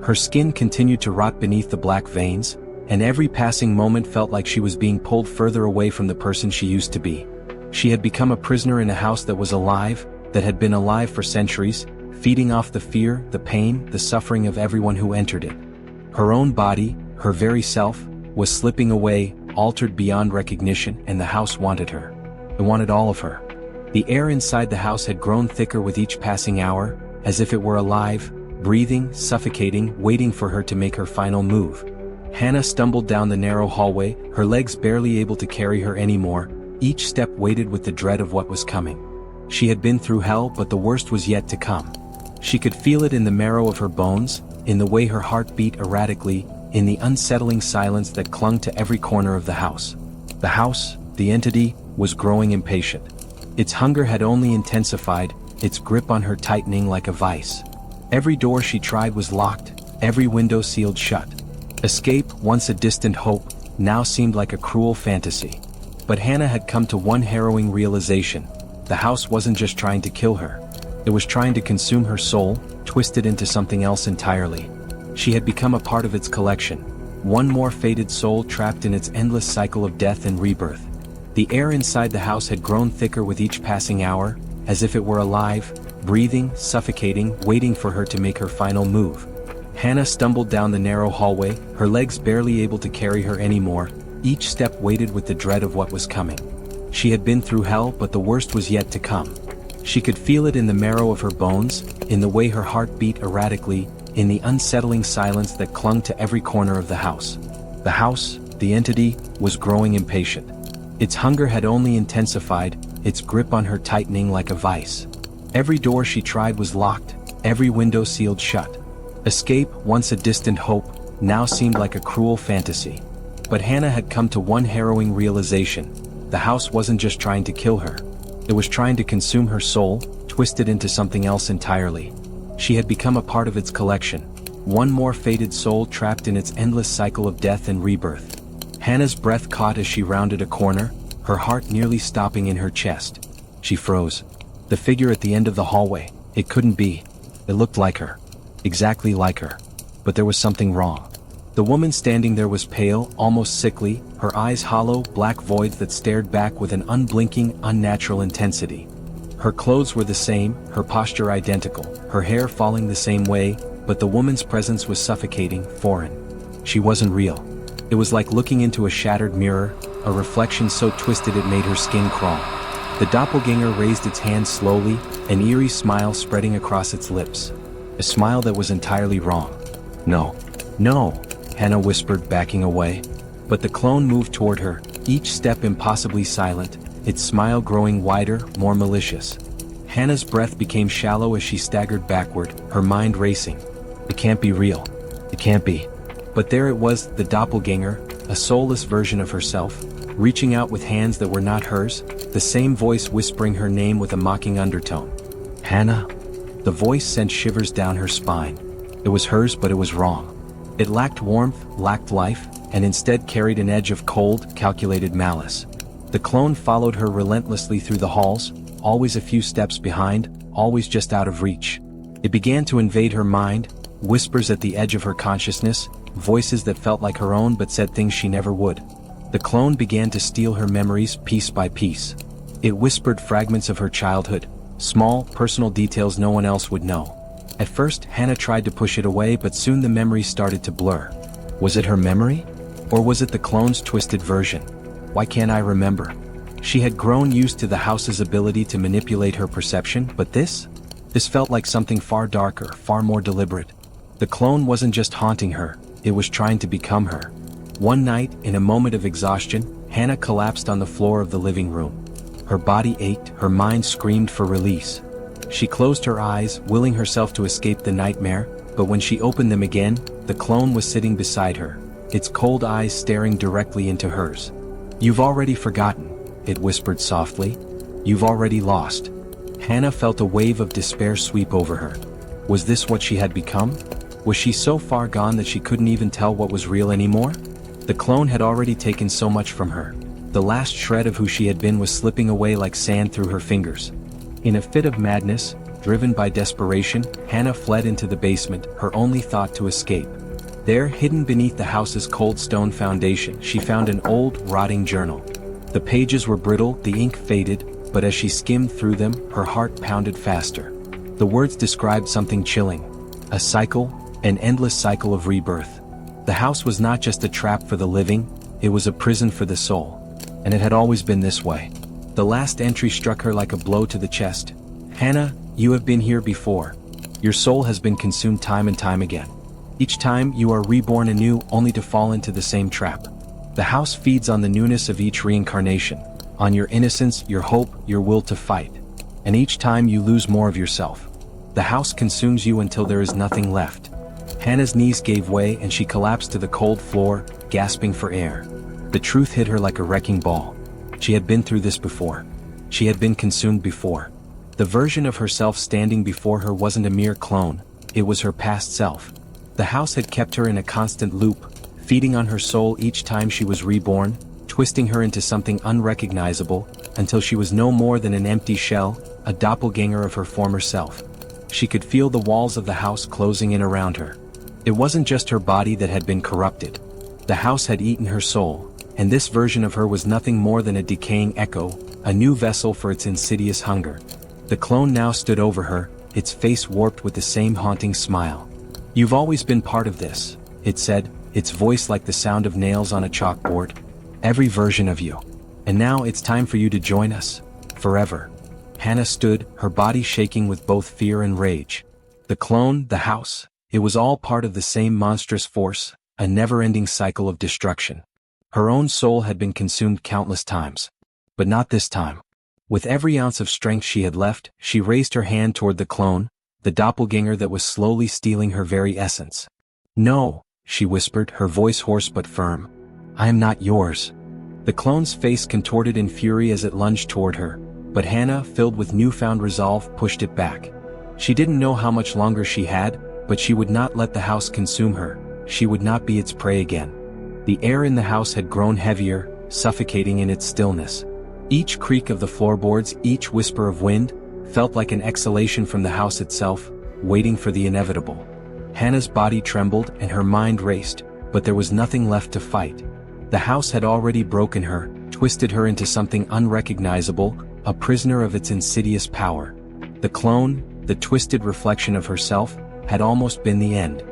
Her skin continued to rot beneath the black veins, and every passing moment felt like she was being pulled further away from the person she used to be. She had become a prisoner in a house that was alive, that had been alive for centuries, feeding off the fear, the pain, the suffering of everyone who entered it. Her own body, her very self, was slipping away, altered beyond recognition, and the house wanted her. It wanted all of her. The air inside the house had grown thicker with each passing hour, as if it were alive, breathing, suffocating, waiting for her to make her final move. Hannah stumbled down the narrow hallway, her legs barely able to carry her anymore. Each step weighted with the dread of what was coming. She had been through hell, but the worst was yet to come. She could feel it in the marrow of her bones, in the way her heart beat erratically, in the unsettling silence that clung to every corner of the house. The house, the entity, was growing impatient. Its hunger had only intensified, its grip on her tightening like a vice. Every door she tried was locked, every window sealed shut. Escape, once a distant hope, now seemed like a cruel fantasy. But Hannah had come to one harrowing realization. The house wasn't just trying to kill her. It was trying to consume her soul, twist it into something else entirely. She had become a part of its collection, one more fated soul trapped in its endless cycle of death and rebirth. The air inside the house had grown thicker with each passing hour, as if it were alive, breathing, suffocating, waiting for her to make her final move. Hannah stumbled down the narrow hallway, her legs barely able to carry her anymore. Each step weighted with the dread of what was coming. She had been through hell, but the worst was yet to come. She could feel it in the marrow of her bones, in the way her heart beat erratically, in the unsettling silence that clung to every corner of the house. The house, the entity, was growing impatient. Its hunger had only intensified, its grip on her tightening like a vice. Every door she tried was locked, every window sealed shut. Escape, once a distant hope, now seemed like a cruel fantasy. But Hannah had come to one harrowing realization. The house wasn't just trying to kill her. It was trying to consume her soul, twist it into something else entirely. She had become a part of its collection, one more fated soul trapped in its endless cycle of death and rebirth. Hannah's breath caught as she rounded a corner, her heart nearly stopping in her chest. She froze. The figure at the end of the hallway, it couldn't be. It looked like her. Exactly like her. But there was something wrong. The woman standing there was pale, almost sickly, her eyes hollow, black voids that stared back with an unblinking, unnatural intensity. Her clothes were the same, her posture identical, her hair falling the same way, but the woman's presence was suffocating, foreign. She wasn't real. It was like looking into a shattered mirror, a reflection so twisted it made her skin crawl. The doppelganger raised its hand slowly, an eerie smile spreading across its lips. A smile that was entirely wrong. No. No, Hannah whispered, backing away. But the clone moved toward her, each step impossibly silent, its smile growing wider, more malicious. Hannah's breath became shallow as she staggered backward, her mind racing. It can't be real. It can't be. But there it was, the doppelganger, a soulless version of herself, reaching out with hands that were not hers, the same voice whispering her name with a mocking undertone. Hannah? The voice sent shivers down her spine. It was hers, but it was wrong. It lacked warmth, lacked life, and instead carried an edge of cold, calculated malice. The clone followed her relentlessly through the halls, always a few steps behind, always just out of reach. It began to invade her mind, whispers at the edge of her consciousness, voices that felt like her own but said things she never would. The clone began to steal her memories piece by piece. It whispered fragments of her childhood, small, personal details no one else would know. At first, Hannah tried to push it away, but soon the memories started to blur. Was it her memory? Or was it the clone's twisted version? Why can't I remember? She had grown used to the house's ability to manipulate her perception, but this felt like something far darker, far more deliberate. The clone wasn't just haunting her, it was trying to become her. One night, in a moment of exhaustion, Hannah collapsed on the floor of the living room. Her body ached, her mind screamed for release. She closed her eyes, willing herself to escape the nightmare, but when she opened them again, the clone was sitting beside her, its cold eyes staring directly into hers. "You've already forgotten," it whispered softly. "You've already lost." Hannah felt a wave of despair sweep over her. Was this what she had become? Was she so far gone that she couldn't even tell what was real anymore? The clone had already taken so much from her. The last shred of who she had been was slipping away like sand through her fingers. In a fit of madness, driven by desperation, Hannah fled into the basement, her only thought to escape. There, hidden beneath the house's cold stone foundation, she found an old, rotting journal. The pages were brittle, the ink faded, but as she skimmed through them, her heart pounded faster. The words described something chilling. A cycle, an endless cycle of rebirth. The house was not just a trap for the living, it was a prison for the soul. And it had always been this way. The last entry struck her like a blow to the chest. Hannah, you have been here before. Your soul has been consumed time and time again. Each time you are reborn anew only to fall into the same trap. The house feeds on the newness of each reincarnation, on your innocence, your hope, your will to fight. And each time you lose more of yourself. The house consumes you until there is nothing left. Hannah's knees gave way and she collapsed to the cold floor, gasping for air. The truth hit her like a wrecking ball. She had been through this before. She had been consumed before. The version of herself standing before her wasn't a mere clone, it was her past self. The house had kept her in a constant loop, feeding on her soul each time she was reborn, twisting her into something unrecognizable, until she was no more than an empty shell, a doppelganger of her former self. She could feel the walls of the house closing in around her. It wasn't just her body that had been corrupted. The house had eaten her soul, and this version of her was nothing more than a decaying echo, a new vessel for its insidious hunger. The clone now stood over her, its face warped with the same haunting smile. You've always been part of this, it said, its voice like the sound of nails on a chalkboard. Every version of you. And now it's time for you to join us. Forever. Hannah stood, her body shaking with both fear and rage. The clone, the house, it was all part of the same monstrous force, a never-ending cycle of destruction. Her own soul had been consumed countless times. But not this time. With every ounce of strength she had left, she raised her hand toward the clone, the doppelganger that was slowly stealing her very essence. No, she whispered, her voice hoarse but firm. I am not yours. The clone's face contorted in fury as it lunged toward her, but Hannah, filled with newfound resolve, pushed it back. She didn't know how much longer she had, but she would not let the house consume her. She would not be its prey again. The air in the house had grown heavier, suffocating in its stillness. Each creak of the floorboards, each whisper of wind, felt like an exhalation from the house itself, waiting for the inevitable. Hannah's body trembled and her mind raced, but there was nothing left to fight. The house had already broken her, twisted her into something unrecognizable, a prisoner of its insidious power. The clone, the twisted reflection of herself, had almost been the end.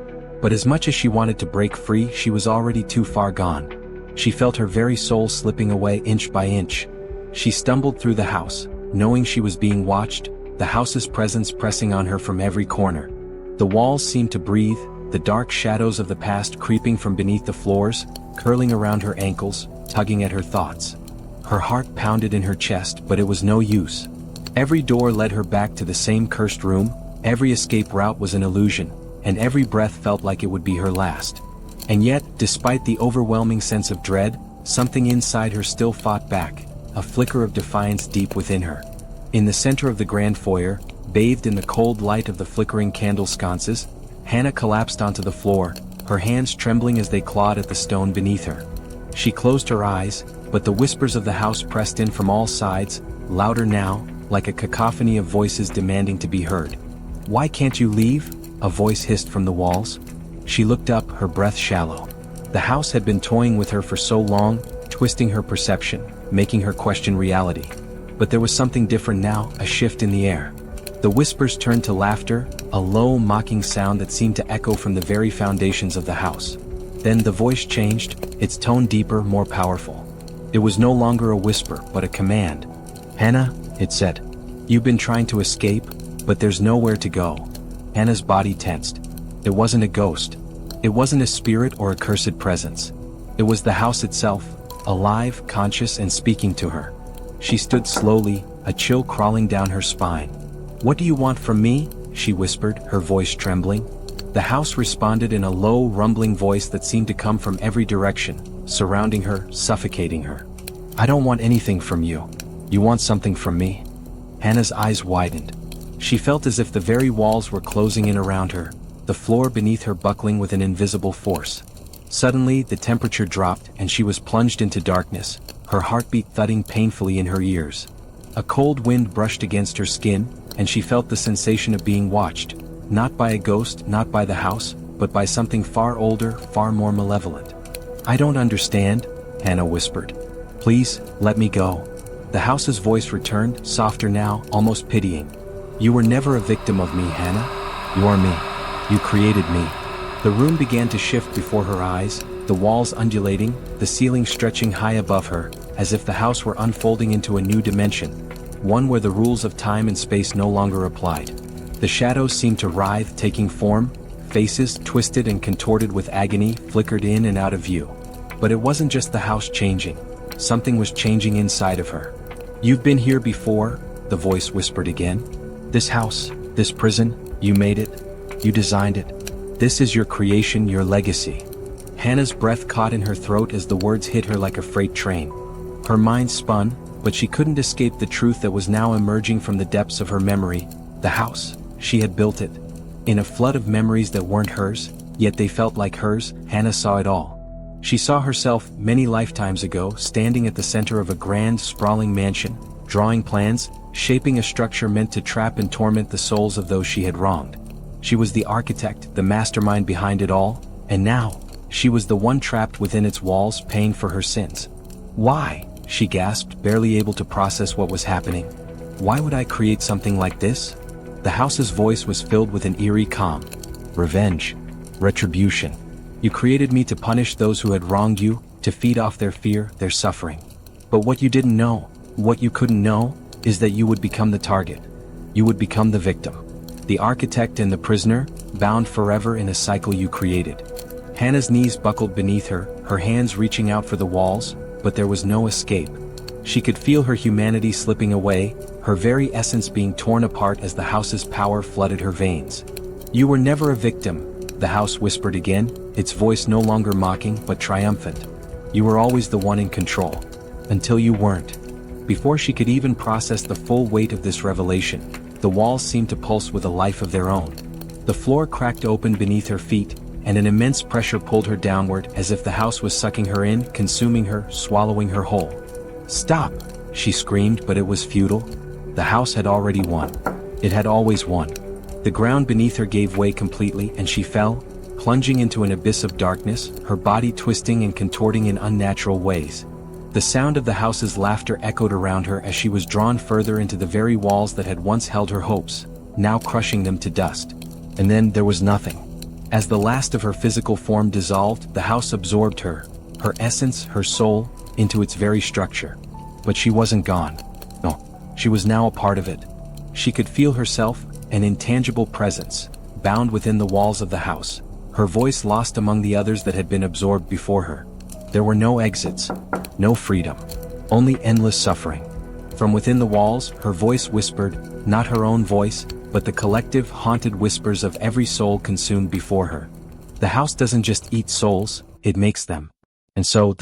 But as much as she wanted to break free, she was already too far gone. She felt her very soul slipping away inch by inch. She stumbled through the house, knowing she was being watched, the house's presence pressing on her from every corner. The walls seemed to breathe, the dark shadows of the past creeping from beneath the floors, curling around her ankles, tugging at her thoughts. Her heart pounded in her chest, but it was no use. Every door led her back to the same cursed room, every escape route was an illusion, and every breath felt like it would be her last. And yet, despite the overwhelming sense of dread, something inside her still fought back, a flicker of defiance deep within her. In the center of the grand foyer, bathed in the cold light of the flickering candle sconces, Hannah collapsed onto the floor, her hands trembling as they clawed at the stone beneath her. She closed her eyes, but the whispers of the house pressed in from all sides, louder now, like a cacophony of voices demanding to be heard. "Why can't you leave?" a voice hissed from the walls. She looked up, her breath shallow. The house had been toying with her for so long, twisting her perception, making her question reality. But there was something different now, a shift in the air. The whispers turned to laughter, a low, mocking sound that seemed to echo from the very foundations of the house. Then the voice changed, its tone deeper, more powerful. It was no longer a whisper, but a command. "Hannah," it said, "you've been trying to escape, but there's nowhere to go." Hannah's body tensed. It wasn't a ghost. It wasn't a spirit or a cursed presence. It was the house itself, alive, conscious, and speaking to her. She stood slowly, a chill crawling down her spine. "What do you want from me?" she whispered, her voice trembling. The house responded in a low, rumbling voice that seemed to come from every direction, surrounding her, suffocating her. "I don't want anything from you. You want something from me?" Hannah's eyes widened. She felt as if the very walls were closing in around her, the floor beneath her buckling with an invisible force. Suddenly, the temperature dropped and she was plunged into darkness, her heartbeat thudding painfully in her ears. A cold wind brushed against her skin, and she felt the sensation of being watched, not by a ghost, not by the house, but by something far older, far more malevolent. "I don't understand," Hannah whispered. "Please, let me go." The house's voice returned, softer now, almost pitying. "You were never a victim of me, Hannah. You are me. You created me." The room began to shift before her eyes, the walls undulating, the ceiling stretching high above her, as if the house were unfolding into a new dimension, one where the rules of time and space no longer applied. The shadows seemed to writhe, taking form, faces, twisted and contorted with agony, flickered in and out of view. But it wasn't just the house changing. Something was changing inside of her. "You've been here before," the voice whispered again. "This house, this prison, you made it. You designed it. This is your creation, your legacy." Hannah's breath caught in her throat as the words hit her like a freight train. Her mind spun, but she couldn't escape the truth that was now emerging from the depths of her memory. The house, she had built it. In a flood of memories that weren't hers, yet they felt like hers, Hannah saw it all. She saw herself, many lifetimes ago, standing at the center of a grand, sprawling mansion, drawing plans, shaping a structure meant to trap and torment the souls of those she had wronged. She was the architect, the mastermind behind it all, and now, she was the one trapped within its walls, paying for her sins. "Why?" she gasped, barely able to process what was happening. "Why would I create something like this?" The house's voice was filled with an eerie calm. "Revenge. Retribution. You created me to punish those who had wronged you, to feed off their fear, their suffering. But what you didn't know, what you couldn't know, is that you would become the target. You would become the victim. The architect and the prisoner, bound forever in a cycle you created." Hannah's knees buckled beneath her, her hands reaching out for the walls, but there was no escape. She could feel her humanity slipping away, her very essence being torn apart as the house's power flooded her veins. "You were never a victim," the house whispered again, its voice no longer mocking but triumphant. "You were always the one in control. Until you weren't." Before she could even process the full weight of this revelation, the walls seemed to pulse with a life of their own. The floor cracked open beneath her feet, and an immense pressure pulled her downward as if the house was sucking her in, consuming her, swallowing her whole. "Stop!" she screamed, but it was futile. The house had already won. It had always won. The ground beneath her gave way completely and she fell, plunging into an abyss of darkness, her body twisting and contorting in unnatural ways. The sound of the house's laughter echoed around her as she was drawn further into the very walls that had once held her hopes, now crushing them to dust. And then there was nothing. As the last of her physical form dissolved, the house absorbed her essence, her soul, into its very structure. But she wasn't gone. No, she was now a part of it. She could feel herself, an intangible presence, bound within the walls of the house, her voice lost among the others that had been absorbed before her. There were no exits, no freedom, only endless suffering. From within the walls, her voice whispered, not her own voice, but the collective, haunted whispers of every soul consumed before her. The house doesn't just eat souls, it makes them. And so,